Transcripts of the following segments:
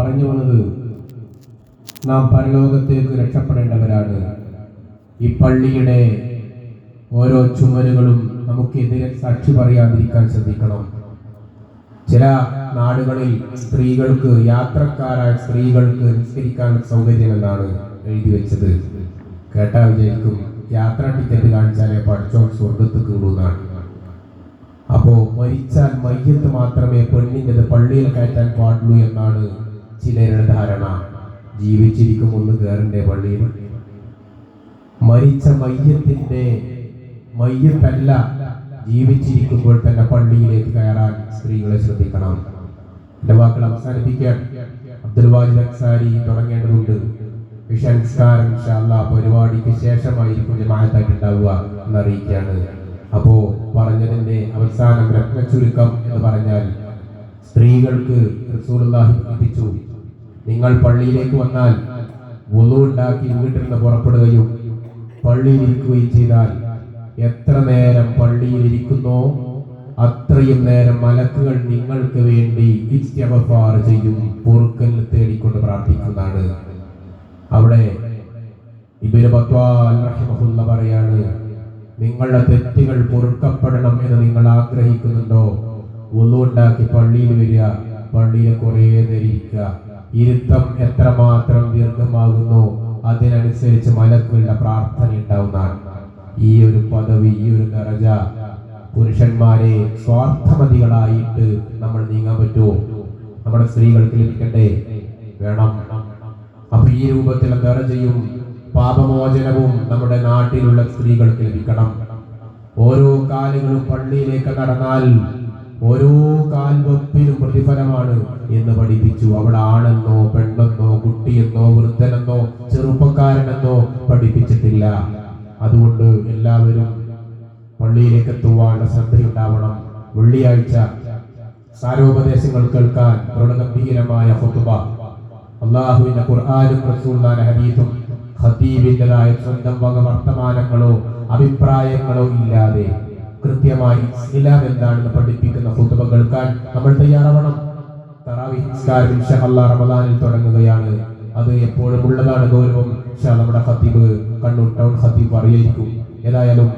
പറഞ്ഞു വന്നത്, നാം പരലോകത്തേക്ക് രക്ഷപ്പെടേണ്ടവരാണ്. ഈ പള്ളിയുടെ ഓരോ ചുമരുകളും നമുക്കെതിരെ സാക്ഷി പറയാതിരിക്കാൻ ശ്രദ്ധിക്കണം. ചില നാടുകളിൽ സ്ത്രീകൾക്ക്, യാത്രക്കാരായ സ്ത്രീകൾക്ക് നിസ്കരിക്കാൻ സൗകര്യമെന്നാണ് എഴുതി വെച്ചത്. കേട്ടാ വിചാരിക്കും യാത്രാ ടിക്കറ്റ് കാണിച്ചാലേ പഠിച്ചോ സ്വർഗത്ത് കൂടുന്നാണ്. അപ്പോ മരിച്ചാൽ മയ്യത്ത് മാത്രമേ പെണ്ണിൻ്റെത് പള്ളിയിൽ കയറ്റാൻ പാടുള്ളൂ എന്നാണ് ചിലരുടെ ധാരണ. ജീവിച്ചിരിക്കും ഒന്ന് കയറണ്ടേ പള്ളിയിൽ? മരിച്ച മയ്യത്തല്ല ജീവിച്ചിരിക്കുമ്പോൾ തന്നെ പള്ളിയിലേക്ക് കയറാൻ സ്ത്രീകളെ ശ്രദ്ധിക്കണം. എന്റെ വാക്കുകൾ അവസാനിപ്പിക്കാൻ അബ്ദുൽ വാജിദ് അൻസാരി തുടങ്ങേണ്ടതുണ്ട്. വിഷാൻസ്കാരം ഇൻഷാ അല്ലാഹ് പരിപാടിക്ക് ശേഷമായിരിക്കും ജമാഅത്തായിട്ട് ഉണ്ടാവുക എന്നറിയിക്കുകയാണ്. അപ്പോ പറഞ്ഞതിന്റെ അവസാനം രത്ന ചുരുക്കം എന്ന് പറഞ്ഞാൽ, സ്ത്രീകൾക്ക് റസൂലുള്ളാഹി പഠിപ്പിച്ചു, നിങ്ങൾ പള്ളിയിലേക്ക് വന്നാൽ വുളു ഉണ്ടാക്കി വീട്ടിൽ നിന്ന് പുറപ്പെടുകയും പള്ളിയിൽ ഇരിക്കുകയും ചെയ്താൽ എത്ര നേരം പള്ളിയിൽ ഇരിക്കുന്നോ അത്രയും നേരം മലക്കുകൾ നിങ്ങൾക്ക് വേണ്ടി ഇസ്തിഗ്ഫാർ ചെയ്യും, പൊറുക്കൽ തേടിക്കൊണ്ട് പ്രാർത്ഥിക്കുന്നതാണ്. അവിടെ ഇബ്നു ബത്വാൽ റഹിമഹുല്ലാഹ് പറയാണ്, നിങ്ങളുടെ തെറ്റുകൾ പൊറുക്കപ്പെടണം എന്ന് നിങ്ങൾ ആഗ്രഹിക്കുന്നുണ്ടോ, വുളു ഉണ്ടാക്കി പള്ളിയിൽ വരിക, പള്ളിയിൽ കുറേ നേരം ഇരിക്കുക. ഇരുത്തം എത്രമാത്രം ദീർഘമാകുന്നു അതിനനുസരിച്ച് മലക്കുകളുടെ പ്രാർത്ഥന ഉണ്ടാവുന്നതാണ്. ഈ ഒരു പദവി, ഈ ഒരു ദറജ പുരുഷന്മാരെ സ്വാർത്ഥമതികളായിട്ട് നമ്മൾ നീങ്ങാൻ പറ്റുമോ? നമ്മുടെ സ്ത്രീകൾക്ക് ലഭിക്കണ്ടേ? വേണം. അപ്പൊ ഈ രൂപത്തിലുള്ള ദറജയും പാപമോചനവും നമ്മുടെ നാട്ടിലുള്ള സ്ത്രീകൾക്ക് ലഭിക്കണം. ഓരോ കാലുകളും പള്ളിയിലേക്ക് നടന്നാൽ ഓരോ കാൽവെപ്പിനും പ്രതിഫലമാണ് എന്ന് പഠിപ്പിച്ചു. അവിടെ ആണെന്നോ പെണ്ണെന്നോ കുട്ടിയെന്നോ വൃദ്ധനെന്നോ ചെറുപ്പക്കാരനെന്നോ പഠിപ്പിച്ചിട്ടില്ല. അതുകൊണ്ട് എല്ലാവരും പള്ളിയിലേക്ക് എത്തുവാനുള്ള ശ്രദ്ധയുണ്ടാവണം. വെള്ളിയാഴ്ച സാരോപദേശങ്ങൾ കേൾക്കാൻ പ്രൗഢഗംഭീരമായ ഖുതുബ, അല്ലാഹുവിന്റെ ഖുർആനും റസൂലുള്ളാഹിന്റെ ഹദീസും ഖതീബിന്റേതായ സ്വന്തം വക വർത്തമാനങ്ങളോ അഭിപ്രായങ്ങളോ ഇല്ലാതെ കൃത്യമായി ഇസ്ലാം എന്താണെന്ന് പഠിപ്പിക്കുന്ന ഖുതുബ കേൾക്കാൻ നമ്മൾ തയ്യാറാവണം. തറാവീഹ് നിസ്കാരം ഇൻഷാ അല്ലാഹ് റമദാനിൽ തുടങ്ങുകയാണ്. അത് എപ്പോഴും ഉള്ളതാണ് ഗൗരവം. നമ്മുടെ ഖതീബ്, കണ്ണൂർ ടൗൺ ഖതീബ് അറിയായിരിക്കും. ഏതായാലും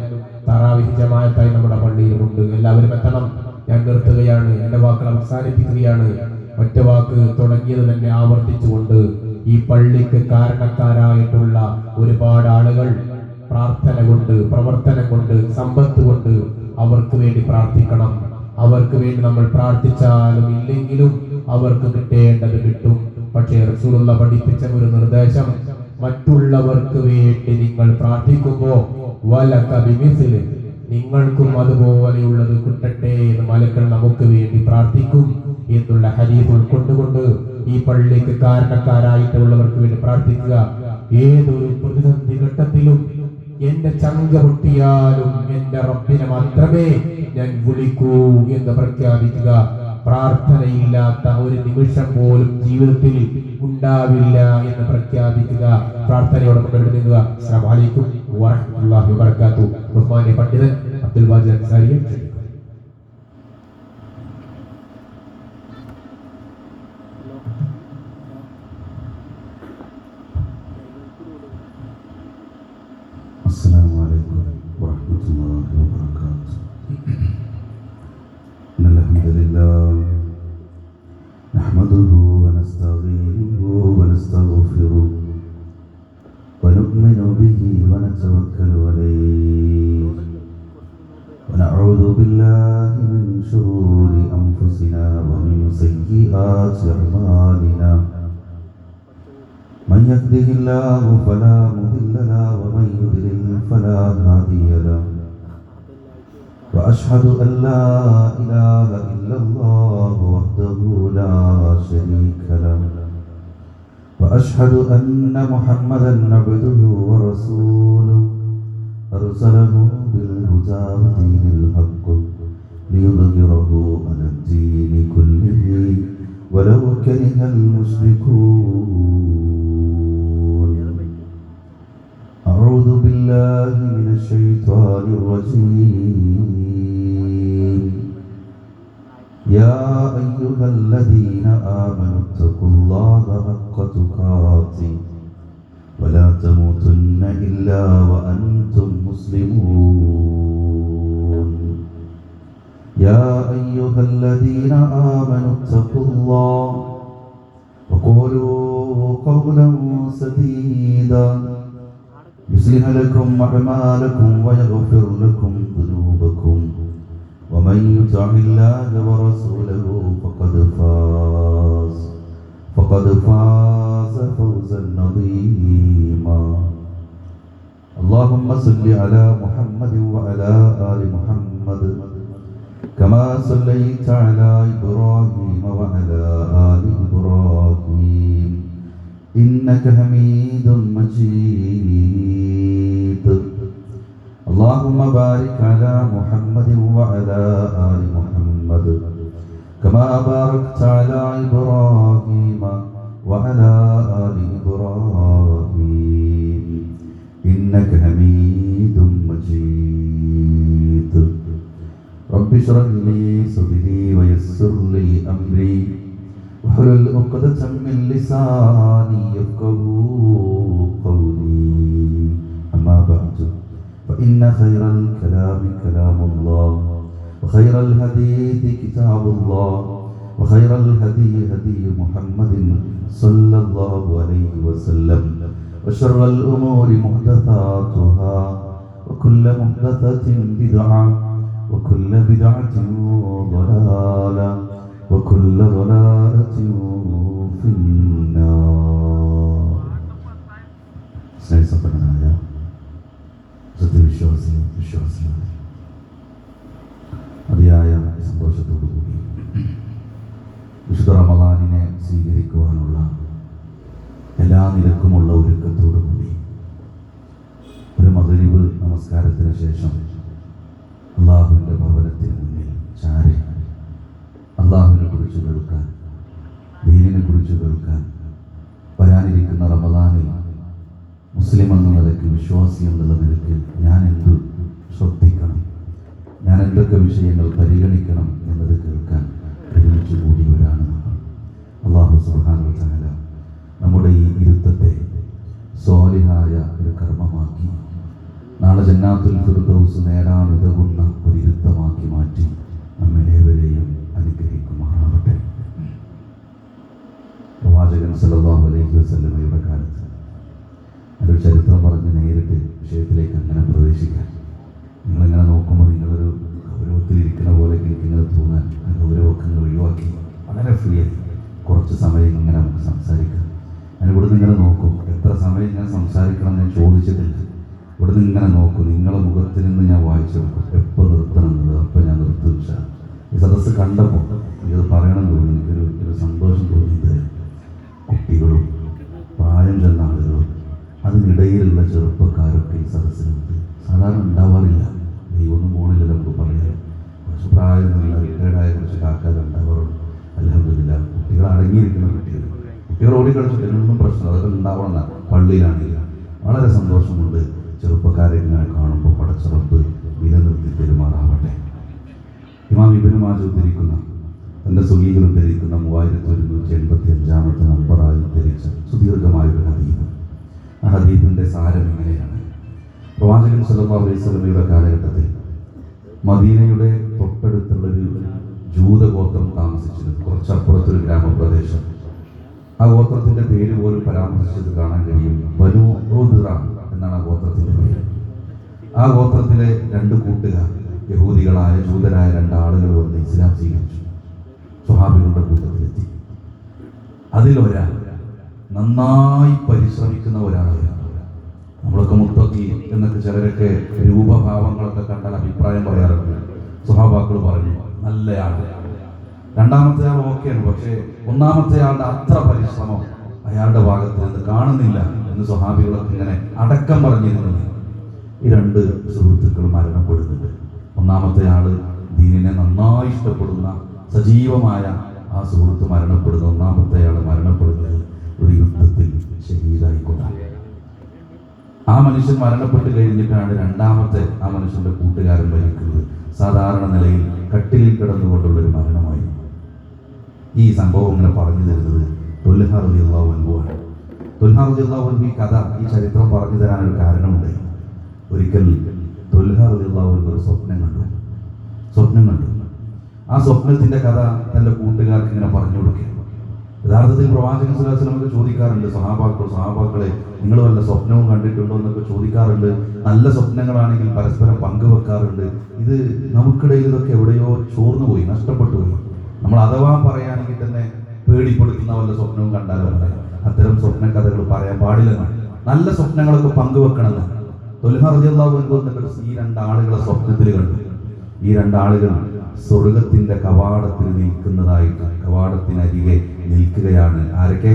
തറാവീഹ് ജമാഅത്തായി നമ്മുടെ പള്ളിയിലുമുണ്ട്. എല്ലാവരും എത്തണം. ഞാൻ നിർത്തുകയാണ്, എന്റെ വാക്കുകൾ അവസാനിപ്പിക്കുകയാണ്. ഒറ്റ വാക്ക് തുടങ്ങിയത് തന്നെ ആവർത്തിച്ചുകൊണ്ട്, ഈ പള്ളിക്ക് കാരണക്കാരായിട്ടുള്ള ഒരുപാട് ആളുകൾ പ്രാർത്ഥന കൊണ്ട്, പ്രവർത്തനം കൊണ്ട്, സമ്പത്ത് കൊണ്ട് അവർക്ക് വേണ്ടി പ്രാർത്ഥിക്കണം. അവർക്ക് വേണ്ടി നമ്മൾ പ്രാർത്ഥിച്ചാലും ഇല്ലെങ്കിലും അവർക്ക് കിട്ടേണ്ടത് കിട്ടും. പക്ഷേ റസൂലുള്ളാഹി പഠിപ്പിച്ച ഒരു നിർദ്ദേശം, മറ്റുള്ളവർക്ക് വേണ്ടി നിങ്ങൾ പ്രാർത്ഥിക്കുമ്പോൾ വലക ബിമിസ്ലി, നിങ്ങൾക്കും അതുപോലെയുള്ളത് കിട്ടട്ടെ എന്ന് മലക്കൾ നമുക്ക് വേണ്ടി പ്രാർത്ഥിക്കും എന്നുള്ള ഹദീസ് ഉൾക്കൊണ്ടുകൊണ്ട് ഈ പള്ളിക്ക് കാരണക്കാരായിട്ടുള്ളവർക്ക് വേണ്ടി പ്രാർത്ഥിക്കുക. ഏതൊരു പ്രതിസന്ധി ഘട്ടത്തിലും എന്റെ ചങ്ക പൊട്ടിയാലും എന്റെ റബ്ബിനെ മാത്രമേ ഞാൻ വിളിക്കൂ എന്ന് പ്രഖ്യാപിക്കുക. പ്രാർത്ഥനയില്ലാത്ത ഒരു നിമിഷം പോലും ജീവിതത്തിൽ ഉണ്ടാവില്ല എന്ന് പ്രഖ്യാപിക്കുക. പ്രാർത്ഥനയോടെ മുന്നോട്ട്. അസ്സലാമു അലൈക്കും വറഹ്മത്തുള്ളാഹി വബറകാതുഹു. ബഹുമാന്യ പണ്ഡിതൻ അബ്ദുൽ വാജിദ് അൻസാരിയെ السلام عليكم ورحمة الله وبركاته. إن الحمد لله نحمده ونستعينه ونستغفره ونؤمن به ونتوكل عليه ونعوذ بالله من شرور أنفسنا ومن سيئات أعمالنا. من يهده الله فلا مضل له ومن يضلل فلا هادي له. وأشهد أن لا إله إلا الله وحده لا شريك له. وأشهد أن محمدا عبده ورسوله أرسله بالهدى ودين الحق ليظهره على الدين كله ولو كره المشركون. أعوذ بالله من الشيطان الرجيم. يا أيها الذين آمنوا اتقوا الله حق تقاته ولا تموتن إلا وأنتم مسلمون يا أيها الذين آمنوا اتقوا الله وقولوا قولا سديدا يصلح لكم أعمالكم ويغفر لكم ذنوبكم ومن يطع الله ورسوله فقد فاز فوزا عظيما اللهم صل على محمد وعلى آل محمد كما صليت على إبراهيم وعلى آل إبراهيم إنك حميد مجيد اللهم بارك على محمد وعلى آل محمد كما باركت على إبراهيم وعلى آل إبراهيم إنك حميد مجيد رب اشرح لي صدري ويسر لي أمري واحلل عقدة من لساني يفقهوا قولي أما بعد فإن خير الكلام كلام الله وخير الحديث كتاب الله وخير الهدي هدي محمد صلى الله عليه وسلم وشر الأمور محدثاتها وكل محدثة بدعة وكل بدعة ضلالة وكل ضلالة في النار. സ്നേഹസമ്പന്നനായ സത്യവിശ്വാസികൾ അതിയായ സന്തോഷത്തോടുകൂടി വിശുദ്ധ റമളാനിനെ സ്വീകരിക്കുവാനുള്ള എല്ലാ നിലക്കുമുള്ള ഒരുക്കത്തോടുകൂടി ഒരു മഗ്‌രിബ് നമസ്കാരത്തിന് ശേഷം അള്ളാഹുവിൻ്റെ ഭവനത്തിന് മുന്നിൽ ചാരി അള്ളാഹുവിനെ കുറിച്ച് കേൾക്കാൻ, ദീനിനെ കുറിച്ച് കേൾക്കാൻ, വരാനിരിക്കുന്ന റമളാനിൽ മുസ്ലിം എന്ന നിലയ്ക്ക്, വിശ്വാസി എന്നുള്ള നിലയ്ക്ക് ഞാൻ എന്ത് ശ്രദ്ധിക്കണം, ഞാൻ എന്തൊക്കെ വിഷയങ്ങൾ പരിഗണിക്കണം എന്നത് കേൾക്കാൻ ഒരുമിച്ച് കൂടിയവരാണ് നമ്മൾ. അല്ലാഹു സുബ്ഹാനഹു വ തആല നമ്മുടെ ഈ ഇരുത്തത്തെ സ്വാലിഹായ ഒരു കർമ്മമാക്കി നാളെ ജന്നാത്തുൽ ഫിർദൗസ് നേടാൻ ഉതകുന്ന ഒരു ഇരുത്തമാക്കി മാറ്റി നമ്മെ ഏവരെയും അനുഗ്രഹിക്കുമാറാവട്ടെ. പ്രവാചകൻ സല്ലല്ലാഹു അലൈഹി വസല്ലമയുടെ കാലത്ത് ഒരു ചരിത്രം പറഞ്ഞ് നേരിട്ട് വിഷയത്തിലേക്ക് അങ്ങനെ പ്രവേശിക്കാൻ, നിങ്ങളിങ്ങനെ നോക്കുമ്പോൾ നിങ്ങളൊരു ഗൗരവത്തിലിരിക്കുന്ന പോലെ എനിക്കിങ്ങനെ തോന്നാൻ ആ ഗൗരവമൊക്കെ ഒഴിവാക്കി വളരെ ഫ്രീ ആയി കുറച്ച് സമയം ഇങ്ങനെ നമുക്ക് സംസാരിക്കാം. ഞാൻ ഇവിടുന്ന് ഇങ്ങനെ നോക്കും, എത്ര സമയം ഞാൻ സംസാരിക്കണം ഞാൻ ചോദിച്ചിട്ടില്ല. ഇവിടുന്ന് ഇങ്ങനെ നോക്കും, നിങ്ങളുടെ മുഖത്തിൽ നിന്ന് ഞാൻ വായിച്ചെടുക്കും എപ്പോൾ നിർത്തണം എന്നുള്ളത്. അപ്പോൾ ഞാൻ നിർത്തുക. ഈ സദസ്സ് കണ്ടപ്പോൾ എനിക്കത് പറയണം തോന്നി, എനിക്കൊരു സന്തോഷം തോന്നിയത് കുട്ടികളും പ്രായം ചെന്ന ആളുകളും അതിനിടയിലുള്ള ചെറുപ്പക്കാരൊക്കെ ഈ സദസ്സിലുണ്ട്. സാധാരണ ഉണ്ടാവാറില്ല. ദൈവമൊന്നും മോണില്ല നമുക്ക് പറയാം. കുറച്ച് പ്രായമൊന്നുമില്ല, റിട്ടയർഡായ കുറച്ച് കാക്കാതെ ഉണ്ടാവാറുണ്ട്. അൽഹംദുലില്ലാ കുട്ടികൾ അടങ്ങിയിരിക്കുന്ന കുട്ടികൾ ഓടിക്കളിച്ചിട്ട് എന്നൊന്നും പ്രശ്നം അതൊക്കെ ഉണ്ടാവണം. പള്ളിയിലാണെങ്കിൽ വളരെ സന്തോഷമുണ്ട്. ചെറുപ്പക്കാരെ ഇങ്ങനെ കാണുമ്പോൾ പടച്ച റബ്ബ് നിലനിർത്തി പെരുമാറാവട്ടെ. ഇമാം ഇബ്നു മാജ ഉദ്ധരിക്കുന്ന തൻ്റെ സുഗീകൾ ഉദ്ധരിക്കുന്ന 3185 നമ്പറായി ഉദ്ധരിച്ച സുദീർഘമായൊരു ഹദീസ്. ആ ഹദീസിൻ്റെ സാരം ഇങ്ങനെയാണ്. പ്രവാചകൻ സല്ലല്ലാഹു അലൈഹി വസല്ലമയുടെ കാലഘട്ടത്തിൽ മദീനയുടെ തൊട്ടടുത്തുള്ളൊരു ജൂതഗോത്രം താമസിച്ചിരുന്നു. കുറച്ചപ്പുറത്തൊരു ഗ്രാമപ്രദേശം. ആ ഗോത്രത്തിൻ്റെ പേര് പോലും പരാമർശിച്ചത് കാണാൻ കഴിയും. ബനൂ ഉദ്റ എന്നാണ് ആ ഗോത്രത്തിൻ്റെ പേര്. ആ ഗോത്രത്തിലെ 2 കൂട്ടുകാർ, യഹൂദികളായ ജൂതരായ 2 ആളുകൾ വന്ന് ഇസ്ലാം സ്വീകരിച്ചു. സ്വഹാബികളുടെ കൂട്ടത്തിലെത്തി. അതിലൊരാൾ നന്നായി പരിശ്രമിക്കുന്ന ഒരാളായിരുന്നു. നമ്മളൊക്കെ മുത്തഖി എന്നൊക്കെ ചിലരൊക്കെ രൂപഭാവങ്ങളൊക്കെ കണ്ടാൽ അഭിപ്രായം പറയാറുണ്ട്. സ്വഹാബാക്കൾ പറഞ്ഞു നല്ലയാൾ. രണ്ടാമത്തെ ആൾ ഓക്കെയാണ്, പക്ഷേ ഒന്നാമത്തെ ആളുടെ അത്ര പരിശ്രമം അയാളുടെ ഭാഗത്ത് നിന്ന് കാണുന്നില്ല എന്ന് സ്വഹാബികളൊക്കെ ഇങ്ങനെ അടക്കം പറഞ്ഞിരുന്നത്. ഈ 2 സുഹൃത്തുക്കൾ മരണപ്പെടുന്നുണ്ട്. ഒന്നാമത്തെ ആള് ദീനിനെ നന്നായി ഇഷ്ടപ്പെടുന്ന സജീവമായ ആ സുഹൃത്ത് മരണപ്പെടുന്നു. ഒന്നാമത്തെ ആൾ മരണപ്പെടുന്നത് ഒരു യുദ്ധത്തിൽ ഷഹീദായിക്കൊണ്ടാണ്. ആ മനുഷ്യൻ മരണപ്പെട്ട് കഴിഞ്ഞിട്ടാണ് രണ്ടാമത്തെ ആ മനുഷ്യന്റെ കൂട്ടുകാരൻ മരിക്കുന്നത്. സാധാരണ നിലയിൽ കട്ടിലിൽ കിടന്നുകൊണ്ടുള്ളൊരു മരണമായി. ഈ സംഭവം ഇങ്ങനെ പറഞ്ഞു തരുന്നത് ത്വൽഹ റളിയല്ലാഹു അൻഹു ആണ്. ത്വൽഹ റളിയല്ലാഹു അൻഹു ഈ കഥ, ഈ ചരിത്രം പറഞ്ഞു തരാനൊരു കാരണമുണ്ട്. ഒരിക്കൽ ത്വൽഹ റളിയല്ലാഹു അൻഹു ഒരു സ്വപ്നം കണ്ടു. ആ സ്വപ്നത്തിന്റെ കഥ തന്റെ കൂട്ടുകാർക്ക് ഇങ്ങനെ പറഞ്ഞു കൊടുക്കുക. യഥാർത്ഥത്തിൽ പ്രവാചകൻ സ്വല്ലല്ലാഹു അലൈഹി വസല്ലം ചോദിക്കാറുണ്ട്, സഹാബാക്കളെ നിങ്ങൾ വല്ല സ്വപ്നവും കണ്ടിട്ടുണ്ടോ എന്നൊക്കെ ചോദിക്കാറുണ്ട്. നല്ല സ്വപ്നങ്ങളാണെങ്കിൽ പരസ്പരം പങ്കുവെക്കാറുണ്ട്. ഇത് നമുക്കിടയിൽ ഇതൊക്കെ എവിടെയോ ചോർന്നു പോയി, നഷ്ടപ്പെട്ടു പോയി. നമ്മൾ അഥവാ പറയുകയാണെങ്കിൽ തന്നെ പേടിപ്പെടുത്തുന്ന വല്ല സ്വപ്നവും കണ്ടാലോ പറയാം. അത്തരം സ്വപ്ന കഥകൾ പറയാൻ പാടില്ലെന്നാണ്. നല്ല സ്വപ്നങ്ങളൊക്കെ പങ്കുവെക്കണമെന്ന് ത്വൽഹ റളിയല്ലാഹു അൻഹു ഈ രണ്ടാളുകളെ സ്വപ്നത്തിൽ കണ്ടു. ഈ രണ്ടാളുകൾ സ്വർഗത്തിന്റെ കവാടത്തിൽ നിൽക്കുന്നതായിട്ട്, കവാടത്തിനരികെ നിൽക്കുകയാണ്. ആരൊക്കെ?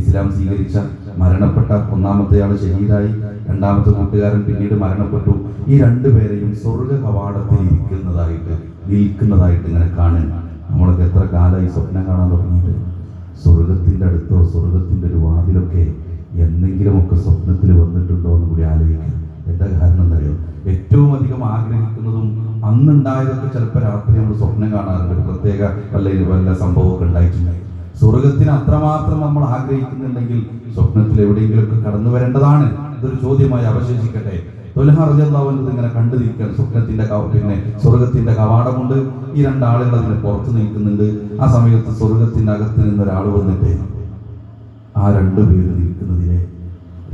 ഇസ്ലാം സ്വീകരിച്ച, മരണപ്പെട്ട ഒന്നാമത്തെ ആൾ ഷഹീദായി, രണ്ടാമത്തെ കൂട്ടുകാരൻ പിന്നീട് മരണപ്പെട്ടു. ഈ രണ്ടുപേരെയും സ്വർഗ കവാടത്തിൽ നിൽക്കുന്നതായിട്ട് ഇങ്ങനെ കാണുക. നമ്മളൊക്കെ എത്ര കാലമായി സ്വപ്നം കാണാൻ തുടങ്ങിയിട്ട്? സ്വർഗത്തിന്റെ അടുത്തോ സ്വർഗത്തിന്റെ ഒരു വാതിലൊക്കെ എന്തെങ്കിലുമൊക്കെ സ്വപ്നത്തിൽ വന്നിട്ടുണ്ടോ എന്ന് കൂടി ആലോചിക്കുക. എന്താ കാരണം എന്നറിയോ? ഏറ്റവും അധികം ആഗ്രഹിക്കുന്നതും അന്നുണ്ടായതൊക്കെ ചിലപ്പോൾ രാത്രി നമ്മൾ സ്വപ്നം കാണാറുണ്ട്. ഒരു പ്രത്യേക വല്ല സംഭവമൊക്കെ ഉണ്ടായിട്ടുണ്ടായി. സ്വർഗത്തിന് അത്രമാത്രം നമ്മൾ ആഗ്രഹിക്കുന്നുണ്ടെങ്കിൽ സ്വപ്നത്തിൽ എവിടെയെങ്കിലുമൊക്കെ കടന്നു വരേണ്ടതാണ്. ഇതൊരു ചോദ്യമായി അവശേഷിക്കട്ടെ. ത്വൽഹ റളിയല്ലാഹു അൻഹു ഇങ്ങനെ കണ്ടു നിൽക്കാൻ സ്വപ്നത്തിന്റെ സ്വർഗത്തിന്റെ കവാടമുണ്ട്. ഈ രണ്ടാളുകൾ അതിന് പുറത്ത് നിൽക്കുന്നുണ്ട്. ആ സമയത്ത് സ്വർഗത്തിന്റെ അകത്ത് നിന്നൊരാൾ വന്നിട്ട് ആ രണ്ടുപേര് നിൽക്കുന്നതിനെ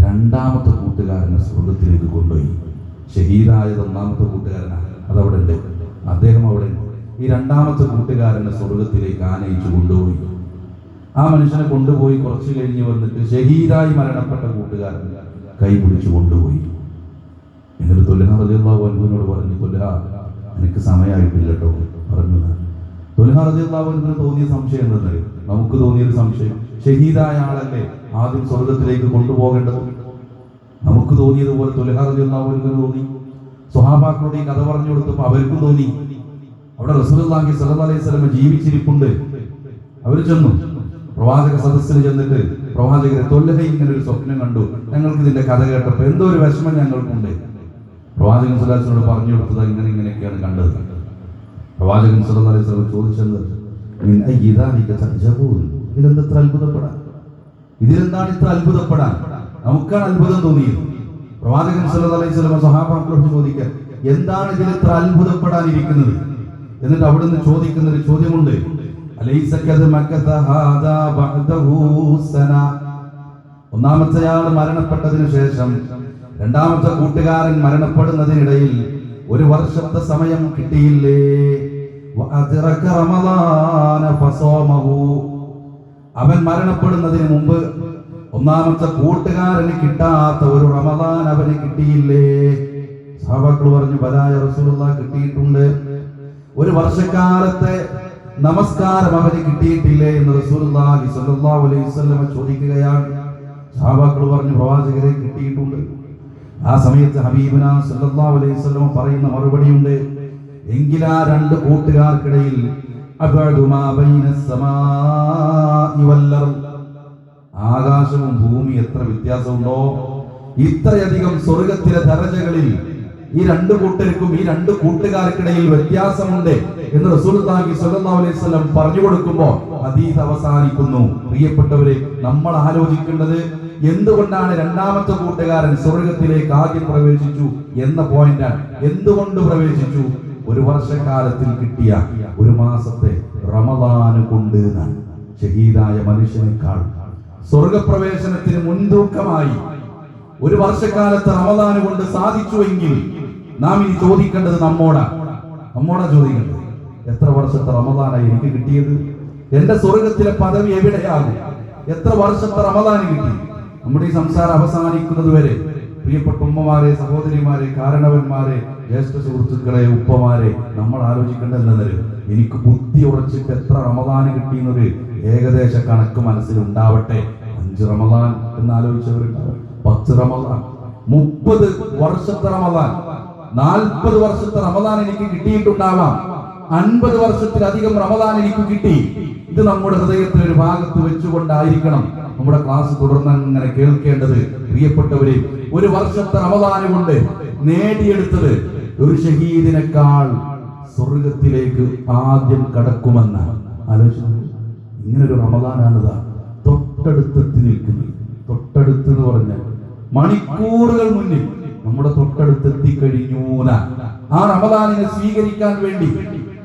രണ്ടാമത്തെ കൂട്ടുകാരനെ സ്വർഗത്തിലേക്ക് കൊണ്ടുപോയി. ഷഹീദായത് ഒന്നാമത്തെ കൂട്ടുകാരനാണ്, അതവിടെ ഉണ്ട്, അദ്ദേഹം അവിടെ. ഈ രണ്ടാമത്തെ കൂട്ടുകാരനെ സ്വർഗത്തിലേക്ക് ആനയിച്ചു കൊണ്ടുപോയി. ആ മനുഷ്യനെ കൊണ്ടുപോയി കുറച്ച് കഴിഞ്ഞ് വന്നിട്ട് ഷഹീദായി മരണപ്പെട്ട കൂട്ടുകാരൻ കൈ പിടിച്ചു കൊണ്ടുപോയി. എന്നിട്ട് ത്വൽഹ റളിയല്ലാഹു അൻഹുവിനോട് പറഞ്ഞു, ത്വൽഹ എനിക്ക് സമയമായിട്ടില്ല കേട്ടോ പറഞ്ഞു. ത്വൽഹ റളിയല്ലാഹു അൻഹുവിന് തോന്നിയ സംശയം എന്താണെന്നറിയോ? നമുക്ക് തോന്നിയൊരു സംശയം, ഷഹീദായ ആളല്ലേ ആദ്യം സ്വർഗത്തിലേക്ക് കൊണ്ടുപോകേണ്ടത്. നമുക്ക് തോന്നിയതുപോലെ ത്വൽഹ റളിയല്ലാഹു അൻഹുവിന് തോന്നി. സ്വഹാബാക്കളുടെ ഈ കഥ പറഞ്ഞു കൊടുത്തപ്പോൾ അവർക്കും തോന്നി. അവിടെ റസൂലുള്ളാഹി സ്വല്ലല്ലാഹു അലൈഹി വസല്ലം ജീവിച്ചിരിപ്പുണ്ട്. അവർ ചെന്നു പ്രവാചക സദസ്സിൽ ചെന്നിട്ട്, പ്രവാചകരെ, ത്വൽഹ ഇങ്ങനെ ഒരു സ്വപ്നം കണ്ടു, ഞങ്ങൾക്ക് ഇതിന്റെ കഥ കേട്ടപ്പോൾ എന്തോ ഒരു വിഷമം ഞങ്ങൾക്കുണ്ട്. പ്രവാചകൻ സ്വല്ലല്ലാഹു അലൈഹി വസല്ലം പറഞ്ഞു കൊടുത്തത് ഇങ്ങനെയൊക്കെയാണ് കണ്ടത്. പ്രവാചകൻ സ്വല്ലല്ലാഹു അലൈഹി വസല്ലം ചോദിച്ചത്, ഇതിലെന്താ അത്ഭുതപ്പെടാൻ? ഇതിലെന്താണ് ഇത്ര അത്ഭുതപ്പെടാൻ? നമുക്കാണ് അത്ഭുതം തോന്നിയത്. പ്രവാചകൻ സ്വല്ലല്ലാഹു അലൈഹി വസല്ലം സ്വഹാബാക്കളോട് ചോദിക്കുക, എന്താണ് ഇതിൽ ഇത്ര അത്ഭുതപ്പെടാനിരിക്കുന്നത്? എന്നിട്ട് അവിടുന്ന് ചോദിക്കുന്ന ഒരു ചോദ്യമുണ്ട്, ഒന്നാമത്തെ ആൾ മരണപ്പെട്ടതിനു ശേഷം രണ്ടാമത്തെ കൂട്ടുകാരൻ മരണപ്പെടുന്നതിനിടയിൽ ഒരു വർഷത്തെ സമയം കിട്ടിയില്ലേ? അവൻ മരണപ്പെടുന്നതിന് മുമ്പ് ഒന്നാമത്തെ കൂട്ടുകാരന് കിട്ടാത്ത ഒരു റമദാൻ അവന് കിട്ടിയില്ലേ? സഹാബാക്കൾ പറഞ്ഞു, ബലാ യാ റസൂലുള്ളാഹ്, കിട്ടിയിട്ടുണ്ട്. ഒരു വർഷക്കാലത്തെ നമസ്കാരം അവന് കിട്ടിയിട്ടില്ലേ എന്ന് റസൂലുള്ളാഹി സ്വല്ലല്ലാഹു അലൈഹി വസല്ലം ചോദിക്കുകയാണ്. സഹാബാക്കൾ പറഞ്ഞു, പ്രവാചകരെ കിട്ടിയിട്ടുണ്ട്. ആ സമയത്ത് ഹബീബുനാ സ്വല്ലല്ലാഹു അലൈഹി വസല്ലം പറയുന്ന മറുപടിയുണ്ട്, എങ്കിൽ ആ രണ്ട് കൂട്ടുകാർക്കിടയിൽ ആകാശവും ഭൂമി എത്ര വ്യത്യാസമുണ്ടോ, ഇത്രയധികം സ്വർഗത്തിലെ ദറജകളിൽ ഈ രണ്ടു കൂട്ടർക്കും ഈ രണ്ട് കൂട്ടുകാർക്കിടയിൽ വ്യത്യാസമുണ്ട് എന്ന് റസൂലുള്ളാഹി സ്വല്ലല്ലാഹു അലൈഹി വസല്ലം പറഞ്ഞു കൊടുക്കുമ്പോൾ ഹദീസ് അവസാനിക്കുന്നു. പ്രിയപ്പെട്ടവരെ, നമ്മൾ ആലോചിക്കേണ്ടത് എന്തുകൊണ്ടാണ് രണ്ടാമത്തെ കൂട്ടുകാരൻ സ്വർഗത്തിലേക്ക് ആദ്യം പ്രവേശിച്ചു എന്ന പോയിന്റാണ്. എന്തുകൊണ്ട് പ്രവേശിച്ചു? ഒരു വർഷക്കാലത്തിൽ കിട്ടിയ ഒരു മാസത്തെ റമദാൻ കൊണ്ട് ഷഹീദായ മനുഷ്യനേക്കാൾ സ്വർഗപ്രവേശനത്തിന് മുൻതൂക്കമായി ഒരു വർഷക്കാലത്തെ റമദാൻ കൊണ്ട് സാധിച്ചുവെങ്കിൽ നാം ഇനി ചോദിക്കേണ്ടത് നമ്മോടാ ചോദിക്കേണ്ടത്, എത്ര വർഷത്തെ റമദാനായി എനിക്ക് കിട്ടിയത്? എന്റെ സ്വർഗത്തിലെ പദവി എവിടെയാകും? എത്ര വർഷത്തെ റമദാൻ കിട്ടി? നമ്മുടെ ഈ സംസാരം അവസാനിക്കുന്നത് വരെ പ്രിയപ്പെട്ട ഉമ്മമാരെ, സഹോദരിമാരെ, കാരണവന്മാരെ, ജ്യേഷ്ഠ സുഹൃത്തുക്കളെ, ഉപ്പമാരെ, നമ്മൾ ആലോചിക്കേണ്ടത്, എനിക്ക് ബുദ്ധി ഉറച്ചിട്ട് എത്ര റമദാൻ കിട്ടിയെന്നൊരു ഏകദേശ കണക്ക് മനസ്സിൽ ഉണ്ടാവട്ടെ. 5 റമദാൻ എന്നാലോചിച്ചവരുണ്ടാവും, 10 റമദാൻ, 30 വർഷത്തെ റമദാൻ, 40 വർഷത്തെ റമദാൻ എനിക്ക് കിട്ടിയിട്ടുണ്ടാവാം, 50 വർഷത്തിലധികം റമദാൻ എനിക്ക് കിട്ടി. ഇത് നമ്മുടെ ഹൃദയത്തിൽ ഒരു ഭാഗത്ത് വെച്ചുകൊണ്ടായിരിക്കണം നമ്മുടെ ക്ലാസ് തുടർന്ന് അങ്ങനെ കേൾക്കേണ്ടത്. പ്രിയപ്പെട്ടവരെ, ഒരു വർഷത്തെ റമദാൻ കൊണ്ട് നേടിയെടുത്തത് ഒരു ഷഹീദിനേക്കാൾ സ്വർഗത്തിലേക്ക് ആദ്യം കടക്കുമെന്ന് ആലോചിച്ചു. ഇങ്ങനൊരു റമദാനാണിതാ തൊട്ടടുത്തെത്തി നിൽക്കുന്നത്. തൊട്ടടുത്ത് എന്ന് പറഞ്ഞാൽ മണിക്കൂറുകൾ മുന്നിൽ നമ്മുടെ തൊട്ടടുത്തെത്തി കഴിഞ്ഞു. ആ റമദാനിനെ സ്വീകരിക്കാൻ വേണ്ടി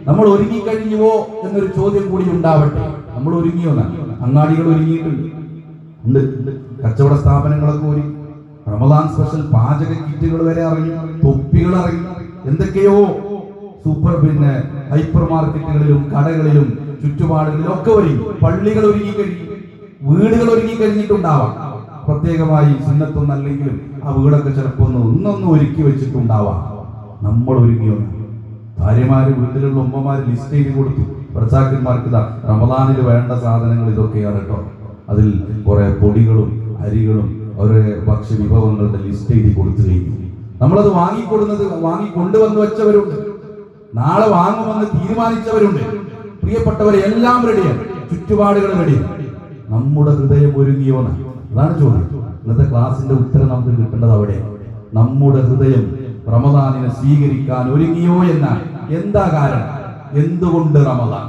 നമ്മൾ ഒരുങ്ങിക്കഴിഞ്ഞുവോ എന്നൊരു ചോദ്യം കൂടി ഉണ്ടാവട്ടെ. നമ്മൾ ഒരുങ്ങിയോ? അങ്ങാടികൾ ഒരുങ്ങിയിട്ടുണ്ട്, കച്ചവട സ്ഥാപനങ്ങളൊക്കെ ഒരുങ്ങി, റമദാൻ സ്പെഷ്യൽ പാചക കിറ്റുകൾ വരെ ഇറങ്ങി, തൊപ്പികൾ ഇറങ്ങി, എന്തൊക്കെയോ സൂപ്പർ ഹൈപ്പർ മാർക്കറ്റുകളിലും കടകളിലും ചുറ്റുപാടുകളിലും ഒക്കെ ഒരുങ്ങി. പള്ളികൾ ഒരുങ്ങി കഴിഞ്ഞു, വീടുകൾ ഒരുങ്ങി കഴിഞ്ഞിട്ടുണ്ടാവാം. പ്രത്യേകമായി സുന്നത്തൊന്നല്ലെങ്കിലും ആ വീടൊക്കെ ചിലപ്പോ ഒന്നൊന്ന് ഒരുക്കി വെച്ചിട്ടുണ്ടാവാം. നമ്മൾ ഒരുങ്ങിയോ? ഭാര്യമാര് വീട്ടിലുള്ള ഉമ്മമാര് ലിസ്റ്റ് ചെയ്ത് കൊടുത്തു, ഭർത്താക്കന്മാർക്ക് ഇതാ റമദാനിൽ വേണ്ട സാധനങ്ങൾ ഇതൊക്കെയാണ് കേട്ടോ. അതിൽ കുറെ പൊടികളും അരികളും ഓരോ ഭക്ഷ്യ വിഭവങ്ങളുടെ ലിസ്റ്റ് എഴുതി കൊടുത്തു കഴിഞ്ഞു. നമ്മളത് വാങ്ങിക്കൊണ്ടുവന്ന് വെച്ചവരുണ്ട്, നാളെ വാങ്ങുമെന്ന് തീരുമാനിച്ചവരുണ്ട്. പ്രിയപ്പെട്ടവരെ, എല്ലാം റെഡിയാണ്, ചുറ്റുപാടുകൾ റെഡിയാണ്. നമ്മുടെ ഹൃദയം ഒരുങ്ങിയോ? അതാണ് ചോദ്യം. ഇന്നത്തെ ക്ലാസിന്റെ ഉത്തരം നമുക്ക് കിട്ടേണ്ടത് അവിടെ. നമ്മുടെ ഹൃദയം റമദാനിനെ സ്വീകരിക്കാൻ ഒരുങ്ങിയോ എന്നാണ്. എന്താ കാരണം? എന്തുകൊണ്ട് റമദാൻ?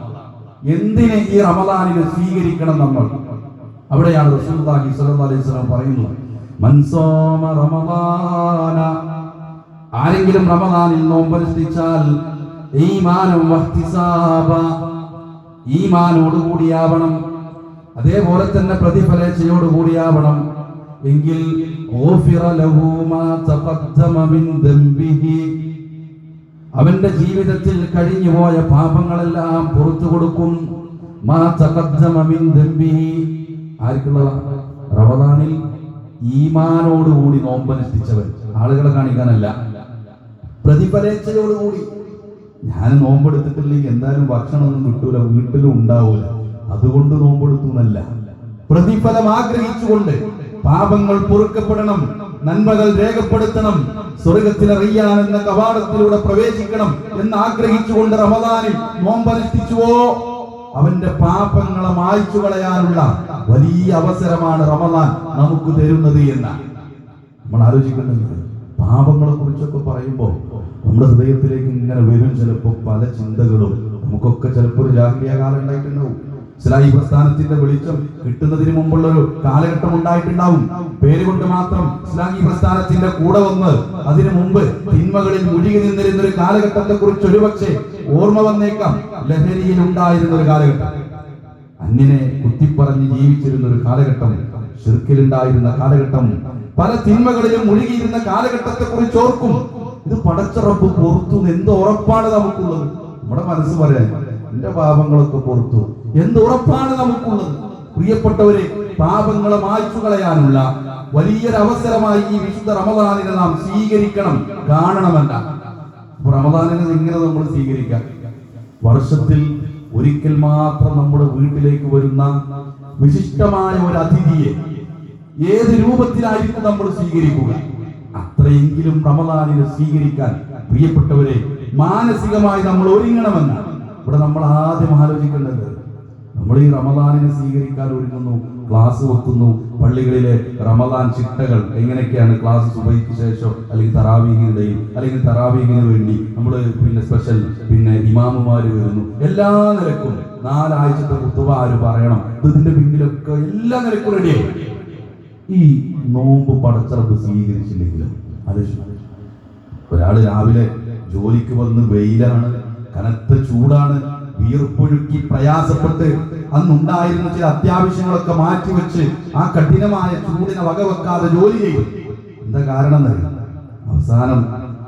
എന്തിനെ ഈ റമദാനിനെ സ്വീകരിക്കണം നമ്മൾ? അവിടെയാണ് റസൂലുള്ളാഹി സ്വല്ലല്ലാഹു അലൈഹി വസല്ലം പറയുന്നത്, മൻ സോമ റമദാന, ആരെങ്കിലും റമദാനിൽ നോമ്പനുഷ്ഠിച്ചാൽ ഈമാനം വഹ്തിസാബ, ഈമാനോടുകൂടിയാവണം, അതേപോലെ തന്നെ പ്രതിഫലേച്ഛയോടുകൂടിയാവണം, എങ്കിൽ ഗുഫിറ ലഹു മാ തഖദ്ദമ മിൻ ദംബിഹി, അവന്റെ ജീവിതത്തിൽ കഴിഞ്ഞുപോയ പാപങ്ങളെല്ലാം പുറത്തു കൊടുക്കും. മാ തഖദ്ദമ മിൻ ദംബിഹി, ആർക്കുള്ള? റമദാനിൽ ഈമാനോടുകൂടി നോമ്പനുഷ്ഠിച്ചവൻ, ആളുകളെ കാണിക്കാനല്ല, പ്രതിഫലേച്ഛയോടുകൂടി. ഞാൻ നോമ്പെടുത്തിട്ടില്ലെങ്കിൽ എന്തായാലും ഭക്ഷണമൊന്നും കിട്ടൂല, വീട്ടിലും ഉണ്ടാവൂല, അതുകൊണ്ട് നോമ്പെടുത്തു എന്നല്ല, പ്രതിഫലം ആഗ്രഹിച്ചുകൊണ്ട് പാപങ്ങൾ പൊറുക്കപ്പെടണം, നന്മകൾ രേഖപ്പെടുത്തണം, സ്വർഗത്തിലെ റയ്യാൻ എന്ന കവാടത്തിലൂടെ പ്രവേശിക്കണം എന്ന് ആഗ്രഹിച്ചുകൊണ്ട് റമദാനിൽ നോമ്പനുഷ്ഠിച്ചുവോ, അവന്റെ പാപങ്ങളെ മായ്ച്ചു കളയാനുള്ള വലിയ അവസരമാണ് റമദാൻ നമുക്ക് തരുന്നത് എന്ന് നമ്മൾ ആലോചിക്കേണ്ടത്. പാപങ്ങളെ കുറിച്ചൊക്കെ പറയുമ്പോൾ നമ്മുടെ ഹൃദയത്തിലേക്ക് ഇങ്ങനെ വരും ചിലപ്പോൾ പല ചിന്തകളും. നമുക്കൊക്കെ ചിലപ്പോൾ ഒരു ജാഹ്ലിയ കാലം ഉണ്ടായിട്ടുണ്ടാവും, ഇസ്ലാഹി പ്രസ്ഥാനത്തിന്റെ വെളിച്ചം കിട്ടുന്നതിന് മുമ്പുള്ള ഒരു കാലഘട്ടം ഉണ്ടായിട്ടുണ്ടാവും. പേരുകൊണ്ട് മാത്രം ഇസ്ലാഹി പ്രസ്ഥാനത്തിന്റെ കൂടെ വന്ന് അതിനു മുമ്പ് തിന്മകളിൽ മുഴുകി നിന്നിരുന്ന ഒരു കാലഘട്ടത്തെ കുറിച്ച് ഒരുപക്ഷെ ഓർമ്മ വന്നേക്കാം. ലഹരിയിൽ ഉണ്ടായിരുന്ന ഒരു കാലഘട്ടം, അന്യനെ കുത്തിപ്പറഞ്ഞ് ജീവിച്ചിരുന്ന ഒരു കാലഘട്ടം, ശിർക്കിലുണ്ടായിരുന്ന കാലഘട്ടം, പല തിന്മകളിലും മുഴുകിയിരുന്ന കാലഘട്ടത്തെ കുറിച്ച് ഓർക്കും. ഇത് പടച്ച റബ്ബ് പൊറുത്തു, എന്ത് ഉറപ്പാണ് നമുക്കുള്ളത്? നമ്മുടെ മനസ്സ് പറയാൻ എന്റെ പാപങ്ങളൊക്കെ പൊറുത്തു, എന്ത് ഉറപ്പാണ് നമുക്കുള്ളത്? പ്രിയപ്പെട്ടവരെ, പാപങ്ങളെ മായ്ച്ചു കളയാനുള്ള വലിയൊരു അവസരമായി ഈ വിശുദ്ധ റമദാനിനെ നാം സ്വീകരിക്കണം, കാണണമെന്ന. റമദാനിനെ എങ്ങനെ നമ്മൾ സ്വീകരിക്കാം? വർഷത്തിൽ ഒരിക്കൽ മാത്രം നമ്മുടെ വീട്ടിലേക്ക് വരുന്ന വിശിഷ്ടമായ ഒരു അതിഥിയെ ഏത് രൂപത്തിലായിരിക്കും നമ്മൾ സ്വീകരിക്കുക? അത്രയെങ്കിലും റമദാനിനെ സ്വീകരിക്കാൻ പ്രിയപ്പെട്ടവരെ മാനസികമായി നമ്മൾ ഒരുങ്ങണമെന്നാണ് ഇവിടെ നമ്മൾ ആദ്യം ആലോചിക്കേണ്ടത്. നമ്മൾ ഈ റമദാനിനെ സ്വീകരിക്കാൻ ഒരുങ്ങുന്നു, ക്ലാസ് വെക്കുന്നു, പള്ളികളിലെ റമദാൻ ചിട്ടകൾ എങ്ങനെയൊക്കെയാണ്, ക്ലാസ് സുബഹിക്ക് ശേഷം അല്ലെങ്കിൽ തറാവീഹിനിടയിൽ അല്ലെങ്കിൽ തറാവീഹിന് വേണ്ടി നമ്മൾ സ്പെഷ്യൽ ഇമാമുമാര് വരുന്നു, എല്ലാ നിലക്കും 4 ആഴ്ചത്തെ ഖുതുബ ആര് പറയണം, ഇതിന്റെ പിന്നിലൊക്കെ എല്ലാ നിലക്കും റെഡിയായി. ഈ നോമ്പ് പടച്ചറപ്പ് സ്വീകരിച്ചില്ലെങ്കിലും അത് ഒരാള് രാവിലെ ജോലിക്ക് വന്ന് വെയിലാണ്, കനത്ത ചൂടാണ്, വീർപ്പൊഴുക്കി പ്രയാസപ്പെട്ട് അന്നുണ്ടായിരുന്ന ചില അത്യാവശ്യങ്ങളൊക്കെ മാറ്റിവെച്ച് ആ കഠിനമായ ചൂടിനെ വകവെക്കാതെ ജോലി ചെയ്യും. എന്താ കാരണം എന്നറിയാം? അവസാനം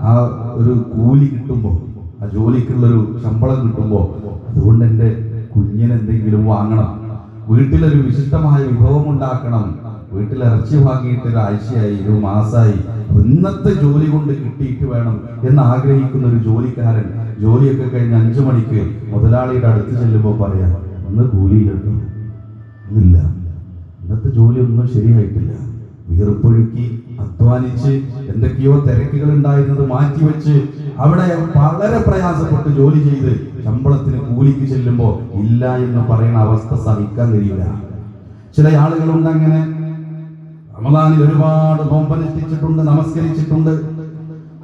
ആ ഒരു കൂലി കിട്ടുമ്പോ, ആ ജോലിക്കുള്ളൊരു ശമ്പളം കിട്ടുമ്പോ, അതുകൊണ്ട് എൻ്റെ കുഞ്ഞിനെന്തെങ്കിലും വാങ്ങണം, വീട്ടിലൊരു വിശിഷ്ടമായ വിഭവം ഉണ്ടാക്കണം, വീട്ടിൽ ഇറച്ചി വാങ്ങിയിട്ട് ഒരാഴ്ചയായി, 1 മാസമായി, ഇന്നത്തെ ജോലി കൊണ്ട് കിട്ടിയിട്ട് വേണം എന്ന് ആഗ്രഹിക്കുന്ന ഒരു ജോലിക്കാരൻ ജോലിയൊക്കെ കഴിഞ്ഞ് 5 മണിക്ക് മുതലാളിയുടെ അടുത്ത് ചെല്ലുമ്പോൾ പറയാം, ഒന്ന് കൂലിയിലുണ്ടോ? ഒന്നില്ല, ഇന്നത്തെ ജോലി ഒന്നും ശരിയായിട്ടില്ല. വീർപ്പൊഴുക്കി അധ്വാനിച്ച് എന്തൊക്കെയോ തിരക്കുകൾ ഉണ്ടായിരുന്നത് മാറ്റിവെച്ച് അവിടെ വളരെ പ്രയാസപ്പെട്ട് ജോലി ചെയ്ത് ശമ്പളത്തിന് കൂലിക്ക് ചെല്ലുമ്പോ ഇല്ല എന്ന് പറയുന്ന അവസ്ഥ സഹിക്കാൻ കഴിയില്ല. ചില ആളുകളുണ്ട് അങ്ങനെ, റമദാനിൽ ഒരുപാട് നോമ്പനുഷ്ഠിച്ചിട്ടുണ്ട്, നമസ്കരിച്ചിട്ടുണ്ട്.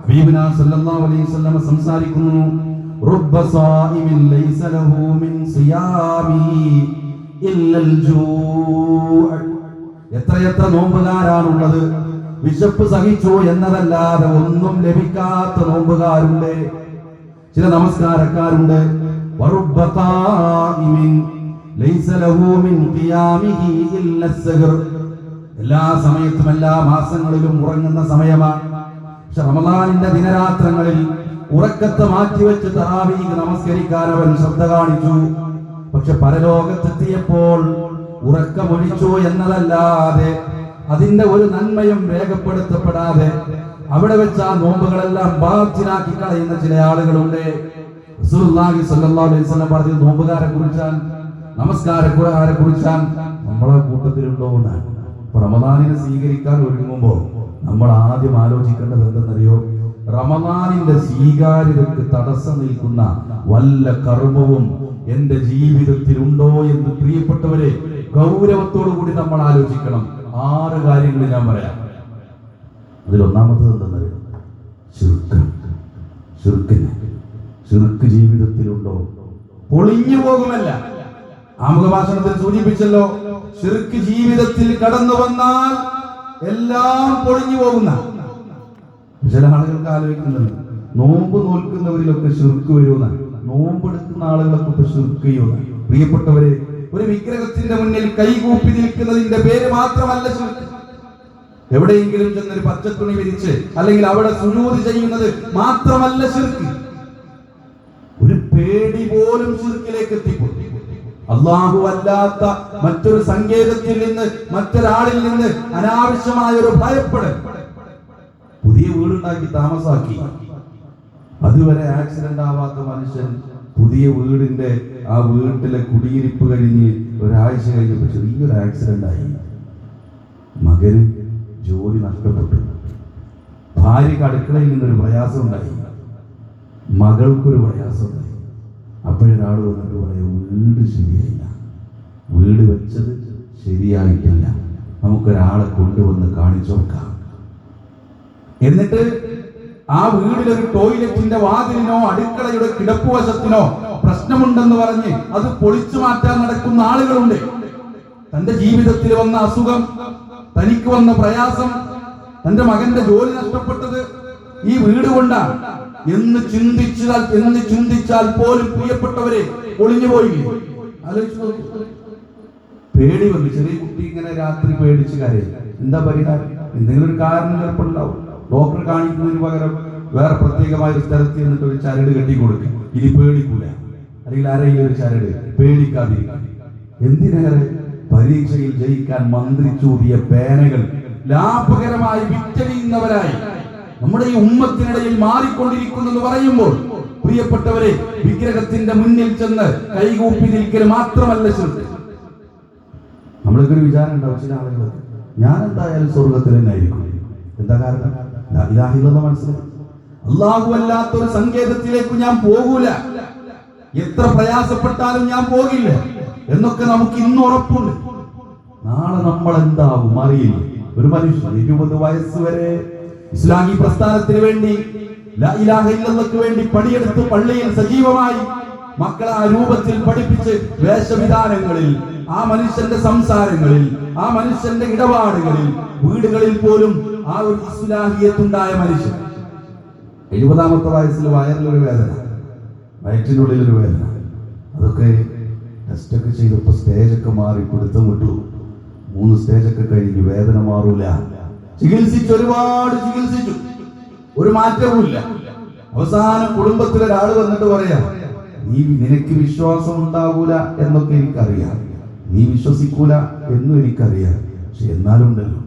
ഹബീബുനാ സല്ലല്ലാഹു അലൈഹി വസല്ലം സംസാരിക്കുന്നു, റുബ്ബ സായിമിൻ ലൈസ ലഹു മിൻ സിയാമി ഇല്ലൽ ജൂ'. എത്രയെത്ര നോമ്പുകാരാണുള്ളത്, വിശപ്പ് സഹിച്ചു എന്നതല്ലാതെ ഒന്നും ലഭിക്കാത്ത നോമ്പുകാരുണ്ട്. ചില നമസ്കാരക്കാരുണ്ട്, വറുബ്ബ ഖായിമിൻ ലൈസ ലഹു മിൻ ഖിയാമിഹി ഇല്ല അസ്സഗ്ർ. എല്ലാ സമയത്തും എല്ലാ മാസങ്ങളിലും ഉറങ്ങുന്ന സമയമാണ്. പക്ഷെ റമദാനിന്റെ ദിനരാത്രങ്ങളിൽ ഉറക്കത്തെ മാറ്റിവെച്ച് തറാവീഹ് നമസ്കരിക്കാൻ അവൻ ശ്രദ്ധ കാണിച്ചു. പക്ഷെ പരലോകത്തെത്തിയപ്പോൾ ഉറക്കമൊഴിച്ചു എന്നതല്ലാതെ അതിന്റെ ഒരു നന്മയും രേഖപ്പെടുത്തപ്പെടാതെ അവിടെ വെച്ച് ആ നോമ്പുകളെല്ലാം ബാത്തിലാക്കി കളയുന്ന ചില ആളുകളുണ്ട്. റസൂലുള്ളാഹി സ്വല്ലല്ലാഹു അലൈഹി വസല്ലം പറഞ്ഞു, നോമ്പുകാരെ കുറിച്ചാണ്, നമസ്കാരക്കാരെ കുറിച്ചാണ് നമ്മളെ കൂട്ടത്തിലുണ്ടോ എന്നാണ്. റമദാനിനെ സ്വീകരിക്കാൻ ഒരുങ്ങുമ്പോൾ നമ്മൾ ആദ്യം ആലോചിക്കേണ്ടത് എന്തെന്നറിയോ? റമദാനിന്റെ സ്വീകാര്യതയ്ക്ക് തടസ്സം നിൽക്കുന്ന വല്ല കർമ്മവും എന്റെ ജീവിതത്തിൽ ഉണ്ടോ എന്ന് പ്രിയപ്പെട്ടവരെ ഗൗരവത്തോടു കൂടി നമ്മൾ ആലോചിക്കണം. 6 കാര്യങ്ങൾ ഞാൻ പറയാം. അതിലൊന്നാമത്തത് എന്തെന്നറിയോ? ശിർക്ക് ജീവിതത്തിലുണ്ടോ? പൊളിഞ്ഞു പോകുമല്ല. ആമുഖ ഭാഷണത്തിൽ സൂചിപ്പിച്ചല്ലോ, ശിർക്ക് ജീവിതത്തിൽ കടന്നു വന്നാൽ എല്ലാം പൊളിഞ്ഞു പോകുന്ന. ചില ആളുകൾക്ക് ആലോചിക്കുന്നുണ്ട്, നോമ്പ് നോൽക്കുന്നവരിലൊക്കെ ശിർക്ക് വരുമെന്നാണ്. നോമ്പെടുക്കുന്ന ആളുകളൊക്കെ ഇപ്പൊ ശിർക്ക് ചെയ്യുന്ന. പ്രിയപ്പെട്ടവരെ, ഒരു വിഗ്രഹത്തിന്റെ മുന്നിൽ കൈകൂപ്പി നിൽക്കുന്നതിന്റെ പേര് മാത്രമല്ല ശിർക്ക്. എവിടെയെങ്കിലും ചെന്നൊരു പച്ചത്തുണി വിരിച്ച് അല്ലെങ്കിൽ അവിടെ സുജൂദ് ചെയ്യുന്നത് മാത്രമല്ല ശിർക്ക്. ഒരു പേടി പോലും ശിർക്കിലേക്ക് എത്തിക്കും. അല്ലാഹു അല്ലാത്ത മറ്റൊരു സങ്കേതത്തിൽ നിന്ന്, മറ്റൊരാളിൽ നിന്ന് അനാവശ്യമായ ഒരു ഭയപ്പെടൽ. പുതിയ വീടുണ്ടാക്കി താമസാക്കി, അതുവരെ ആക്സിഡന്റ് ആവാത്ത മനുഷ്യൻ പുതിയ വീടിന്റെ ആ വീട്ടിലെ കുടിയിരിപ്പ് കഴിഞ്ഞ് ഒരാഴ്ച കഴിഞ്ഞപ്പോൾ ചെറിയൊരു ആക്സിഡന്റ് ആയി. മകന് ജോലി നഷ്ടപ്പെട്ടു. ഭാര്യക്ക് അടുക്കളയിൽ നിന്നൊരു പ്രയാസം ഉണ്ടായി. മകൾക്കൊരു പ്രയാസം ഉണ്ടായി. അപ്പോഴൊരാൾ വന്നിട്ട് പറയും, വീട് ശരിയായില്ല, വീട് വെച്ചത് ശരിയായിട്ടില്ല, നമുക്കൊരാളെ കൊണ്ടുവന്ന് കാണിച്ചു നോക്കാം. എന്നിട്ട് ആ വീട്ടിലൊരു ടോയ്ലറ്റിന്റെ വാതിലിനോ അടുക്കളയുടെ കിടപ്പുവശത്തിനോ പ്രശ്നമുണ്ടെന്ന് പറഞ്ഞ് അത് പൊളിച്ചു മാറ്റാൻ നടക്കുന്ന ആളുകളുണ്ട്. തന്റെ ജീവിതത്തിൽ വന്ന അസുഖം, തനിക്ക് വന്ന പ്രയാസം, തന്റെ മകന്റെ ജോലി നഷ്ടപ്പെട്ടത് ഈ വീട് കൊണ്ടാണ് എന്ന് ചിന്തിച്ചാൽ പോലും പ്രിയപ്പെട്ടവരെ ഒളിഞ്ഞു പോയില്ലേ? ആലോചിച്ചു. പേടി വന്നു. ചെറിയ കുട്ടി ഇങ്ങനെ രാത്രി പേടിച്ച് കരയും. എന്താ പരിഹാരം? എന്തെങ്കിലും ഒരു കാരണം ചിലപ്പോണ്ടാവും. ഡോക്ടറെ കാണിക്കുന്നതിന് പകരം വേറെ പ്രത്യേകമായ ഒരു സ്ഥലത്ത് എന്നിട്ട് ഒരു ചരട് കെട്ടി കൊടുക്കും. ഇനി പേടിക്കൂല. അല്ലെങ്കിൽ ആരെങ്കിലും ഒരു ചരട് പേടിക്കാതിരിക്കും. എന്തിനേറെ പരീക്ഷയിൽ ജയിക്കാൻ മന്ത്രിച്ചൂതിയ പേനകൾ ലാഭകരമായി വിറ്റഴിയുന്നവരായി നമ്മുടെ ഈ ഉമ്മത്തിനിടയിൽ മാറിക്കൊണ്ടിരിക്കുന്നെന്ന് പറയുമ്പോൾ പ്രിയപ്പെട്ടവരെ, വിഗ്രഹത്തിന്റെ മുന്നിൽ ചെന്ന് കൈകൂപ്പി നിൽക്കൽ മാത്രമല്ല ശിർക്ക്. നമ്മൾക്ക് ഒരു വിചാരം ഉണ്ടാവും ചില ആളുകൾക്ക്, ഞാൻ എന്തായാലും സ്വർഗത്തിൽ തന്നെ ആയിരിക്കും. എന്താ കാരണം? മനസ്സിലായി. അല്ലാഹു അല്ലാത്തൊരു സങ്കേതത്തിലേക്ക് ഞാൻ പോകൂല, എത്ര പ്രയാസപ്പെട്ടാലും ഞാൻ പോകില്ല എന്നൊക്കെ നമുക്ക് ഇന്ന് ഉറപ്പുണ്ട്. നാളെ നമ്മൾ എന്താവും അറിയില്ല. ഒരു മനുഷ്യൻ 20 വയസ്സ് വരെ ഇസ്ലാമി പ്രസ്ഥാനത്തിന് വേണ്ടി, ലാ ഇലാഹ ഇല്ലല്ലാഹ്ക്ക് വേണ്ടി പണിയെടുത്ത് പള്ളിയിൽ സജീവമായി മക്കളെ ആ രൂപത്തിൽ പഠിപ്പിച്ച് വേഷവിധാനങ്ങളിൽ, ആ മനുഷ്യന്റെ സംസാരങ്ങളിൽ, ആ മനുഷ്യന്റെ ഇടപാടുകളിൽ, വീടുകളിൽ പോലും ആ ഒരു ഇസ്ലാഹിയത്തുണ്ടായ മനുഷ്യൻ 70ാമത്തെ വയസ്സിൽ വയറിലൊരു വേദന, വയറ്റിൻ്റെ ഉള്ളിലൊരു വേദന, അതൊക്കെ ടെസ്റ്റൊക്കെ ചെയ്തപ്പോൾ സ്റ്റേജൊക്കെ മാറി പിടുത്തം വിട്ടു. 3 സ്റ്റേജൊക്കെ കഴിഞ്ഞു, വേദന മാറൂല. ചികിത്സിച്ചു, ഒരുപാട് ചികിത്സിച്ചു, ഒരു മാറ്റവുമില്ല. അവസാനം കുടുംബത്തിലൊരാൾ വന്നിട്ട് പറയാം, നിനക്ക് വിശ്വാസം ഉണ്ടാകൂല എന്നൊക്കെ എനിക്കറിയാം, നീ വിശ്വസിക്കൂല എന്നും എനിക്കറിയാം, പക്ഷെ എന്നാലുണ്ടല്ലോ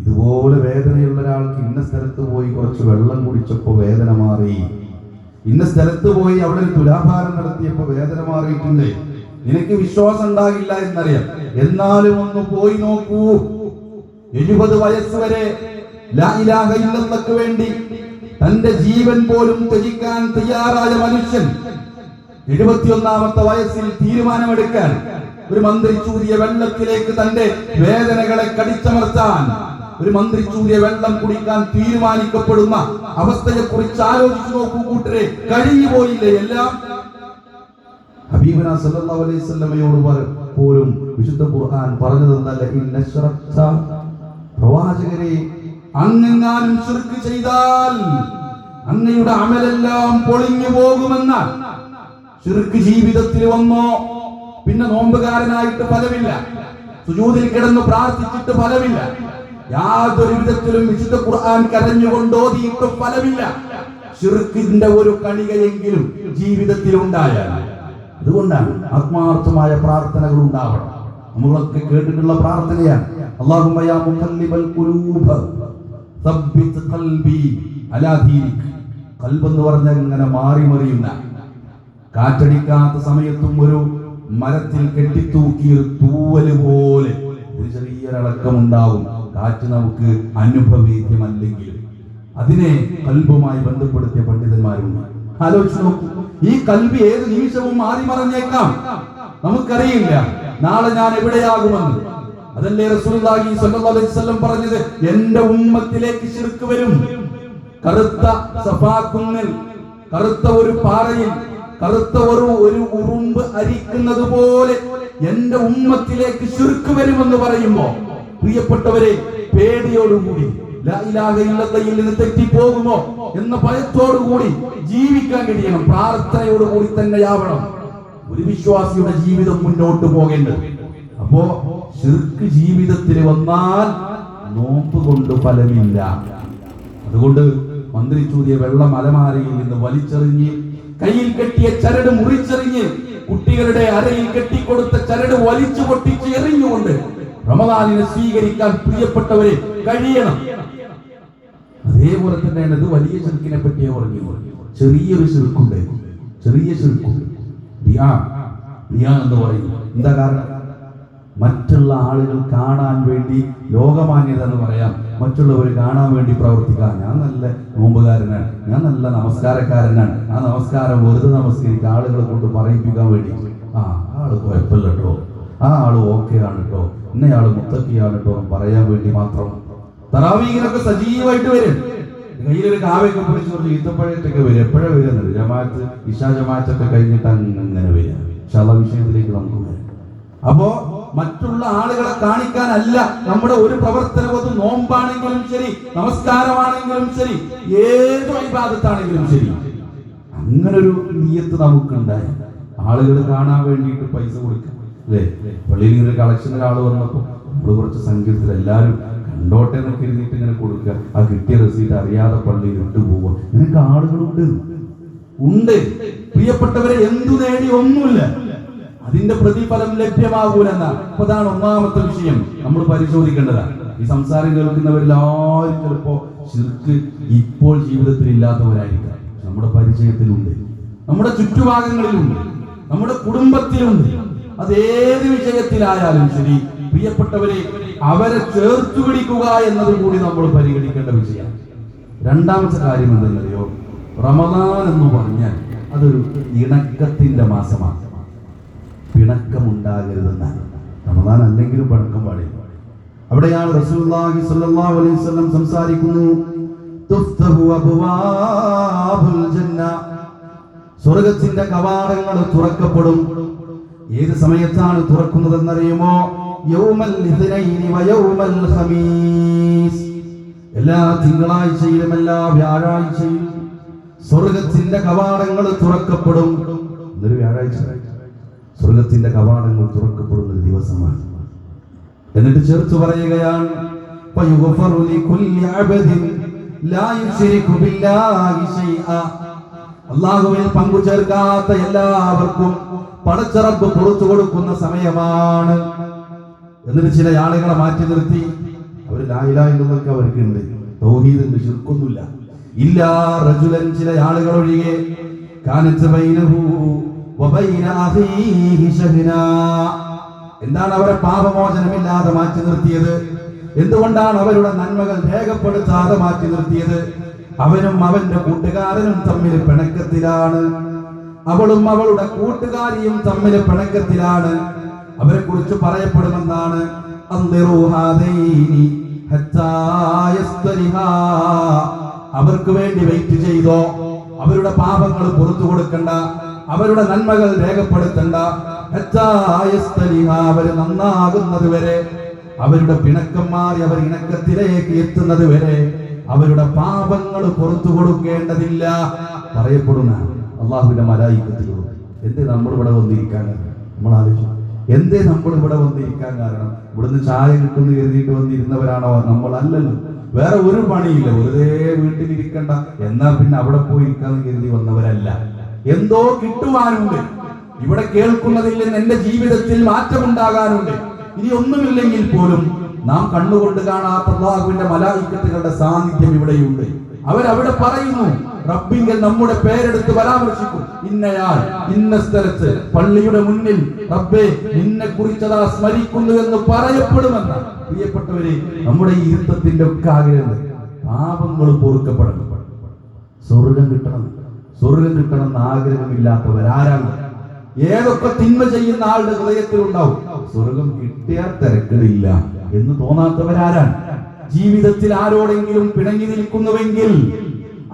ഇതുപോലെ വേദനയുള്ള ഒരാൾക്ക് ഇന്ന സ്ഥലത്ത് പോയി കുറച്ച് വെള്ളം കുടിച്ചപ്പോ വേദന മാറി, ഇന്ന സ്ഥലത്ത് പോയി അവിടെ ഒരു തുലാഭാരം നടത്തിയപ്പോ വേദന മാറിയിട്ടുണ്ട്, നിനക്ക് വിശ്വാസം ഉണ്ടാകില്ല എന്നറിയാം, എന്നാലും ഒന്ന് പോയി നോക്കൂ. 70 വയസ്സ് വരെ ലാ ഇലാഹ ഇല്ലല്ലാഹ്ക്ക് വേണ്ടി തന്റെ ജീവൻ പോലും ത്യജിക്കാൻ തയ്യാറായ മനുഷ്യൻ 71ാമത്തെ വയസ്സിൽ തീരുമാനമെടുക്കാൻ, ഒരു മന്ത്രി ചൂരിയ വെള്ളത്തിലേക്ക് തന്റെ വേദനകളെ കടിച്ചമർത്താൻ, ഒരു മന്ത്രി ചൂരിയ വെള്ളം കുടിക്കാൻ തീരുമാനിക്കപ്പെടുന്ന അവസ്ഥയെ കുറിച്ച് ആലോചിച്ചു നോക്കൂ കൂട്ടരെ. കഴിഞ്ഞു പോയില്ലേ എല്ലാം? ഹബീബുനാ സല്ലല്ലാഹു അലൈഹി വസല്ലമയോട് പോലും വിശുദ്ധ ഖുർആൻ പറഞ്ഞതെന്നല്ല, ഇന്നശ്റക്ത, പ്രവാചകരെ അങ്ങെങ്ങാനും ശിർക്ക് ചെയ്താൽ അങ്ങയുടെ അമലെല്ലാം പൊളിഞ്ഞു പോകുമെന്ന ശിർക്ക് ജീവിതത്തിൽ വന്നോ പിന്നെ നോമ്പുകാരനായിട്ട് ഫലമില്ല, സുജൂദിൽ കിടന്ന് പ്രാർത്ഥിച്ചിട്ട് ഫലമില്ല, യാതൊരു വിധത്തിലും വിശുദ്ധ ഖുർആൻ കരഞ്ഞുകൊണ്ടോതിയിട്ട് ഫലമില്ല. ശിർക്കിന്റെ ഒരു കണികയെങ്കിലും ജീവിതത്തിൽ ഉണ്ടായാൽ, അതുകൊണ്ടാണ് ആത്മാർത്ഥമായ പ്രാർത്ഥനകൾ ഉണ്ടാവണം. നമ്മളൊക്കെ കേട്ടിട്ടുള്ള പ്രാർത്ഥനയാണ്, അല്ലാഹുമ്മ യാ മുഖല്ലിബൽ ഖുലൂബ് സബ്ബിത് ഖൽബി അലാ ദീനിക്. ഖൽബ് എന്ന് പറഞ്ഞാൽ ഇങ്ങനെ മാറി മറിയുന്ന, കാറ്റടിക്കാത്ത സമയത്തും ഒരു മരത്തിൽ കെട്ടിത്തൂക്കിയ തൂവല് പോലെ ഒരു ചെറിയൊരളക്കമുണ്ടാകും. കാറ്റ് നമുക്ക് അനുഭവേദ്യമല്ലെങ്കിലും അതിനെ കൽബുമായി ബന്ധപ്പെടുത്തിയ പണ്ഡിതന്മാരുണ്ട്. ആലോചിച്ച് നോക്കൂ, ഈ കൽബ് ഏത് നിമിഷവും മാറി മറഞ്ഞേക്കാം, നമുക്കറിയില്ല നാളെ ഞാൻ എവിടെയാകുമെന്ന്. അതല്ലേ റസൂലുള്ളാഹി സ്വല്ലല്ലാഹു അലൈഹി വസല്ലം പറഞ്ഞത്, എന്റെ ഉമ്മത്തിലേക്ക് ശിർക്ക് വരും. കറുത്ത സഫാക്കുന്നിൽ, കറുത്ത ഒരു പാറയിൽ കറുത്ത ഒരു ഉറുമ്പ് അരിക്കുന്നത് പോലെ എന്റെ ഉമ്മത്തിലേക്ക് ശിർക്ക് വരുമെന്ന് പറയുമ്പോ, പ്രിയപ്പെട്ടവരെ, പേടിയോടുകൂടി ലാ ഇലാഹ ഇല്ലല്ലാഹയിൽ നിന്ന് തെറ്റിപ്പോകുമോ എന്ന ഭയത്തോടുകൂടി ജീവിക്കാൻ കഴിയണം. പ്രാർത്ഥനയോടുകൂടി തന്നെയാവണം ഒരു വിശ്വാസിയുടെ ജീവിതം മുന്നോട്ട് പോകേണ്ടത്. അപ്പോ ശിർക്ക് ജീവിതത്തിൽ വന്നാൽ നോമ്പ് കൊണ്ട് ഫലമില്ല. അതുകൊണ്ട് മന്ത്രിച്ചൂതിയ വെള്ളം അലമാരയിൽ നിന്ന് വലിച്ചെറിഞ്ഞ്, കയ്യിൽ കെട്ടിയ ചരട് മുറിച്ചെറിഞ്ഞ്, കുട്ടികളുടെ അരയിൽ കെട്ടിക്കൊടുത്ത ചരട് വലിച്ചു പൊട്ടിച്ച് എറിഞ്ഞുകൊണ്ട് റമദാനിനെ സ്വീകരിക്കാൻ പ്രിയപ്പെട്ടവരെ കഴിയണം. അതേപോലെ തന്നെയാണ് ഇത് വലിയ ശിർക്കിനെ പറ്റിയേ പറഞ്ഞു. ചെറിയൊരു ശിർക്കുണ്ട്, ചെറിയ ശിർക്കുണ്ട്, റിയാ എന്ന് പറയുന്നു. എന്താ കാരണം? മറ്റുള്ള ആളുകൾ കാണാൻ വേണ്ടി, ലോകമാന്യത എന്ന് പറയാം, മറ്റുള്ളവർ കാണാൻ വേണ്ടി പ്രവർത്തിക്കാം. ഞാൻ നല്ല നോമ്പുകാരനാണ്, ഞാൻ നല്ല നമസ്കാരക്കാരനാണ്, ആ നമസ്കാരം വെറുതെ നമസ്കരിക്കുക, ആളുകളെ കൊണ്ട് പറയിപ്പിക്കാൻ വേണ്ടി. ആ ആള് കുഴപ്പമില്ല കേട്ടോ, ആ ആള് ഓക്കെ ആണ് കേട്ടോ, ഇന്നയാള് മുത്തക്കിയാണ് കേട്ടോ പറയാൻ വേണ്ടി മാത്രം. തറാവീഹിനൊക്കെ സജീവമായിട്ട് വരും, കയ്യിലൊരു കാവയൊക്കെ പിടിച്ച് കുറച്ച് ഈത്തപ്പഴത്തൊക്കെ വരും. എപ്പോഴാണ് വരുന്നത്? ജമാഅത്ത്, ഇശാ ജമാഅത്തൊക്കെ കഴിഞ്ഞിട്ട് അങ്ങനെ വരിക. ഇൻഷാ അല്ലാഹ് വിഷയത്തിലേക്ക് നമുക്ക് വരാം. അപ്പോ മറ്റുള്ള ആളുകളെ കാണിക്കാനല്ല നമ്മുടെ ഒരു പ്രവർത്തനം. അത് നോമ്പാണെങ്കിലും ശരി, നമസ്കാരമാണെങ്കിലും ശരി, ഏത് ഇബാദത്താണെങ്കിലും ശരി, അങ്ങനൊരു നിയ്യത്ത് നമുക്കുണ്ടായി. ആളുകൾ കാണാൻ വേണ്ടിയിട്ട് പൈസ കൊടുക്കുക, അല്ലേ? പള്ളിയിൽ ഇങ്ങനെ കളക്ഷന് ആള് വന്നപ്പോ നമ്മള് കുറച്ച് സംഖ്യത്തിൽ എല്ലാവരും കണ്ടോട്ടെ എന്നൊക്കെ എഴുതിയിട്ട് ഇങ്ങനെ കൊടുക്കുക. ആ കിട്ടിയ റെസീറ്റ് അറിയാതെ പള്ളിയിൽ ഇട്ടു പോവുക. ഇങ്ങനെയൊക്കെ ആളുകളുണ്ട്. പ്രിയപ്പെട്ടവരെ, എന്തു നേടി ഒന്നുമില്ല, അതിന്റെ പ്രതിഫലം ലഭ്യമാകൂലെന്നാ. അപ്പൊ അതാണ് ഒന്നാമത്തെ വിഷയം നമ്മൾ പരിശോധിക്കേണ്ടതാണ്. ഈ സംസാരം കേൾക്കുന്നവരെല്ലാവരും ചിലപ്പോ ശിർക്ക് ഇപ്പോൾ ജീവിതത്തിൽ ഇല്ലാത്തവരായിരിക്കാം. നമ്മുടെ പരിചയത്തിലുണ്ട്, നമ്മുടെ ചുറ്റുഭാഗങ്ങളിലുണ്ട്, നമ്മുടെ കുടുംബത്തിലുണ്ട്. അത് ഏത് വിഷയത്തിലായാലും ശരി, പ്രിയപ്പെട്ടവരെ, അവരെ ചേർത്തു പിടിക്കുക എന്നത് കൂടി നമ്മൾ പരിഗണിക്കേണ്ട വിഷയമാണ്. രണ്ടാമത്തെ കാര്യം എന്തെന്നറിയോ? റമദാൻ എന്ന് പറഞ്ഞാൽ അതൊരു ഇണക്കത്തിന്റെ മാസമാണ്. പിണക്കമുണ്ടാകരുതെന്നാണ്. റമദാൻ അല്ലെങ്കിലും പിണക്കം പാടില്ല. അവിടെയാണ് റസൂലുള്ളാഹി സ്വല്ലല്ലാഹു അലൈഹി വസല്ലം സംസാരിക്കുന്നു, തുഫ്തഹു അബ്വാബുൽ ജന്ന, സ്വർഗ്ഗത്തിന്റെ കവാടങ്ങൾ തുറക്കപ്പെടും. ഏത് സമയത്താണ് തുറക്കുന്നതെന്നറിയുമോ? യൗമൽ ഇത്നൈനി വ യൗമൽ ഖമീസ്. എല്ലാ തിങ്കളാഴ്ചയിലും എല്ലാ വ്യാഴാഴ്ചയിലും സ്വർഗ്ഗത്തിന്റെ കവാടങ്ങൾ തുറക്കപ്പെടും. ഇതൊരു വ്യാഴാഴ്ച സ്വർഗ്ഗത്തിന്റെ കവാടങ്ങൾ തുറക്കപ്പെടുന്ന ഒരു ദിവസമാണ്. എന്നിട്ട് ചേർത്ത് പറയുകയാണ്, ഫയുഗ്ഫറു ലികുല്ലി അബ്ദിൻ ലാ യുശ്രികു ബില്ലാഹി ശൈഅ. അല്ലാഹുവിൽ പങ്കു ചേർക്കാത്ത എല്ലാവർക്കും പടച്ച റബ്ബ് പുറത്തു കൊടുക്കുന്ന സമയമാണ്. എന്നിട്ട് ചില ആളുകളെ മാറ്റി നിർത്തി, അവർ ലാ ഇലാഹ ഇല്ലല്ലാഹ് അവർക്കുണ്ട്, തൗഹീദുണ്ട്, ശിർക്കൊന്നുമില്ല. ഇല്ലാ റജുലൻ, ചില ആളുകൾ ഒഴികെ, കാനത് ബൈനഹു വബൈന അഖീഹി ശഹ്നാ. എന്താണ് അവരെ പാപമോചനമില്ലാതെ മാറ്റി നിർത്തിയത്? എന്തുകൊണ്ടാണ് അവരുടെ നന്മകൾ രേഖപ്പെടുത്താതെ മാറ്റി നിർത്തിയത്? അവനും അവന്റെ കൂട്ടുകാരനും തമ്മിൽ പിണക്കത്തിലാണ്, അവളും അവളുടെ കൂട്ടുകാരിയും തമ്മിൽ പിണക്കത്തിലാണ്. അവരെ കുറിച്ച് പറയപ്പെടുമെന്നാണ്, അവർക്ക് വേണ്ടി വെയിറ്റ് ചെയ്തോ, അവരുടെ പാപങ്ങൾ പുറത്തു കൊടുക്കണ്ട, അവരുടെ നന്മകൾ രേഖപ്പെടുത്തണ്ട. അവർ നന്നാകുന്നത് വരെ, അവരുടെ പിണക്കം മാറി അവർ ഇണക്കത്തിലേക്ക് എത്തുന്നത് വരെ അവരുടെ പാപങ്ങൾ പുറത്തു കൊടുക്കേണ്ടതില്ല. പറയപ്പെടുന്ന അള്ളാഹുവിന്റെ മലായികത്തിലൂടെ എന്തേ നമ്മൾ ഇവിടെ വന്നിരിക്കാൻ കാരണം? നമ്മൾ ആലോചിച്ചു, എന്തേ നമ്മൾ ഇവിടെ വന്നിരിക്കാൻ കാരണം? ഇവിടുന്ന് ചായ കിട്ടുമെന്ന് കരുതിയിട്ട് വന്നിരുന്നവരാണോ നമ്മൾ? അല്ലല്ലോ. വേറെ ഒരു പണിയില്ല, വെറുതെ വീട്ടിലിരിക്കണ്ട, എന്നാ പിന്നെ അവിടെ പോയി ഇരിക്കാന്ന് കരുതി വന്നവരല്ല. എന്തോ കിട്ടുവാനുണ്ട്, ഇവിടെ കേൾക്കുന്നതിൽ നിന്ന് എന്റെ ജീവിതത്തിൽ മാറ്റമുണ്ടാകാനുണ്ട്. ഇനി ഒന്നുമില്ലെങ്കിൽ പോലും നാം കണ്ണുകൊണ്ട് കാണാത്ത അല്ലാഹുവിന്റെ മലായികത്തുകളുടെ സാന്നിധ്യം ഇവിടെയുണ്ട്. അവരവിടെ പറയുന്നു, റബ്ബിങ്കൽ നമ്മുടെ പേരെടുത്ത് പരാമർശിക്കും. ഇന്നയാൾ ഇന്ന സ്ഥലത്ത് പള്ളിയുടെ മുന്നിൽ റബ്ബേ നിന്നെ കുറിച്ചതാ സ്മരിക്കുന്നു എന്ന് പറയപ്പെടുമെന്ന. പ്രിയപ്പെട്ടവരെ, നമ്മുടെ ഈ ഇരുത്തത്തിന്റെ ഒക്കെ ആഗ്രഹം പാപങ്ങൾ പൊറുക്കപ്പെടണം, സ്വർഗം കിട്ടണം. സ്വർഗം കിട്ടണം എന്ന് ആഗ്രഹമില്ലാത്തവരാരാണ്? ഏതൊക്കെ തിന്മ ചെയ്യുന്ന ആളുടെ ഹൃദയത്തിൽ ഉണ്ടാവും സ്വർഗം കിട്ടിയാൽ തിരക്കിടില്ല എന്ന് തോന്നാത്തവരാരാണ്? ജീവിതത്തിൽ ആരോടെങ്കിലും പിണങ്ങി നിൽക്കുന്നുവെങ്കിൽ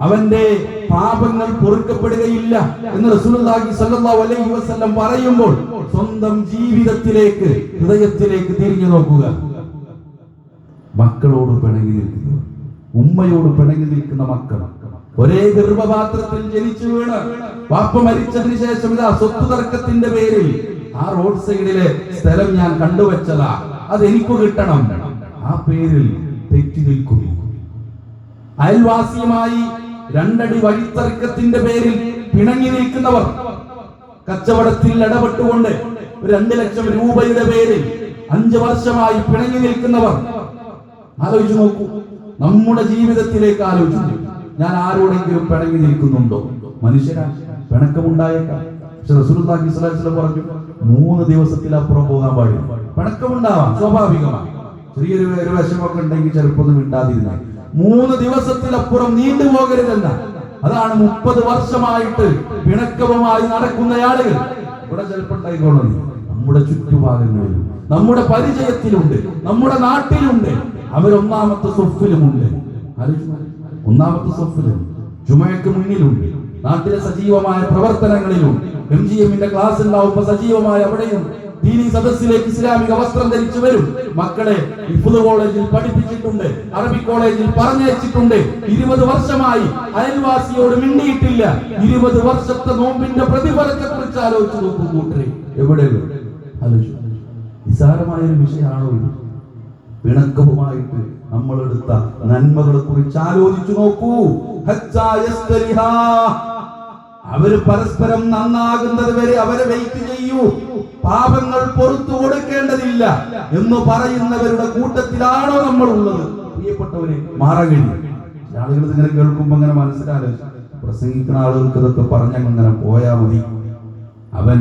അവന്റെ പാപങ്ങൾ പൊറുക്കപ്പെടുകയില്ല എന്ന് റസൂലുള്ളാഹി സ്വല്ലല്ലാഹു അലൈഹി വസല്ലം പറയുമ്പോൾ സ്വന്തം ജീവിതത്തിലേക്ക്, ഹൃദയത്തിലേക്ക് തിരിഞ്ഞു നോക്കുക. മക്കളോട് പിണങ്ങി നിൽക്കുന്നു, ഉമ്മയോട് പിണങ്ങി നിൽക്കുന്ന മക്കൾ, ഒരേ ഗർഭപാത്രത്തിൽ ജനിച്ചു വീണ് വാപ്പ മരിച്ചതിന് ശേഷം ഇതാ സ്വത്ത് തർക്കത്തിന്റെ പേരിൽ ആ റോഡ് സൈഡിലെ സ്ഥലം ഞാൻ കണ്ടുവച്ചതാ, അതെനിക്ക് കിട്ടണം, ആ പേരിൽ തെറ്റി നിൽക്കുന്നു. അയൽവാസിയുമായി രണ്ടടി വഴിത്തർക്കത്തിന്റെ പേരിൽ പിണങ്ങി നിൽക്കുന്നവർ, കച്ചവടത്തിൽ ഇടപെട്ടുകൊണ്ട് 2 ലക്ഷം രൂപയുടെ പേരിൽ 5 വർഷമായി പിണങ്ങി നിൽക്കുന്നവർ, ആലോചിച്ചു നോക്കൂ. നമ്മുടെ ജീവിതത്തിലേക്ക് ആലോചിച്ചു, ഞാൻ ആരോടെങ്കിലും പിണങ്ങി നിൽക്കുന്നുണ്ടോ? മനുഷ്യരാ, പിണക്കമുണ്ടായേക്കാം. പക്ഷെ റസൂലുള്ളാഹി സ്വല്ലല്ലാഹു അലൈഹി വസല്ലം പറഞ്ഞു 3 ദിവസത്തിലപ്പുറം പോകാൻ പാടില്ല. പിണക്കമുണ്ടാവാം, സ്വാഭാവികമാണ്. ചെറിയൊരു വിഷമൊക്കെ ഉണ്ടെങ്കിൽ ചിലപ്പോൾ മിണ്ടാതിരുന്നാൽ 3 ദിവസത്തിലപ്പുറം നീണ്ടുപോകരുതെന്ന. അതാണ് 30 വർഷമായിട്ട് പിണക്കവുമായി നടക്കുന്ന ആളുകൾ ഇവിടെ ചിലപ്പോൾ ഉണ്ടായിക്കൊള്ളുന്നു. നമ്മുടെ ചുറ്റുഭാഗങ്ങളിലും നമ്മുടെ പരിചയത്തിലുണ്ട്, നമ്മുടെ നാട്ടിലുണ്ട്. അവരൊന്നാമത്തെ സ്വഫിലുമുണ്ട്. ഒന്നാമത്തെ സ്വഫിലും ജുമയ്ക്ക് മുന്നിലുണ്ട്, നാട്ടിലെ സജീവമായ പ്രവർത്തനങ്ങളിലും MGMന്റെ ക്ലാസ് ഉണ്ടാവുമ്പോ സജീവമായ അവിടെയും ദീനി സദസ്സിലേക്ക് ഇസ്ലാമിക വസ്ത്രം ധരിച്ചു വരും. മക്കളെ ഹിഫ്ള് കോളേജിൽ പഠിപ്പിച്ചിട്ടുണ്ട്, അറബി കോളേജിൽ പറഞ്ഞയച്ചിട്ടുണ്ട്. 20 വർഷമായി അയൽവാസിയോട് മിണ്ടിയിട്ടില്ല. 20 വർഷത്തെ നോമ്പിന്റെ പ്രതിഫലത്തെ കുറിച്ച് ആലോചിച്ചു നോക്കൂ കൂട്ടരെ. എവിടെയോ ആലോചിച്ചു. നിസാരമായ ഒരു വിഷയമാണോ ഇത്? പിണക്കവുമായിട്ട് നമ്മൾ എടുത്ത നന്മകളെ കുറിച്ച് ആലോചിച്ചു നോക്കൂ. അവര് പരസ്പരം നന്നാകുന്നത് വരെ അവരെ വെയിറ്റ് ചെയ്യൂ. പാപങ്ങൾ പുറത്തു കൊടുക്കേണ്ടതില്ല എന്ന് പറയുന്നവരുടെ കൂട്ടത്തിലാണോ നമ്മൾ ഉള്ളത്? പ്രിയപ്പെട്ടവരെ, മാറാൻ കഴിയും. ആളുകൾ ഇങ്ങനെ കേൾക്കുമ്പോ അങ്ങനെ മനസ്സിലാകും, പ്രസംഗിക്കുന്ന ആളുകൾക്ക് ഇതൊക്കെ പറഞ്ഞങ്ങനെ പോയാ മതി. അവൻ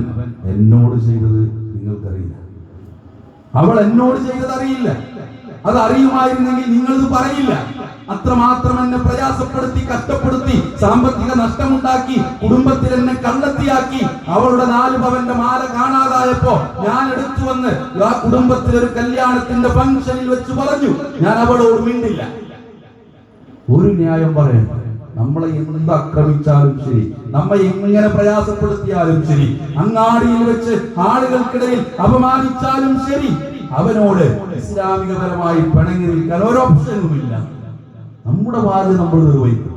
എന്നോട് ചെയ്തത് നിങ്ങൾക്കറിയില്ല, അവൾ എന്നോട് ചെയ്തത് അറിയില്ല. അത് അറിയുമായിരുന്നെങ്കിൽ നിങ്ങളിത് പറയില്ല. അത്രമാത്രം എന്നെ പ്രയാസപ്പെടുത്തി, കഷ്ടപ്പെടുത്തി, സാമ്പത്തിക നഷ്ടമുണ്ടാക്കി, കുടുംബത്തിൽ എന്നെ കണ്ടെത്തിയാക്കി. അവളുടെ 4 പവന്റെ മാല കാണാതായപ്പോ ഞാൻ എടുത്തു വന്ന് ആ കുടുംബത്തിൽ ഒരു കല്യാണത്തിന്റെ ഫംഗ്ഷനിൽ വെച്ച് പറഞ്ഞു. ഞാൻ അവളോട് മിണ്ടില്ല. ഒരു ന്യായം പറയാം. നമ്മളെ എന്ത് ആക്രമിച്ചാലും ശരി, നമ്മെ എങ്ങനെ പ്രയാസപ്പെടുത്തിയാലും ശരി, അങ്ങാടിയിൽ വെച്ച് ആളുകൾക്കിടയിൽ അപമാനിച്ചാലും ശരി, അവനോട് ഇസ്ലാമികപരമായി പിണങ്ങി നിൽക്കാൻ ഒരു ഓപ്ഷനുമില്ല. നമ്മുടെ വാതിൽ നമ്മൾ നിർവഹിക്കും.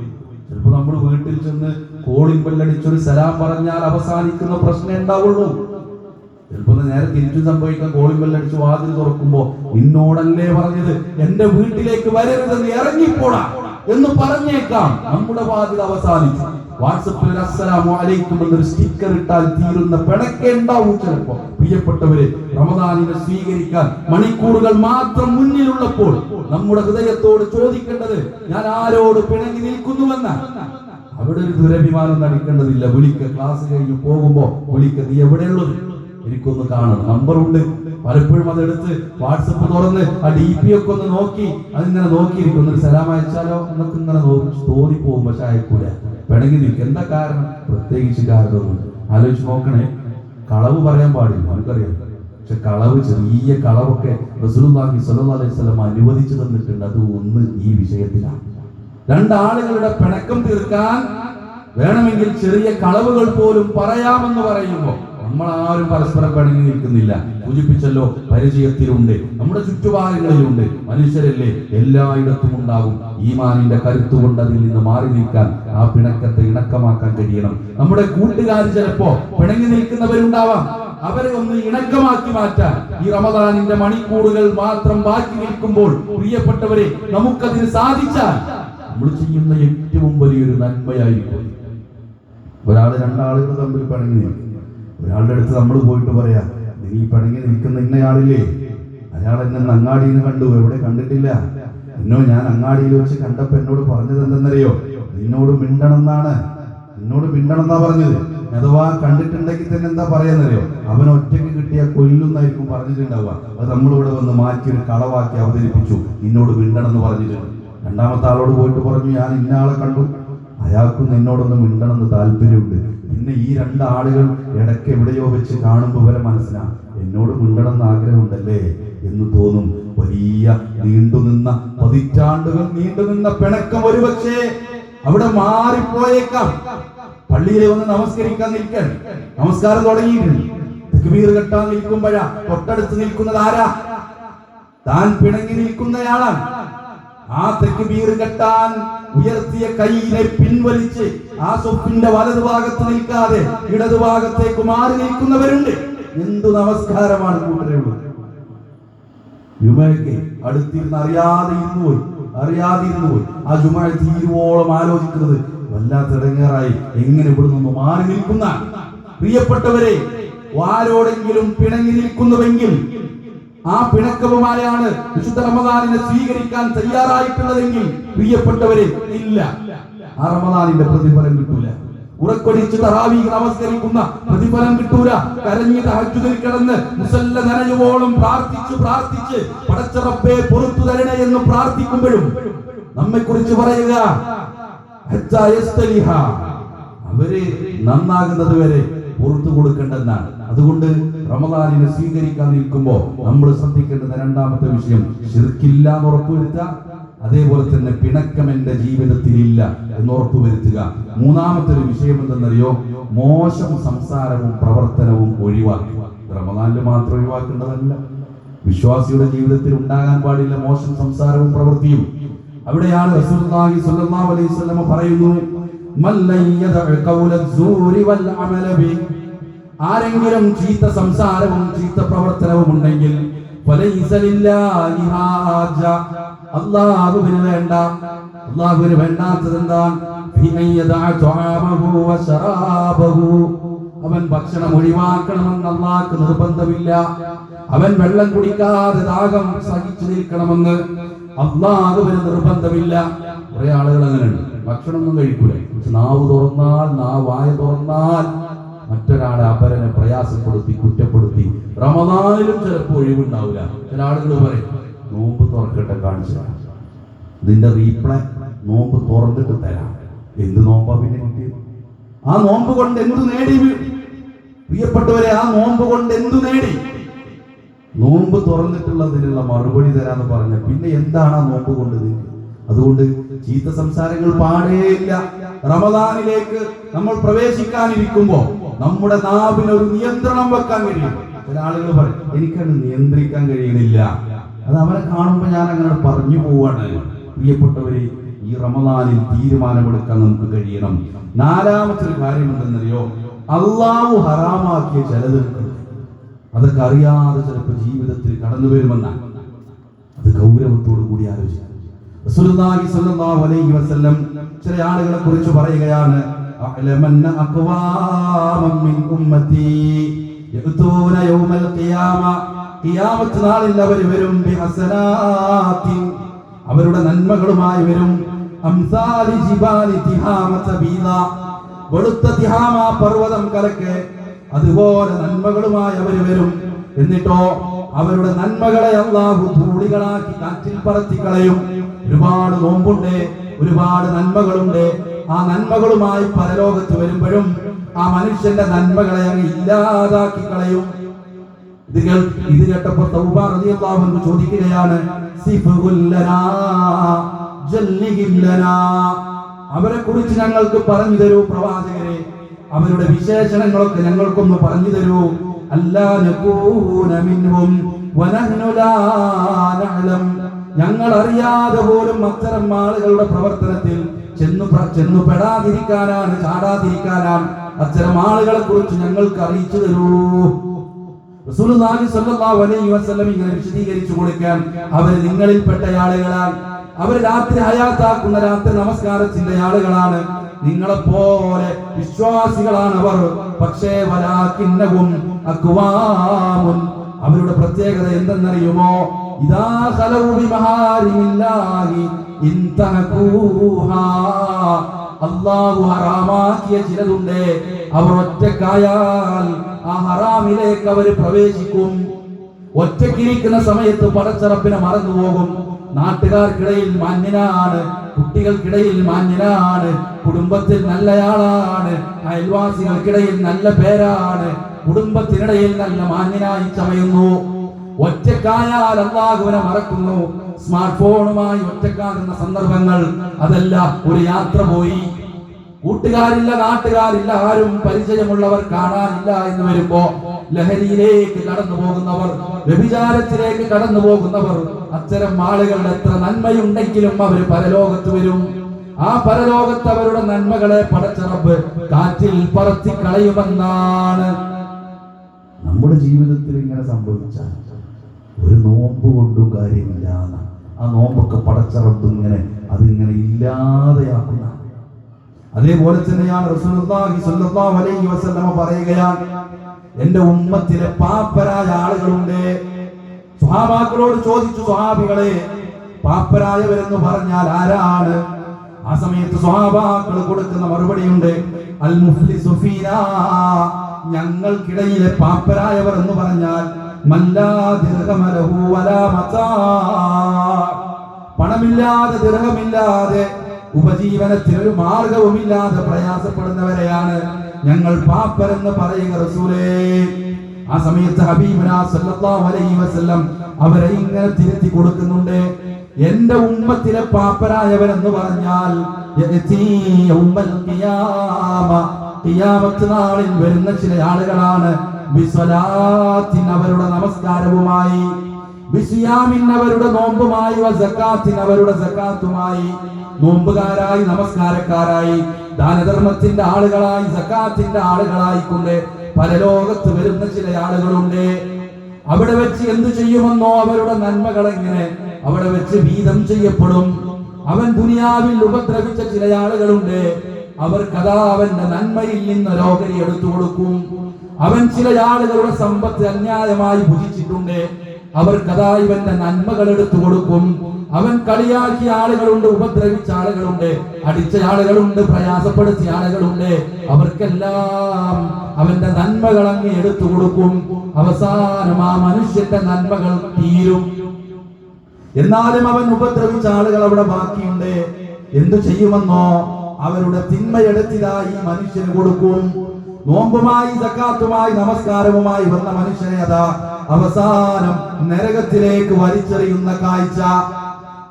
ചിലപ്പോൾ നമ്മൾ വീട്ടിൽ ചെന്ന് കോളിംഗ് ബെല്ലടിച്ചൊരു സലാം പറഞ്ഞാൽ അവസാനിക്കുന്ന പ്രശ്നം ഉണ്ടാവുള്ളൂ. ചിലപ്പോൾ നേരെ തിരിച്ചു സംഭവിക്കാൻ കോളിംഗ് ബെല്ലടിച്ച് വാതിൽ തുറക്കുമ്പോ നിന്നോടല്ലേ പറഞ്ഞത് എന്റെ വീട്ടിലേക്ക് വരരുതെന്ന്, ഇറങ്ങിപ്പോടാ എന്ന് പറഞ്ഞേക്കാം. നമ്മുടെ വാതിൽ അവസാനിച്ചു. വാട്സപ്പിൽ അസ്സലാമു അലൈക്കും എന്നൊരു സ്റ്റിക്കർ ഇട്ടാൽ തീരുന്ന പിണക്കേ ഉണ്ടാവും. ചിലപ്പോ പ്രിയപ്പെട്ടവരെ, റമദാനിനെ സ്വീകരിക്കാൻ മണിക്കൂറുകൾ മാത്രം മുന്നിലുള്ളപ്പോൾ നമ്മുടെ ഹൃദയത്തോട് ചോദിക്കേണ്ടത് ഞാൻ ആരോട് പിണങ്ങി നിൽക്കുന്നുവെന്ന. അവിടെ ഒരു ദുരഭിമാനം നടിക്കേണ്ടതില്ല. വിളിക്ക, ക്ലാസ് കഴിഞ്ഞ് പോകുമ്പോ വിളിക്ക, നീ എവിടെയുള്ളത്, എനിക്കൊന്ന് കാണണം, നമ്പറുണ്ട്. പലപ്പോഴും അതെടുത്ത് വാട്സപ്പ് തുറന്ന് ആ DP ഒക്കെ ഒന്ന് നോക്കി അതിങ്ങനെ നോക്കിയിരിക്കും. ഒരു സലാം അയച്ചാലോ എന്നൊക്കെ ഇങ്ങനെ തോന്നിപ്പോകും. പക്ഷെ അയക്കൂല, പിണങ്ങി നിൽക്കും. എന്താ കാരണം? പ്രത്യേകിച്ച് കാരണമൊന്നും ആലോചിച്ച് നോക്കണേ. കളവ് പറയാൻ പാടില്ല, നമുക്കറിയാം. പക്ഷെ കളവ്, ചെറിയ കളവൊക്കെ റസൂലുള്ളാഹി സ്വല്ലല്ലാഹു അലൈഹി വസല്ലം അനുവദിച്ചു തന്നിട്ടുണ്ട്. അത് ഒന്ന് ഈ വിഷയത്തിലാണ്. 2 ആളുകളുടെ പിണക്കം തീർക്കാൻ വേണമെങ്കിൽ ചെറിയ കളവുകൾ പോലും പറയാമെന്ന് പറയുമ്പോൾ നമ്മൾ ആരും പരസ്പരം പിണങ്ങി നിൽക്കുന്നില്ല. സൂചിപ്പിച്ചല്ലോ, പരിചയത്തിലുണ്ട്, നമ്മുടെ ചുറ്റുപാടുകളിലുണ്ട്, മനുഷ്യരല്ലേ, എല്ലായിടത്തും ഉണ്ടാകും. ഈമാനിന്റെ കരുത്തുകൊണ്ട് അതിൽ നിന്ന് മാറി നിൽക്കാൻ, ആ പിണക്കത്തെ ഇണക്കമാക്കാൻ കഴിയണം. നമ്മുടെ കൂട്ടുകാർ ചിലപ്പോ പിണങ്ങി നിൽക്കുന്നവരുണ്ടാവാം, അവരെ ഒന്ന് ഇണക്കമാക്കി മാറ്റാൻ ഈ റമദാനിന്റെ മണിക്കൂറുകൾ മാത്രം ബാക്കി നിൽക്കുമ്പോൾ പ്രിയപ്പെട്ടവരെ നമുക്കതിന് സാധിച്ചാൽ നമ്മൾ ചെയ്യുന്ന ഏറ്റവും വലിയൊരു നന്മയായിരിക്കും. ഒരാള് രണ്ടാളുകൾ തമ്മിൽ പിണങ്ങി നിൽക്കും. ഒരാളുടെ അടുത്ത് നമ്മൾ പോയിട്ട് പറയാ, നീ പിണങ്ങി നിൽക്കുന്ന ഇന്നയാളില്ലേ, അയാൾ എന്നെ അങ്ങാടിയിൽ നിന്ന് കണ്ടു, എവിടെ കണ്ടിട്ടില്ല, ഞാൻ അങ്ങാടിയിൽ വെച്ച് കണ്ടപ്പോ എന്നോട് പറഞ്ഞത് എന്തെന്നറിയോ, നിന്നോട് മിണ്ടണമെന്നാണ്, നിന്നോട് മിണ്ടണമെന്നാ പറഞ്ഞത്. അഥവാ കണ്ടിട്ടുണ്ടെങ്കിൽ തന്നെ എന്താ പറയാന്നറിയോ, അവൻ ഒറ്റയ്ക്ക് കിട്ടിയ കൊല്ലുന്നായിരിക്കും പറഞ്ഞിട്ടുണ്ടാവുക. അത് നമ്മളിവിടെ വന്ന് മാറ്റി ഒരു കളവാക്കി അവതരിപ്പിച്ചു, നിന്നോട് മിണ്ടണമെന്ന് പറഞ്ഞിട്ടുണ്ട്. രണ്ടാമത്തെ ആളോട് പോയിട്ട് പറഞ്ഞു, ഞാൻ ഇന്ന ആളെ കണ്ടു, അയാൾക്കും നിന്നോടൊന്ന് മിണ്ടണമെന്ന് താല്പര്യമുണ്ട്. പിന്നെ ഈ രണ്ടാളുകൾ ഇടയ്ക്ക് എവിടെയോ വെച്ച് കാണുമ്പോൾ ഇവരെ മനസ്സിലാണ് എന്നോട് മിണ്ടണമെന്ന് ആഗ്രഹമുണ്ടല്ലേ എന്ന് തോന്നും. വലിയ നീണ്ടുനിന്ന പതിറ്റാണ്ടുകൾ നീണ്ടുനിന്ന പിണക്കം ഒരുപക്ഷേ അവിടെ മാറിപ്പോയേക്കാം. പള്ളിയിൽ വന്ന് നമസ്കരിക്കാൻ നിൽക്കാൻ, നമസ്കാരം തുടങ്ങിയിട്ടുണ്ട്, തക്ബീർ കെട്ടാൻ നിൽക്കുമ്പോഴാ തൊട്ടടുത്ത് നിൽക്കുന്നത് ആരാ? താൻ പിണങ്ങി നിൽക്കുന്നയാളാണ്. ആ തക്ബീർ കെട്ടാൻ ഉയർത്തിയ കൈയിനെ പിൻവലിച്ച് ആ സ്വപ്പിന്റെ വലതുഭാഗത്ത് നിൽക്കാതെ ഇടതുഭാഗത്തേക്ക് മാറി നിൽക്കുന്നവരുണ്ട്. എന്തു നമസ്കാരമാണ് കൂട്ടരുള്ളത്. ജുമയ്ക്ക് അടുത്തിരുന്ന് അറിയാതെ ഇരുന്നു പോയി ആ ജുമ തീരുവോളം ആലോചിക്കുന്നത് വല്ലാത്ത ഇടങ്ങേറായി, എങ്ങനെ ഇവിടെ നിന്ന് മാറി നിൽക്കുന്ന പ്രിയപ്പെട്ടവരെ, ആരോടെങ്കിലും പിണങ്ങി നിൽക്കുന്നുവെങ്കിൽ ആ പിണക്കവുമായാണ് വിശുദ്ധ റമദാനിനെ സ്വീകരിക്കാൻ തയ്യാറായിട്ടുള്ളതെങ്കിൽ പ്രിയപ്പെട്ടവരെ, ഇല്ല, ആ റമദാനിന്റെ പ്രതിഫലം കിട്ടൂല. ഉറക്കൊടിച്ച് തറാവീഹ് നമസ്കരിക്കുന്ന പ്രതിഫലം കിട്ടൂല. കരഞ്ഞ് തഹജ്ജുദിൽ കിടന്ന് മുസല്ല നനയുവോളം പ്രാർത്ഥിച്ച് പടച്ച റബ്ബേ പുറത്തു തരണേ എന്ന് പ്രാർത്ഥിക്കുമ്പോഴും നമ്മെ കുറിച്ച് പറയുക, അവര് നന്നാകുന്നത് വരെ പുറത്തു കൊടുക്കേണ്ടെന്നാണ്. അതുകൊണ്ട് റമദാനിനെ സ്വീകരിക്കാൻ നിൽക്കുമ്പോൾ നമ്മൾ ശ്രദ്ധിക്കേണ്ടത് രണ്ടാമത്തെ വിഷയം, ശിർക്കില്ല എന്ന് ഉറപ്പുവരുത്തുക. അതേപോലെ തന്നെ പിണക്കം എന്റെ ജീവിതത്തിൽ ഇല്ല എന്ന് ഉറപ്പുവരുത്തുക. മൂന്നാമത്തെ ഒരു വിഷയം എന്തെന്നറിയോ, മോശം സംസാരവും പ്രവർത്തനവും ഒഴിവാക്കുക. റമദാനിൽ മാത്രം ഒഴിവാക്കേണ്ടതല്ല, വിശ്വാസിയുടെ ജീവിതത്തിൽ ഉണ്ടാകാൻ പാടില്ല മോശം സംസാരവും പ്രവൃത്തിയും. അവിടെയാണ് റസൂലുള്ളാഹി സ്വല്ലല്ലാഹു അലൈഹി വസല്ലം പറയുന്നു, ആരെങ്കിലും ചീത്ത സംസാരവും ചീത്ത പ്രവർത്തനവും ഉണ്ടെങ്കിൽ അല്ലാഹുവിന് വേണ്ട, അല്ലാഹുവിന് വേണ്ടാത്തതെന്താ, അവൻ ഭക്ഷണം ഒഴിവാക്കണമെന്ന് അല്ലാഹുവിന് നിർബന്ധമില്ല. അവൻ വെള്ളം കുടിക്കാതെ ദാഹം സഹിച്ചു നിൽക്കണമെന്ന് അല്ലാഹുവിന് നിർബന്ധമില്ല. കുറെ ആളുകൾ അങ്ങനെയുണ്ട്, ഭക്ഷണമൊന്നും കഴിക്കൂല, വായ തുറന്നാൽ മറ്റൊരാളെ അപരനെ പ്രയാസപ്പെടുത്തി കുറ്റപ്പെടുത്തി. റമദാനിലും ചിലപ്പോൾ ഒഴിവുണ്ടാവില്ല. ചില ആളുകൾ പറയും, നോമ്പ് തുറക്കട്ടെ കാണിച്ചു, ഇതിന്റെ റീപ്ലൈ നോമ്പ് തുറന്നിട്ട് തരാം. എന്ത് നോമ്പാ പിന്നെ കിട്ടിയത്? ആ നോമ്പ് കൊണ്ട് എന്തു നേടി? പ്രിയപ്പെട്ടവരെ, ആ നോമ്പ് കൊണ്ട് എന്തു നേടി? നോമ്പ് തുറന്നിട്ടുള്ളതിനുള്ള മറുപടി തരാന്ന് പറഞ്ഞ പിന്നെ എന്താണ് ആ നോമ്പ് കൊണ്ട്? അതുകൊണ്ട് ചീത്ത സംസാരങ്ങൾ പാടേയില്ല. റമദാനിലേക്ക് നമ്മൾ പ്രവേശിക്കാനിരിക്കുമ്പോ നമ്മുടെ നാവിനൊരു നിയന്ത്രണം വെക്കാൻ കഴിയും. ചില ആളുകൾ പറയും, എനിക്കത് നിയന്ത്രിക്കാൻ കഴിയുന്നില്ല, അത് അവനെ കാണുമ്പോൾ ഞാൻ അങ്ങനെ പറഞ്ഞു പോവാണ്. പ്രിയപ്പെട്ടവരെ, ഈ റമദാനിൽ തീരുമാനമെടുക്കാൻ നമുക്ക് കഴിയണം. നാലാമത്തെ ഒരു കാര്യം എന്തെന്നറിയോ, അള്ളാഹു ഹറാമാക്കിയ ചിലത് അതൊക്കെ അറിയാതെ ചിലപ്പോൾ ജീവിതത്തിൽ കടന്നു വരുമെന്നാണ്. അത് ഗൗരവത്തോടു കൂടി ആലോചിക്കണം. റസൂലുള്ളാഹി സ്വല്ലല്ലാഹു അലൈഹി വസല്ലം ചില ആളുകളെ കുറിച്ച് പറയുകയാണ്, അഅലമന്ന അഖ്വാമൻ മിൻ ഉമ്മത്തി യഅതൂന യൗമൽ ഖിയാമ, ഖിയാമത്ത് നാളിൽ അവർ വരും, ബിഹസനാത്തിൻ, അവരുടെ നന്മകളുമായി വരും, അംസാലി ജിബാലി തിഹാമത ബീദ, വെളുത്ത തിഹാമ പർവ്വതം കലക്കെ അതുപോലെ നന്മകളുമായി അവർ വരും. എന്നിട്ടോ അവരുടെ നന്മകളെ അല്ലാഹു ധൂളികളാക്കി കാറ്റിൽ പറത്തി കളയും. ഒരുപാട് നോമ്പുണ്ട്, ഒരുപാട് നന്മകളുണ്ട്. ആ നന്മകളുമായി പരലോകത്ത് വരുമ്പോഴും ആ മനുഷ്യന്റെ നന്മകളെ അങ്ങ് ഇല്ലാതാക്കി കളയും. ഇത് കേട്ടപ്പോ തൗബ റളിയല്ലാഹു അൻഹു ചോദിക്കുകയാണ്, സിഫുൽ ലനാ ജല്ലിഹിൽ ലനാ, അവരെ കുറിച്ച് ഞങ്ങൾക്ക് പറഞ്ഞു തരൂ പ്രവാചകരെ. അവരുടെ വിശേഷണങ്ങളൊക്കെ ഞങ്ങൾക്കൊന്ന് പറഞ്ഞു തരൂ. അല്ലാ നകൂന മിൻഹും വനഹ്നു ലാ നഅലം. ഞങ്ങൾ അറിയാതെ പോലും അത്തരം ആളുകളുടെ പ്രവർത്തനത്തിൽ ചെന്നു പെടാതിരിക്കാനാണ്, ചാടാതിരിക്കാനാണ് അത്തരം ആളുകളെ കുറിച്ച് ഞങ്ങൾക്ക് അറിയിച്ചു തരൂ. റസൂലുള്ളാഹി സ്വല്ലല്ലാഹു അലൈഹി വസല്ലം ഇങ്ങനെ വിശദീകരിച്ചു കൊടുക്കാൻ, അവർ നിങ്ങളിൽപ്പെട്ട ആളുകളാണ്, അവർ രാത്രി ഹയാത്താക്കുന്ന രാത്രി നമസ്കാരത്തിന്റെ ആളുകളാണ്, നിങ്ങളെപ്പോലെ വിശ്വാസികളാണ് അവർ. പക്ഷേ വലാകിന്നഹും അഖ്വാമുൻ, അവരുടെ പ്രത്യേകത എന്തെന്നറിയുമോ? ഇദാ ഖലൗ ബിമഹാരിമില്ലാഹി ഇൻതഹഖൂഹാ, അല്ലാഹു ഹറാമാക്കിയ ചിലതുണ്ട്, അവർ ഒറ്റക്കായാൽ ആ ഹറാമിലേക്ക് അവർ പ്രവേശിക്കും. ഒറ്റക്കിരിക്കുന്ന സമയത്ത് പടച്ചറപ്പിനെ മറന്നുപോകും. നാട്ടുകാർക്കിടയിൽ മാന്യനാണ്, കുട്ടികൾക്കിടയിൽ മാന്യനാണ്, കുടുംബത്തിൽ നല്ലയാളാണ്, അയൽവാസികൾക്കിടയിൽ നല്ല പേരാണ്, കുടുംബത്തിനിടയിൽ നല്ല മാന്യനായി ചമയുന്നു. ഒറ്റക്കായാൽ അല്ലാഹുവിനെ മറക്കുന്നു. സ്മാർട്ട് ഫോണുമായി ഒറ്റക്കാകുന്ന സന്ദർഭങ്ങൾ അതല്ല, ഒരു യാത്ര പോയി, കൂട്ടുകാരില്ല, നാട്ടുകാരില്ല, ആരും പരിചയമുള്ളവർ കാണാനില്ല എന്ന് വരുമ്പോ ലഹരിയിലേക്ക് കടന്നു പോകുന്നവർ, വ്യഭിചാരത്തിലേക്ക് കടന്നു പോകുന്നവർ, അത്തരം ആളുകളുടെ എത്ര നന്മയുണ്ടെങ്കിലും അവർ പരലോകത്ത് വരും. ആ പരലോകത്ത് അവരുടെ നന്മകളെ പടച്ച റബ്ബ് കാറ്റിൽ പറത്തി കളയുമെന്നാണ്. നമ്മുടെ ജീവിതത്തിൽ ഇങ്ങനെ സംഭവിച്ചാൽ ഒരു നോമ്പ് കൊണ്ടും കാര്യമില്ല. ആ നോമ്പൊക്കെ പടച്ച റബ്ബ് ഇങ്ങനെ അതിങ്ങനെ ഇല്ലാതെയാക്കുന്ന. അതേപോലെ തന്നെയാണ് റസൂലുള്ളാഹി സ്വല്ലല്ലാഹു അലൈഹി വസല്ലം പറയുകയാണ്, എന്റെ ഉമ്മത്തിലെ പാപ്പരായ ആളുകളുണ്ട്. സ്വഹാബാക്കളോട് ചോദിച്ചു, സ്വഹാബികളെ പാപ്പരായവരെന്ന് പറഞ്ഞാൽ ആരാണ്? ആ സമയത്ത് സ്വഹാബാക്കൾ കൊടുക്കുന്ന മറുപടിയുണ്ട്, അൽ മുഫ്ലിസു ഫീനാ, ഞങ്ങൾക്കിടയിലെ പാപ്പരായവർ എന്ന് പറഞ്ഞാൽ മല്ലാ ദിർഹമ ലഹു വലാ മതാ, പണമില്ലാതെ ദിർഹമില്ലാതെ ഉപജീവനത്തിന് ഒരു മാർഗവുമില്ലാതെ പ്രയാസപ്പെടുന്നവരെയാണ് ഞങ്ങൾ പാപ്പരെന്ന് പറയുക റസൂലേ. ആ സമയത്ത് ഹബീബുനാ സല്ലല്ലാഹു അലൈഹി വസല്ലം അവരെ ഇങ്ങനെ തിരുത്തി കൊടുക്കുന്നുണ്ട്, എന്റെ ഉമ്മത്തിലെ പാപ്പരായവരെന്ന് പറഞ്ഞാൽ ഖിയാമത്ത് നാളിൽ വരുന്ന ചില ആളുകളാണ്. ബിസ്വലാത്തിൻ, അവരുടെ നമസ്കാരവുമായി, ബിസിയാമിൻ, അവരുടെ നോമ്പുമായി, വസകാത്തിൻ, അവരുടെ സകാത്തുമായി, നോമ്പുകാരായി, നമസ്കാരക്കാരായി, ദാനധർമ്മത്തിന്റെ ആളുകളായി, സകാത്തിന്റെ ആളുകളായി കൊണ്ട് പരലോകത്ത് വരുന്ന ചില ആളുകളുണ്ട്. അവിടെ വെച്ച് എന്തു ചെയ്യുമെന്നോ അവരുടെ നന്മകൾ എങ്ങനെ അവിടെ വെച്ച് വീതം ചെയ്യപ്പെടും. അവൻ ദുനിയാവിൽ ഉപദ്രവിച്ച ചില ആളുകളുണ്ട്, അവർക്കതാ അവന്റെ നന്മയിൽ നിന്ന് ഓഹരി എടുത്തു കൊടുക്കും. അവൻ ചില ആളുകളുടെ സമ്പത്ത് അന്യായമായി ഭുജിച്ചിട്ടുണ്ട്, അവർക്കതാ ഇവന്റെ നന്മകൾ എടുത്തു കൊടുക്കും. അവൻ കളിയാക്കിയ ആളുകളുണ്ട്, ഉപദ്രവിച്ച ആളുകളുണ്ട്, അടിച്ച ആളുകളുണ്ട്, പ്രയാസപ്പെടുത്തിയ ആളുകളുണ്ട്, അവർക്കെല്ലാം അവന്റെ നന്മകൾ അങ്ങ് എടുത്തു കൊടുക്കും. അവസാനം ആ മനുഷ്യന്റെ നന്മകൾ തീരും. എന്നാലും അവൻ ഉപദ്രവിച്ച ആളുകൾ അവിടെ ബാക്കിയുണ്ട്. എന്തു ചെയ്യുമെന്നോ അവരുടെ തിന്മയെടുത്തിതായി മനുഷ്യന് കൊടുക്കും. നോമ്പുമായി, സക്കാത്തുമായി, നമസ്കാരവുമായി വന്ന മനുഷ്യനെ അതാ അവസാനം നരകത്തിലേക്ക് വലിച്ചെറിയുന്ന കാഴ്ച.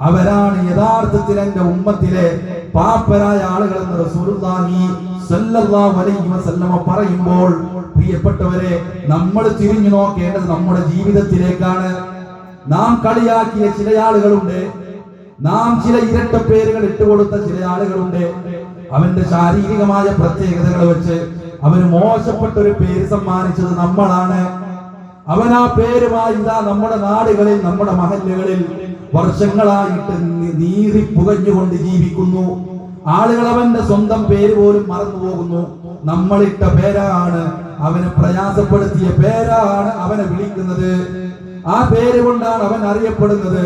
അവരാണ് യഥാർത്ഥത്തിൽ എന്റെ ഉമ്മത്തിലെ പാപ്പരായ ആളുകൾ എന്ന് റസൂലുള്ളാഹി സ്വല്ലല്ലാഹു അലൈഹി വസല്ലം പറയുമ്പോൾ, പ്രിയപ്പെട്ടവരെ, നമ്മൾ തിരിഞ്ഞു നോക്കേണ്ടത് നമ്മുടെ ജീവിതത്തിലേക്കാണ്. നാം കളിയാക്കിയ ചില ആളുകളുണ്ട്, നാം ചില ഇരട്ട പേരുകൾ ഇട്ടുകൊടുത്ത ചില ആളുകളുണ്ട്. അവന്റെ ശാരീരികമായ പ്രത്യേകതകൾ വെച്ച് അവന് മോശപ്പെട്ട ഒരു പേര് സമ്മാനിച്ചത് നമ്മളാണ്. അവൻ ആ പേരുമായി ഇതാ നമ്മുടെ നാടുകളിൽ, നമ്മുടെ മഹല്ലുകളിൽ വർഷങ്ങളായിട്ട് നീറി പുകഞ്ഞുകൊണ്ട് ജീവിക്കുന്നു. ആളുകൾ അവന്റെ സ്വന്തം പേര് പോലും മറന്നു പോകുന്നു. നമ്മളിട്ട പേരാണ്, അവനെ പ്രയാസപ്പെടുത്തിയ പേരാണ് അവനെ വിളിക്കുന്നത്. ആ പേര് കൊണ്ടാണ് അവൻ അറിയപ്പെടുന്നത്.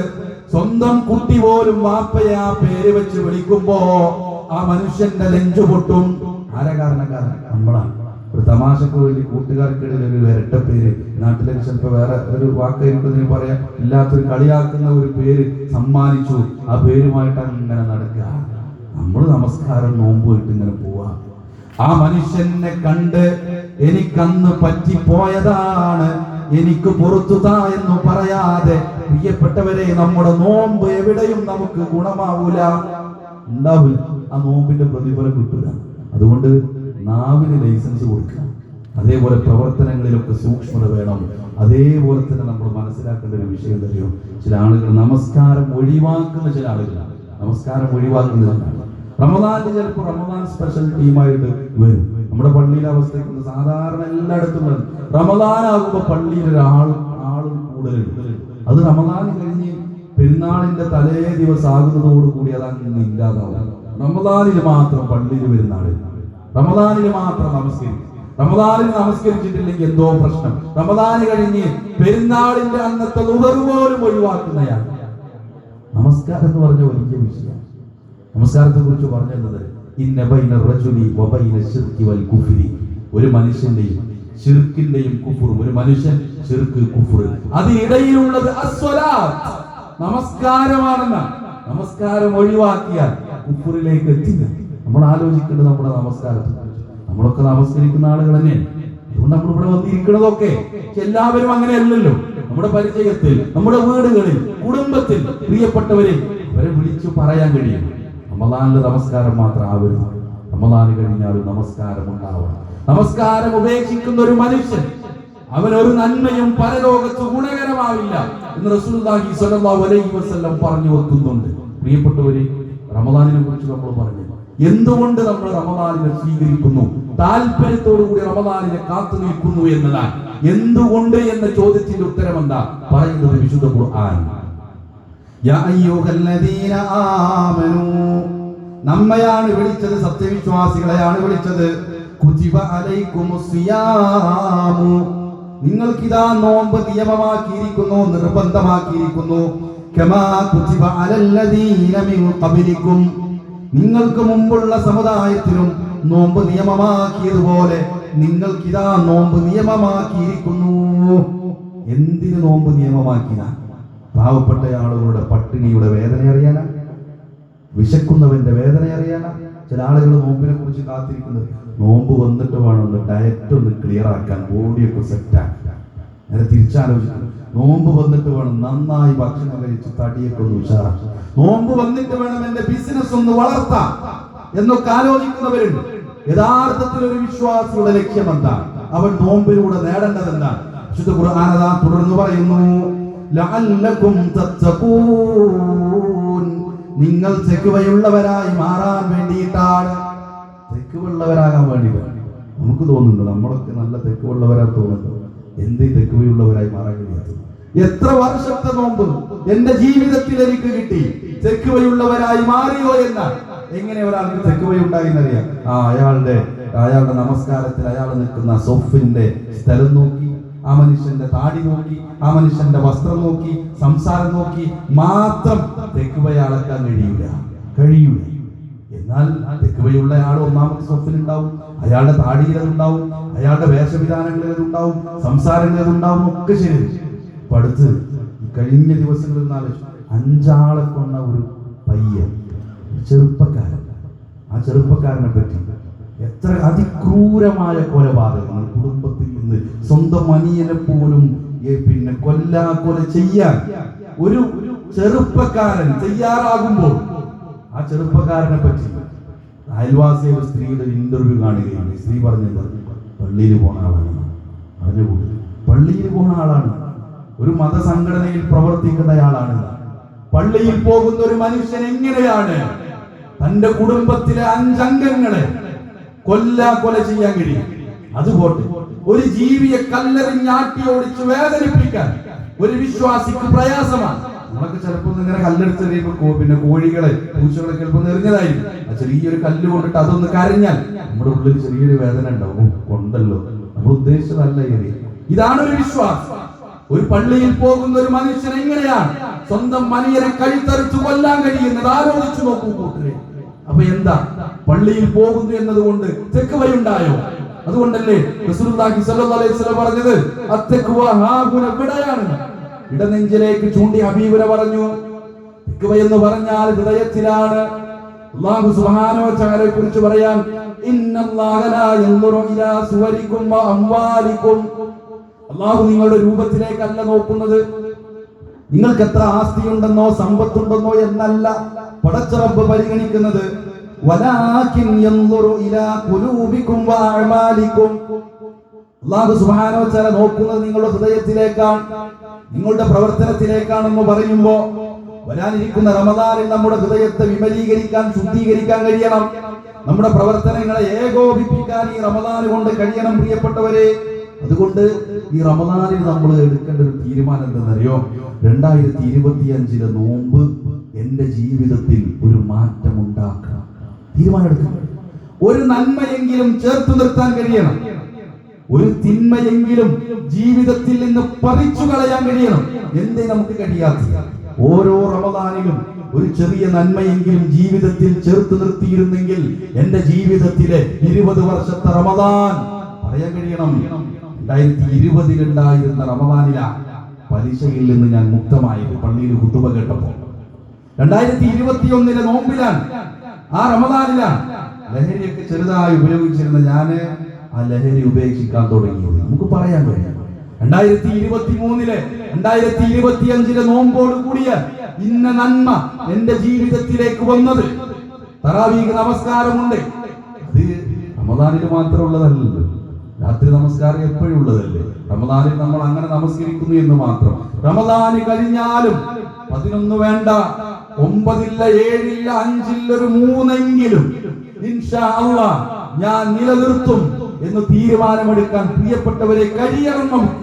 സ്വന്തം കുട്ടി പോലും വാപ്പയെ ആ പേര് വെച്ച് വിളിക്കുമ്പോ ആ മനുഷ്യന്റെ നെഞ്ചു പൊട്ടും. ആരാ കാരണക്കാരൻ? നമ്മളാണ്. ഒരു തമാശക്ക് വേണ്ടി കൂട്ടുകാർക്കിടയിൽ ഒരു ഇരട്ട പേര്, നാട്ടിലേക്ക് ചിലപ്പോൾ വേറെ ഒരു വാക്കായിരിക്കും പറയാം, ഇല്ലാത്തൊരു കളിയാക്കുന്ന ഒരു പേര് സമ്മാനിച്ചു. ആ പേരുമായിട്ട് അങ്ങനെ നടക്കുക. നമ്മൾ നമസ്കാരം നോമ്പുമായിട്ട് ഇങ്ങനെ പോവാ. ആ മനുഷ്യനെ കണ്ട് എനിക്കന്ന് പറ്റിപ്പോയതാണ്, എനിക്ക് പുറത്തുതാ എന്ന് പറയാതെ, പ്രിയപ്പെട്ടവരെ, നമ്മുടെ നോമ്പ് എവിടെയും നമുക്ക് ഗുണമാവൂല, ഉണ്ടാവില്ല. ആ നോമ്പിന്റെ പ്രതിഫലം കിട്ടില്ല. അതുകൊണ്ട് നാവിന് ലൈസൻസ് കൊടുക്കുക. അതേപോലെ പ്രവർത്തനങ്ങളിലൊക്കെ സൂക്ഷ്മത വേണം. അതേപോലെ തന്നെ നമ്മൾ മനസ്സിലാക്കേണ്ട ഒരു വിഷയം തരുമോ, ചില ആളുകൾ നമസ്കാരം ഒഴിവാക്കുന്ന ചില ആളുകളാണ്. നമസ്കാരം ഒഴിവാക്കുന്നതാണ്. റമദാനിൽ ചിലപ്പോൾ റമദാൻ സ്പെഷ്യൽ ടീമായിട്ട് വരും. നമ്മുടെ പള്ളിയിലെ അവസ്ഥയ്ക്ക് സാധാരണ എല്ലായിടത്തും വരും. റമദാനാകുമ്പോൾ പള്ളിയിൽ ആള് കൂടുതലുണ്ട്. അത് റമദാൻ കഴിഞ്ഞ് പെരുന്നാളിന്റെ തലേ ദിവസം ആകുന്നതോടുകൂടി അതങ്ങനെ ഇല്ലാതാവും. റമദാനിൽ മാത്രം പള്ളിയിൽ വരുന്ന ആള്, റമദാനിൽ മാത്രം നമസ്കരിക്കും. റമദാനിൽ നമസ്കരിച്ചിട്ടില്ലെങ്കിൽ എന്തോ പ്രശ്നം. റമദാന് കഴിഞ്ഞ് പെരുന്നാളിന്റെ അന്നത്തെ ളുഹർ പോലും ഒഴിവാക്കുന്നയാണ്. നമസ്കാരം എന്ന് പറഞ്ഞ വലിയ വിഷയം. നമസ്കാരത്തെ കുറിച്ച് പറഞ്ഞത് ഇന്ന ബൈന റജുലി വബൈന ശിർക്കി വൽ കുഫ്രി, ഒരു മനുഷ്യന്റെയും ശിർക്കിന്റെയും കുഫ്റും, ഒരു മനുഷ്യൻ ശിർക്ക് കുഫ്ർ, അതിനിടയിലുള്ളത് അസ്വലാത്ത്, നമസ്കാരമാണെന്ന്. നമസ്കാരം ഒഴിവാക്കിയാൽ കുഫ്റിലേക്ക് എത്തില്ല. നമ്മൾ ആലോചിക്കേണ്ടത് നമ്മുടെ നമസ്കാരത്തെ. നമ്മളൊക്കെ നമസ്കരിക്കുന്ന ആളുകൾ തന്നെ. അതുകൊണ്ട് നമ്മളിവിടെ വന്നിരിക്കുന്നതൊക്കെ എല്ലാവരും അങ്ങനെയല്ലല്ലോ. നമ്മുടെ പരിചയത്തിൽ, നമ്മുടെ വീടുകളിൽ, കുടുംബത്തിൽ പ്രിയപ്പെട്ടവരെ അവരെ വിളിച്ചു പറയാൻ കഴിയും. റമദാനിലെ നമസ്കാരം മാത്രം ആവരുത്, റമദാന് കഴിഞ്ഞാലും നമസ്കാരം ഉണ്ടാവണം. നമസ്കാരം ഉപേക്ഷിക്കുന്ന ഒരു മനുഷ്യൻ അവൻ ഒരു നന്മയും പരലോകത്ത് ഗുണകരമാവില്ല എന്ന് റസൂലുള്ളാഹി സ്വല്ലല്ലാഹു അലൈഹി വസല്ലം പറഞ്ഞു വെക്കുന്നുണ്ട്. പ്രിയപ്പെട്ടവരെ, റമദാനിനെ കുറിച്ച് നമ്മൾ പറഞ്ഞു. എന്തുകൊണ്ട് നമ്മൾ റമദാനിനെ സ്വീകരിക്കുന്നു, താല്പര്യത്തോടു കൂടി റമദാനിനെ കാത്തു നിൽക്കുന്നു എന്നതാണ്. എന്തുകൊണ്ട് എന്ന ചോദ്യത്തിന്റെ ഉത്തരം എന്താ പറയുന്നത് വിശുദ്ധ ഖുർആൻ. യാ അയ്യുഹല്ലദീന ആമനൂ, നമ്മയാണ് വിളിച്ചത്, സത്യവിശ്വാസികളെയാണ് വിളിച്ചത്. കുതിബ അലൈക്കുമുസ്സിയാമു, നിങ്ങൾക്കിതാ നോമ്പ് നിയമമാക്കിയിരിക്കുന്നു, നിർബന്ധമാക്കിയിരിക്കുന്നു. കമാ കുതിബ അലല്ലദീന മിൻ ഖബലിക്കും, നിങ്ങൾക്ക് മുമ്പുള്ള സമുദായത്തിനും നോമ്പ് നിയമമാക്കിയതുപോലെ നിങ്ങൾക്കിതാ നോമ്പ് നിയമമാക്കിയിരിക്കുന്നു. എന്തിന് നോമ്പ് നിയമമാക്കിയ? പാവപ്പെട്ട ആളുകളുടെ പട്ടിണിയുടെ വേദന അറിയാനാ, വിശക്കുന്നവന്റെ വേദന അറിയാനാ. ചില ആളുകൾ നോമ്പിനെ കുറിച്ച് കാത്തിരിക്കുന്നത് നോമ്പ് വന്നിട്ട് വേണം ഒന്ന് ഡയറ്റ് ഒന്ന് ക്ലിയർ ആക്കാൻ, ബോഡിയൊക്കെ സെറ്റാക്കാൻ. നേരെ തിരിച്ചാലോചിക്കുന്നു. നോമ്പ് വന്നിട്ട് വേണം നന്നായി ഭക്ഷണം കഴിച്ച് തടിയൊക്കെ ഒന്ന് ഉഷാറാക്കാൻ. നോമ്പ് വന്നിട്ട് വേണം എന്റെ ബിസിനസ് ഒന്ന് വളർത്താൻ എന്നൊക്കെ ആലോചിക്കുന്നവരുണ്ട്. യഥാർത്ഥത്തിൽ ഒരു വിശ്വാസിയുടെ ലക്ഷ്യം എന്താ? അവൻ നോമ്പിലൂടെ നേടേണ്ടത് എന്താ? വിശുദ്ധ ഖുർആൻ അതാ തുടർന്ന് പറയുന്നു, ലഅല്ലകും തത്തഖൂൻ, നിങ്ങൾ തെക്കുവയുള്ളവരായി മാറാൻ വേണ്ടിയിട്ടാണ്. തെക്കുവയുള്ളവരാകാൻ വേണ്ടി നമുക്ക് തോന്നുന്നുണ്ട്, നമ്മളൊക്കെ നല്ല തെക്കുവയുള്ളവരാ തോന്നുന്നുണ്ട്. എന്തേ തെക്കുവയുള്ളവരായി മാറാൻ കഴിയാത്തത്? എത്ര വർഷത്തെ നോമ്പ് എന്റെ ജീവിതത്തിൽ എനിക്ക് കിട്ടി, തെക്കുവയുള്ളവരായി മാറിയോ എന്നാണ്. എങ്ങനെ ഒരാൾക്ക് തെക്കുവയുണ്ടായി എന്നറിയാം. അയാളുടെ നമസ്കാരത്തിൽ അയാൾ നിൽക്കുന്ന സൊഫിന്റെ സ്ഥലം നോക്കി, ആ മനുഷ്യന്റെ താടി നോക്കി, ആ മനുഷ്യന്റെ വസ്ത്രം നോക്കി, സംസാരം നോക്കി മാത്രം തെക്കുവയാളക്കാൻ കഴിയൂല. എന്നാൽ തെക്കുവയുള്ള ആൾ ഒന്നാമത്തെ സൊഫിലുണ്ടാവും, അയാളുടെ താടിയിലുണ്ടാവും, അയാളുടെ വേഷവിധാനങ്ങളിലുണ്ടാവും, സംസാരങ്ങളിലുണ്ടാവും, ഒക്കെ ശരി. അപ്പൊ അടുത്ത് കഴിഞ്ഞ ദിവസങ്ങളിൽ 5 കൊണ്ട ഒരു പയ്യൻ, ചെറുപ്പക്കാരൻ, ആ ചെറുപ്പക്കാരനെ പറ്റി എത്ര അതിക്രൂരമായ കൊലപാതകങ്ങൾ കുടുംബത്തിൽ നിന്ന് സ്വന്തം അനിയനെ പോലും കൊല ചെയ്യാൻ ഒരു ചെറുപ്പക്കാരൻ തയ്യാറാകുമ്പോൾ ആ ചെറുപ്പക്കാരനെ പറ്റി അയൽവാസിയ ഒരു സ്ത്രീയുടെ ഇന്റർവ്യൂ കാണുകയാണ്. സ്ത്രീ പറഞ്ഞത് പള്ളിയിൽ പോണ ആളാണ്, അറിഞ്ഞുകൂടി പള്ളിയിൽ പോണ ആളാണ്, ഒരു മതസംഘടനയിൽ പ്രവർത്തിക്കുന്നയാളാണ്. പള്ളിയിൽ പോകുന്ന ഒരു മനുഷ്യൻ എങ്ങനെയാണ് തന്റെ കുടുംബത്തിലെ 5 അംഗങ്ങളെ കൊല ചെയ്യാൻ കഴിയും? അതുപോലെ ഒരു ജീവിയെ കല്ലെറിഞ്ഞാട്ടി ഓടിച്ച് വേദനിപ്പിക്കാൻ ഒരു വിശ്വാസിക്ക് പ്രയാസമാണ്. നമ്മളൊക്കെ ചിലപ്പോൾ ഇങ്ങനെ കല്ലെടുത്തെറിയുമ്പോ കോഴികളെ പൂച്ചകളെ ചിലപ്പോൾ എറിഞ്ഞതായിരിക്കും. ആ ചെറിയൊരു കല്ല് കൊണ്ടിട്ട് അതൊന്ന് കരഞ്ഞാൽ നമ്മുടെ ഉള്ളിൽ ചെറിയൊരു വേദന ഉണ്ടാവും. കൊണ്ടല്ലോ, നമ്മൾ ഉദ്ദേശിച്ചതല്ല എറിയ. ഇതാണ് ഒരു വിശ്വാസം. ഒരു പള്ളിയിൽ പോകുന്ന ഒരു മനുഷ്യൻ എങ്ങനെയാണ് സ്വന്തം മനിയനെ കഴുത്തറിച്ച് കൊല്ലാൻ കഴിയുന്നത്? ആലോചിച്ചു നോക്കൂ കൂട്ടരെ. അപ്പൊ എന്താ പള്ളിയിൽ പോകുന്നു എന്നതുകൊണ്ട് തെക്കുവയുണ്ടായോ? അതുകൊണ്ടല്ലേ റസൂലുള്ളാഹി സ്വല്ലല്ലാഹു അലൈഹി വസല്ലം പറഞ്ഞത് അത്തഖ്വ ഹാഹുന, ഇവിടെയാണ്. ഇടനെഞ്ചിലേക്ക് ചൂണ്ടി ഹബീബിനെ പറഞ്ഞു. തെക്കുവ എന്ന് പറഞ്ഞാൽ ഹൃദയത്തിലാണ്. അല്ലാഹു സുബ്ഹാനഹു വ തആലയെ കുറിച്ച് പറയാൻ, ഇന്നല്ലാഹ ലാ യൻദുറു ഇലാ സുവരികും വ അംവാലികും, അല്ലാഹു നിങ്ങളുടെ രൂപത്തിലേക്കല്ല നോക്കുന്നത്, നിങ്ങൾക്ക് എത്ര ആസ്തിയുണ്ടെന്നോ സമ്പത്തുണ്ടെന്നോ എന്നല്ല പടച്ച റബ്ബ് പരിഗണിക്കുന്നത്. വലാകിൻ യൻദുറു ഇലാ ഖുലൂബികും വഅഅമാലികും. അല്ലാഹു സുബ്ഹാനഹു വ തആല നോക്കുന്നത് നിങ്ങളുടെ ഹൃദയത്തിലേക്കാണ്, നിങ്ങളുടെ പ്രവർത്തനത്തിലേക്കാണെന്ന് പറയുമ്പോൾ വരാനിരിക്കുന്ന റമദാനിൽ നമ്മുടെ ഹൃദയത്തെ വിമലീകരിക്കാൻ, ശുദ്ധീകരിക്കാൻ കഴിയണം. നമ്മുടെ പ്രവർത്തനങ്ങളെ ഏകോപിപ്പിക്കാൻ ഈ റമദാൻ കൊണ്ട് കഴിയണം പ്രിയപ്പെട്ടവരെ. അതുകൊണ്ട് ഈ റമദാനിൽ നമ്മൾ എടുക്കേണ്ട ഒരു തീരുമാനം എന്തെന്നറിയോ? 2025 നോമ്പ് എന്റെ ജീവിതത്തിൽ ഒരു മാറ്റം ഉണ്ടാക്കണം. തീരുമാനം എടുക്കണം. ഒരു നന്മയെങ്കിലും ചേർത്ത് നിർത്താൻ കഴിയണം, ഒരു തിന്മയെങ്കിലും ജീവിതത്തിൽ നിന്ന് പറിച്ചു കളയാൻ കഴിയണം. എന്തേ നമുക്ക് കഴിയാത്ത? ഓരോ റമദാനിലും ഒരു ചെറിയ നന്മയെങ്കിലും ജീവിതത്തിൽ ചേർത്ത് നിർത്തിയിരുന്നെങ്കിൽ എന്റെ ജീവിതത്തിലെ 20 വർഷത്തെ റമദാൻ പറയാൻ കഴിയണം. 2020 ഉണ്ടായിരുന്ന റമദാനിലാണ് പലിശയിൽ നിന്ന് ഞാൻ മുക്തമായത്. പള്ളിയിൽ ഖുതുബ കേട്ടപ്പോൾ 2021 നോമ്പിലാണ്, ആ റമദാനിലാണ് ലഹരിയൊക്കെ ചെറുതായി ഉപയോഗിച്ചിരുന്ന ഞാന് ആ ലഹരി ഉപേക്ഷിക്കാൻ തുടങ്ങിയത്. നമുക്ക് പറയാൻ കഴിയും 2023 2025 നോമ്പോട് കൂടിയ ഇന്ന നന്മ എന്റെ ജീവിതത്തിലേക്ക് വന്നത്. തറാവീഹ് നമസ്കാരമുണ്ട്, അത് റമദാനിൽ മാത്രമുള്ളതല്ലല്ലോ. രാത്രി നമസ്കാരം എപ്പോഴും ഉള്ളതല്ലേ. റമദാനിൽ നമ്മൾ അങ്ങനെ നമസ്കരിക്കുന്നു എന്ന് മാത്രം. റമദാന് കഴിഞ്ഞാലും 11 വേണ്ട, 9 ഇല്ല, 7 ഇല്ല, 5 ഇല്ല, ഒരു 3 ഇൻഷാ അല്ലാഹ് ഞാൻ നിലനിർത്തും എന്ന് തീരുമാനമെടുക്കാൻ പ്രിയപ്പെട്ടവരെ കഴിയണം നമുക്ക്.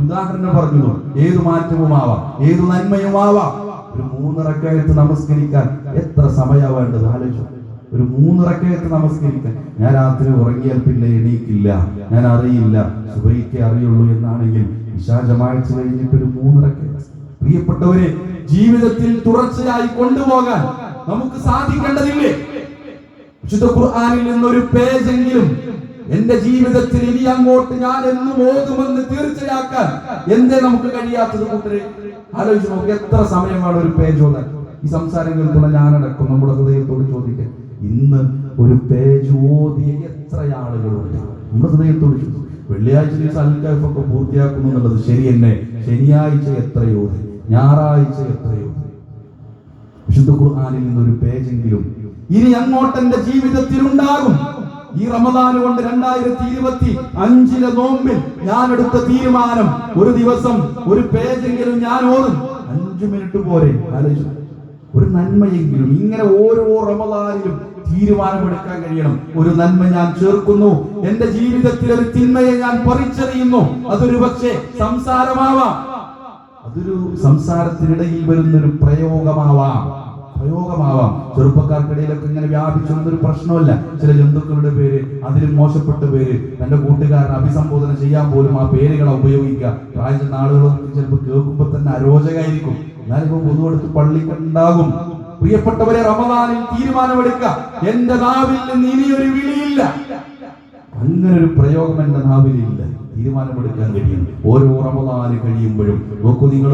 ഉദാഹരണം പറഞ്ഞു, ഏതു മാറ്റവുമാവാം, ഏതു നന്മയുമാവാം. ഒരു 3 റക്അത്ത് നമസ്കരിക്കാൻ എത്ര സമയം വേണ്ടത് ആലോചിച്ചു. ഒരു 3 റക്അത്ത് നമസ്കരിക്കാൻ ഞാൻ രാത്രി ഉറങ്ങിയാൽ പിന്നെ എണീക്കില്ല, ഞാൻ അറിയില്ല, സുബഹിക്ക് അറിയുള്ളൂ എന്നാണെങ്കിൽ ഇശാ ജമാഅത്ത് കഴിഞ്ഞിട്ട് ഒരു 3 റക്അത്ത് പ്രിയപ്പെട്ടവരെ ജീവിതത്തിൽ തുടർച്ചയായി കൊണ്ടുപോകാൻ നമുക്ക് സാധിക്കേണ്ടതില്ലേ? വിശുദ്ധ ഖുർആനിൽ നിന്നൊരു പേജെങ്കിലും എന്റെ ജീവിതത്തിൽ ഇനി അങ്ങോട്ട് ഞാൻ എന്നും ഓതുമെന്ന് തീർച്ചയാക്കാൻ എന്തേ നമുക്ക് കഴിയാത്തത്? കൂട്ടരെ ആലോചിച്ച് നോക്കി, എത്ര സമയമാണ് ഒരു പേജ് ഓതാൻ? ഈ സംസാരം കേൾക്കുന്ന ഞാനടക്കം നമ്മുടെ ഹൃദയത്തോട് ചോദിക്കാൻ, ഇന്ന് ഒരു പേജ് ഓതിയ എത്ര ആളുകളുണ്ട്? നമ്മുടെ ഹൃദയത്തോട് ചോദിച്ചു. വെള്ളിയാഴ്ച ദിവസം അൽക്കഫൊക്കെ പൂർത്തിയാക്കുന്നു എന്നുള്ളത് ശരി തന്നെ. ശനിയാഴ്ച എത്രയോതി, ഞായറാഴ്ച എത്രയോതി? വിശുദ്ധ ഖുർആനിൽ നിന്നൊരു പേജെങ്കിലും ഇനി അങ്ങോട്ട് എന്റെ ജീവിതത്തിൽ ഉണ്ടാകും. ഈ റമദാൻ കൊണ്ട് 2025 നോമ്പിൽ ഞാൻ എടുത്ത തീരുമാനം, ഒരു ദിവസം ഒരു പേജെങ്കിലും ഞാൻ ഓതും. 5 മിനിറ്റ് പോരെ? ആലോചിച്ചു. ഒരു നന്മയെങ്കിലും ഇങ്ങനെ ഓരോ റമദാനിലും തീരുമാനമെടുക്കാൻ കഴിയണം. ഒരു നന്മ ഞാൻ ചേർക്കുന്നു, എന്റെ ജീവിതത്തിൽ ഒരു തിന്മയെ ഞാൻ പറിച്ചെറിയുന്നു. അതൊരു പക്ഷേ സംസാരമാവാം, അതൊരു സംസാരത്തിനിടയിൽ വരുന്നൊരു പ്രയോഗമാവാം. ചെറുപ്പക്കാർക്കിടയിലൊക്കെ ഇങ്ങനെ വ്യാപിച്ചൊരു പ്രശ്നമല്ല. ചില ജന്തുക്കളുടെ പേര്, അതിലും മോശപ്പെട്ട പേര്, തന്റെ കൂട്ടുകാരനെ അഭിസംബോധന ചെയ്യാൻ പോലും ആ പേരുകളെ ഉപയോഗിക്കുക. പ്രായച്ച നാളുകളൊക്കെ ചിലപ്പോൾ കേൾക്കുമ്പോൾ തന്നെ അരോചകമായിരിക്കും. എന്നാലിപ്പോ പൊതുവെടുത്ത് പള്ളിക്കുണ്ടാകും. പ്രിയപ്പെട്ടവരെ, റമദാനിൽ തീരുമാനമെടുക്കുക, എന്റെ നാവിൽ നിന്ന് ഇനിയൊരു വിളിയില്ല, അങ്ങനെ ഒരു പ്രയോഗം എന്റെ നാവിലില്ല. തീരുമാനമെടുക്കാൻ കഴിയും. ഓരോ റമദാന് കഴിയുമ്പോഴും നോക്കൂ നിങ്ങൾ,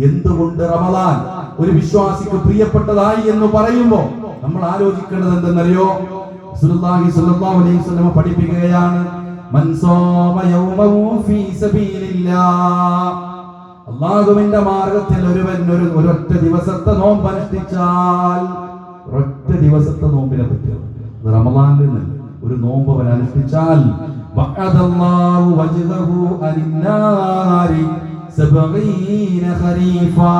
എന്തുകൊണ്ട് റമദാൻ ഒരു വിശ്വാസിക്ക് പ്രിയപ്പെട്ടതായി എന്ന് പറയുമ്പോൾ നമ്മൾ ആലോചിക്കേണ്ടത് എന്തെന്നറിയോ? റസൂലുള്ളാഹി സ്വല്ലല്ലാഹു അലൈഹി വസല്ലം പഠിപ്പിക്കുകയാണ്, മൻ സാമ യൗമൻ ഫീ സബീലില്ലാഹ്, അല്ലാഹുവിന്റെ മാർഗ്ഗത്തിൽ ഒരുവൻ ഒരൊറ്റ ദിവസത്തെ നോമ്പ് അനുഷ്ഠിച്ചാൽ, ഒരൊറ്റ ദിവസത്തെ നോമ്പിനെ പറ്റിയത് റമദാനിൽ നിന്ന് ഒരു നോമ്പ് അവൻ അനുഷ്ഠിച്ചാൽ, ബഅദല്ലാഹു വജ്ഹഹു അനിന്നാരി 70 ഖരീഫാ,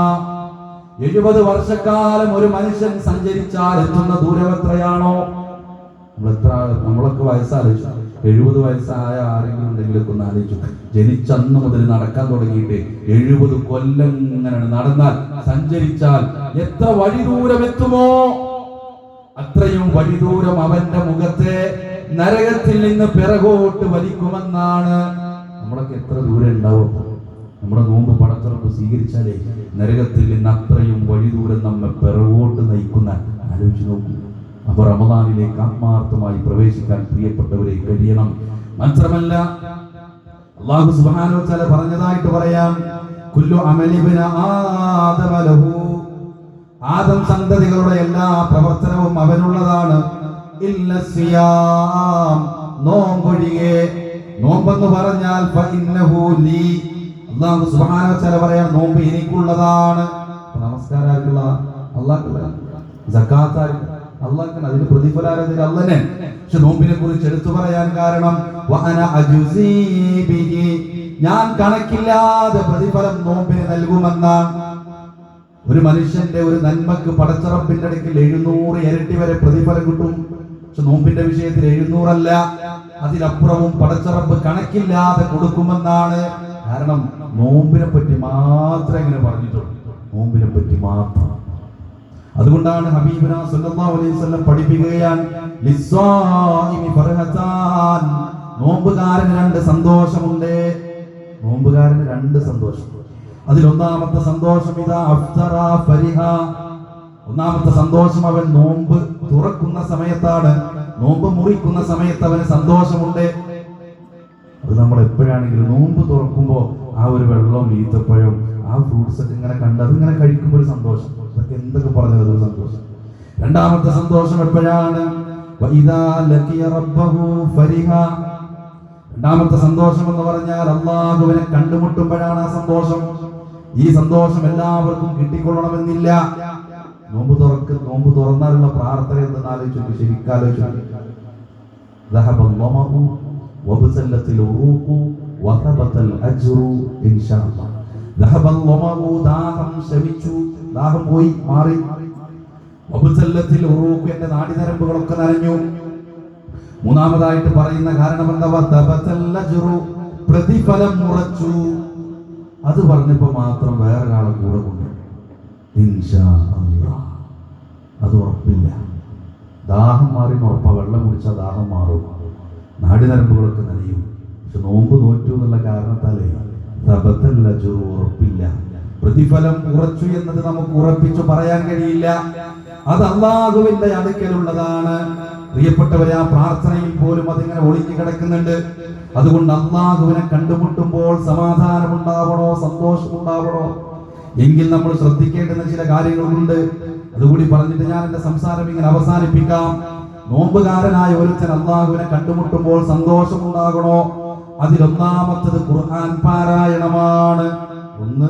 70 വർഷക്കാലം ഒരു മനുഷ്യൻ സഞ്ചരിച്ചാൽ എത്തുന്ന ദൂരം എത്രയാണോ? നമ്മളൊക്കെ വയസ്സാലോചിച്ചു. 70 വയസ്സായ ആരെങ്കിലും ഉണ്ടെങ്കിലൊക്കെ ഒന്ന് ആലോചിച്ചു. ജനിച്ചന്ന് മുതൽ നടക്കാൻ തുടങ്ങിയിട്ട് 70 കൊല്ലം ഇങ്ങനെ നടന്നാൽ, സഞ്ചരിച്ചാൽ എത്ര വഴി ദൂരം എത്തുമോ അത്രയും വഴി ദൂരം അവന്റെ മുഖത്തെ നരകത്തിൽ നിന്ന് പിറകോട്ട് വലിക്കുമെന്നാണ്. നമ്മളൊക്കെ എത്ര ദൂരം ഉണ്ടാവും? നമ്മുടെ നോമ്പ് പടത്തുറപ്പ് സ്വീകരിച്ചാലേ നരകത്തിൽ നിന്ന് അത്രയും വഴി ദൂരം നമ്മെ പിറകോട്ട് നയിക്കുന്ന ആലോചിച്ച് നോക്കൂ. അപ്പൊ റമദാനിലേക്ക് ആത്മാർത്ഥമായി പ്രവേശിക്കാൻ പ്രിയപ്പെട്ടവരെ കഴിയണം. മാത്രമല്ല അല്ലാഹു സുബ്ഹാനഹു വ തആല പറഞ്ഞതായിട്ട് പറയാം, കുല്ലു അമലി ഇബ്ന ആദമ ലഹു, ആദം സന്തതികളുടെ എല്ലാ പ്രവർത്തനവും അവനുള്ളതാണ്. ഇല്ല സിയാം, നോമ്പൊഴികെ. നോമ്പെന്ന് പറഞ്ഞാൽ ഫഇന്നഹു ലീ, അല്ലാഹു സുബ്ഹാനഹു വ തആല പറയാൻ, നോമ്പ് എനിക്കുള്ളതാണ്. നമസ്കാരം ആർക്കുള്ളതാണ്? അല്ലാഹുക്കുള്ളതാണ്. സക്കാത്ത് അള്ളാഹ് അതിന് പ്രതിഫലാരതിൽ അള്ളനെ. പക്ഷെ നോമ്പിനെ കുറിച്ച് എടുത്തു പറയാൻ കാരണം വഅന അജുസീ ബിഹി, ഞാൻ കണക്കില്ലാതെ പ്രതിഫലം നോമ്പിന് നൽകുമെന്നാണ്. ഒരു മനുഷ്യന്റെ ഒരു നന്മക്ക് പടച്ചറപ്പിന്റെ അടുക്കൽ 700 ഇരട്ടി വരെ പ്രതിഫലം കിട്ടും. പക്ഷെ നോമ്പിന്റെ വിഷയത്തിൽ 700 അല്ല, അതിലപ്പുറവും പടച്ചറപ്പ് കണക്കില്ലാതെ കൊടുക്കുമെന്നാണ്. കാരണം നോമ്പിനെ പറ്റി മാത്രമേ ഇങ്ങനെ പറഞ്ഞിട്ടുള്ളൂ, നോമ്പിനെ പറ്റി മാത്രം. അതുകൊണ്ടാണ് ഹബീബുന സല്ലല്ലാഹു അലൈഹി വസല്ലം പഠിപ്പിക്കുകയാണ്, ലിസ്സായിമി ഫർഹതാൻ, നോമ്പുകാരന് 2 സന്തോഷമുണ്ട്. നോമ്പുകാരന് 2 സന്തോഷം. അതിലൊന്നാമത്തെ സന്തോഷം ഇതാ അഫ്തറ ഫരിഹ, ഒന്നാമത്തെ സന്തോഷം അവൻ നോമ്പ് തുറക്കുന്ന സമയത്താണ്. നോമ്പ് മുറിക്കുന്ന സമയത്ത് അവന് സന്തോഷമുണ്ട്. അത് നമ്മൾ എപ്പോഴാണെങ്കിലും നോമ്പ് തുറക്കുമ്പോൾ ആ ഒരു വെള്ളവും ഈത്തപ്പഴവും ആ ഫ്രൂട്ട്സ് ഒക്കെ ഇങ്ങനെ കണ്ട് അതിങ്ങനെ കഴിക്കുമ്പോൾ ഒരു സന്തോഷം. അതൊക്കെ എന്തൊക്കെ പറഞ്ഞത് ഒരു സന്തോഷം. രണ്ടാമത്തെ സന്തോഷം എപ്പോഴാണ്? വഇദാ ലഖിയ റബ്ബഹു ഫരിഹ, രണ്ടാമത്തെ സന്തോഷം എന്ന് പറഞ്ഞാൽ അല്ലാഹുവിനെ കണ്ടുമുട്ടുമ്പോഴാണ് ആ സന്തോഷം. ഈ സന്തോഷം എല്ലാവർക്കും കിട്ടിക്കൊള്ളണമെന്നില്ല. നോമ്പ് തുറന്നാലുള്ള പ്രാർത്ഥന എന്തെന്ന് ആലോചിച്ചു, ശരിക്കാലോചിച്ചു. ദാഹം ശമിച്ചു, ദാഹം പോയി മാറി. എന്റെ നാടിനരമ്പുകളൊക്കെ നനഞ്ഞു. മൂന്നാമതായിട്ട് പറയുന്ന കാരണം എന്താ? പ്രതിഫലം ഉറച്ചു. അത് പറഞ്ഞപ്പോ മാത്രം വേറൊരാളെ കൂടെ കൊണ്ട് ഇൻഷാ അല്ലാഹ്, അത് ഉറപ്പില്ല. ദാഹം മാറി ഉറപ്പ, വെള്ളം കുടിച്ചാൽ ദാഹം മാറും, നാടിനരമ്പുകളൊക്കെ നനയും. പക്ഷെ നോമ്പ് നോറ്റു എന്നുള്ള കാരണത്താലേ ഉറപ്പില്ല. പ്രതിഫലം ഉറച്ചു എന്നത് നമുക്ക് ഉറപ്പിച്ചു പറയാൻ കഴിയില്ല. അത് അല്ലാഹുവിന്റെ അടുക്കലുള്ളതാണ്. പ്രിയപ്പെട്ടവരെ, ആ പ്രാർത്ഥനയിൽ പോലും അതിങ്ങനെ ഒളിഞ്ഞു കിടക്കുന്നുണ്ട്. അതുകൊണ്ട് അല്ലാഹുവിനെ കണ്ടുമുട്ടുമ്പോൾ സമാധാനമുണ്ടാവണോ, സന്തോഷമുണ്ടാവണോ എങ്കിൽ നമ്മൾ ശ്രദ്ധിക്കേണ്ടുന്ന ചില കാര്യങ്ങളുണ്ട്. അതുകൂടി പറഞ്ഞിട്ട് ഞാൻ എന്റെ സംസാരം ഇങ്ങനെ അവസാനിപ്പിക്കാം. നോമ്പുകാരനായ ഒരുത്തൻ അല്ലാഹുവിനെ കണ്ടുമുട്ടുമ്പോൾ സന്തോഷമുണ്ടാകണോ? അതിലൊന്നാമത്തത് ഖുർആൻ പാരായണമാണ്. ഒന്ന്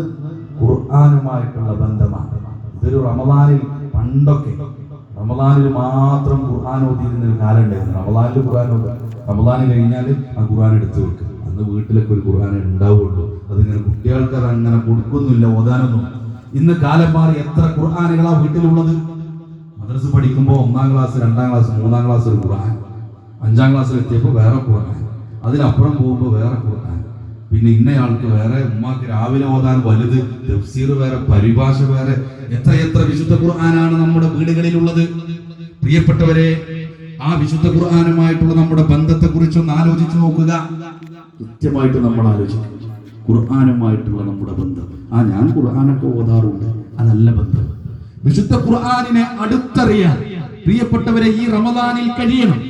ഖുർആനുമായിട്ടുള്ള ബന്ധമാണ്. ഇതൊരു റമദാനിൽ പണ്ടൊക്കെ റമദാനിൽ മാത്രം ഖുർആൻ ഓതിയിരുന്ന ഒരു കാലം ഉണ്ടായിരുന്നു. റമദാനിൽ ഖുർആൻ ഓതുക, റമദാൻ കഴിഞ്ഞാൽ ആ ഖുർആൻ എടുത്തു വെക്കുക. അന്ന് വീട്ടിലൊക്കെ ഒരു ഖുർആൻ ഉണ്ടാവുള്ളൂ. അതിങ്ങനെ കുട്ടികൾക്ക് അത് അങ്ങനെ കൊടുക്കൊന്നുമില്ല, ഓതാനൊന്നും. ഇന്ന് കാലം മാറി. എത്ര ഖുർആനുകളാ വീട്ടിലുള്ളത്? മദ്രസ പഠിക്കുമ്പോൾ 1ാം ക്ലാസ്, 2ാം ക്ലാസ്, 3ാം ക്ലാസ് ഒരു ഖുർആൻ, 5ാം ക്ലാസ്സിൽ എത്തിയപ്പോൾ വേറെ ഖുർആൻ, അതിനപ്പുറം പോകുമ്പോൾ വേറെ ഖുർആൻ, പിന്നെ ഇന്നയാൾക്ക് വേറെ, ഉമ്മാക്ക് രാവിലെ ഓതാൻ വലുത്, തഫ്സീർ വേറെ, പരിഭാഷ വേറെ. എത്ര വിശുദ്ധ ഖുർആനാണ് നമ്മുടെ വീടുകളിലുള്ളത്. പ്രിയപ്പെട്ടവരെ, ആ വിശുദ്ധ ഖുർആനുമായിട്ടുള്ള നമ്മുടെ ബന്ധത്തെ കുറിച്ചൊന്ന് ആലോചിച്ചു നോക്കുക. കൃത്യമായിട്ട് നമ്മൾ ആലോചിക്കും ഖുർആനുമായിട്ടുള്ള നമ്മുടെ ബന്ധം. ഞാൻ ഖുർആനൊക്കെ ഓതാറുണ്ട്, അതല്ല ബന്ധം. വിശുദ്ധ ഖുർആനിനെ അടുത്തറിയാൻ പ്രിയപ്പെട്ടവരെ ഈ റമദാനിൽ കഴിയണം.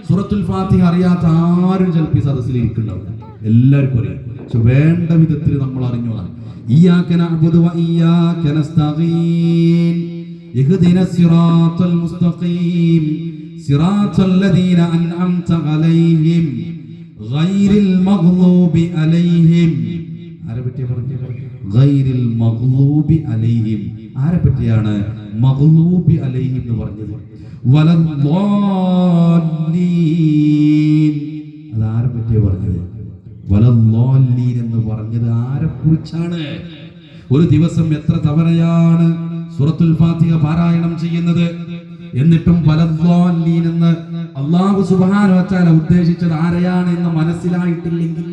സൂറത്തുൽ ഫാത്തിഹ അറിയാത്ത ആരും ചിലപ്പോൾ സദസ്സിൽ ഇരിക്കുന്നുണ്ടാവും, എല്ലാവർക്കും അറിയാം. പക്ഷെ വേണ്ട വിധത്തിൽ നമ്മൾ അറിഞ്ഞോളാം. ഇയ്യാക നഅ്ബുദു വ ഇയ്യാക നസ്തഈൻ ഇഹ്ദിനസ് സിറാത്തൽ മുസ്തഖീം സിറാത്തൽ ലദീന അൻഅംത അലൈഹിം ഗൈറിൽ മഗ്ളൂബി അലൈഹിം. ആരെ പറ്റിയാ പറഞ്ഞത്? ഗൈറിൽ മഗ്ളൂബി അലൈഹിം. ആരെ പറ്റിയാണ് മഗ്ളൂബി അലൈഹിം എന്ന് പറഞ്ഞത്? വലദ്ദാല്ലീൻ. അത് ആരെ പറ്റിയാ പറഞ്ഞത്? വലദ്ദാല്ലീൻ എന്ന് പറഞ്ഞത് ആരെ കുറിച്ചാണ്? ഒരു ദിവസം എത്ര തവണയാണ് സൂറത്തുൽ ഫാത്തിഹ പാരായണം ചെയ്യുന്നത്? എന്നിട്ടും വലദ്ദാല്ലീൻ എന്ന് അല്ലാഹു സുബ്ഹാനഹു വ തആല ഉദ്ദേശിച്ചത് ആരെയാണ് എന്ന് മനസ്സിലായിട്ടില്ലെങ്കിൽ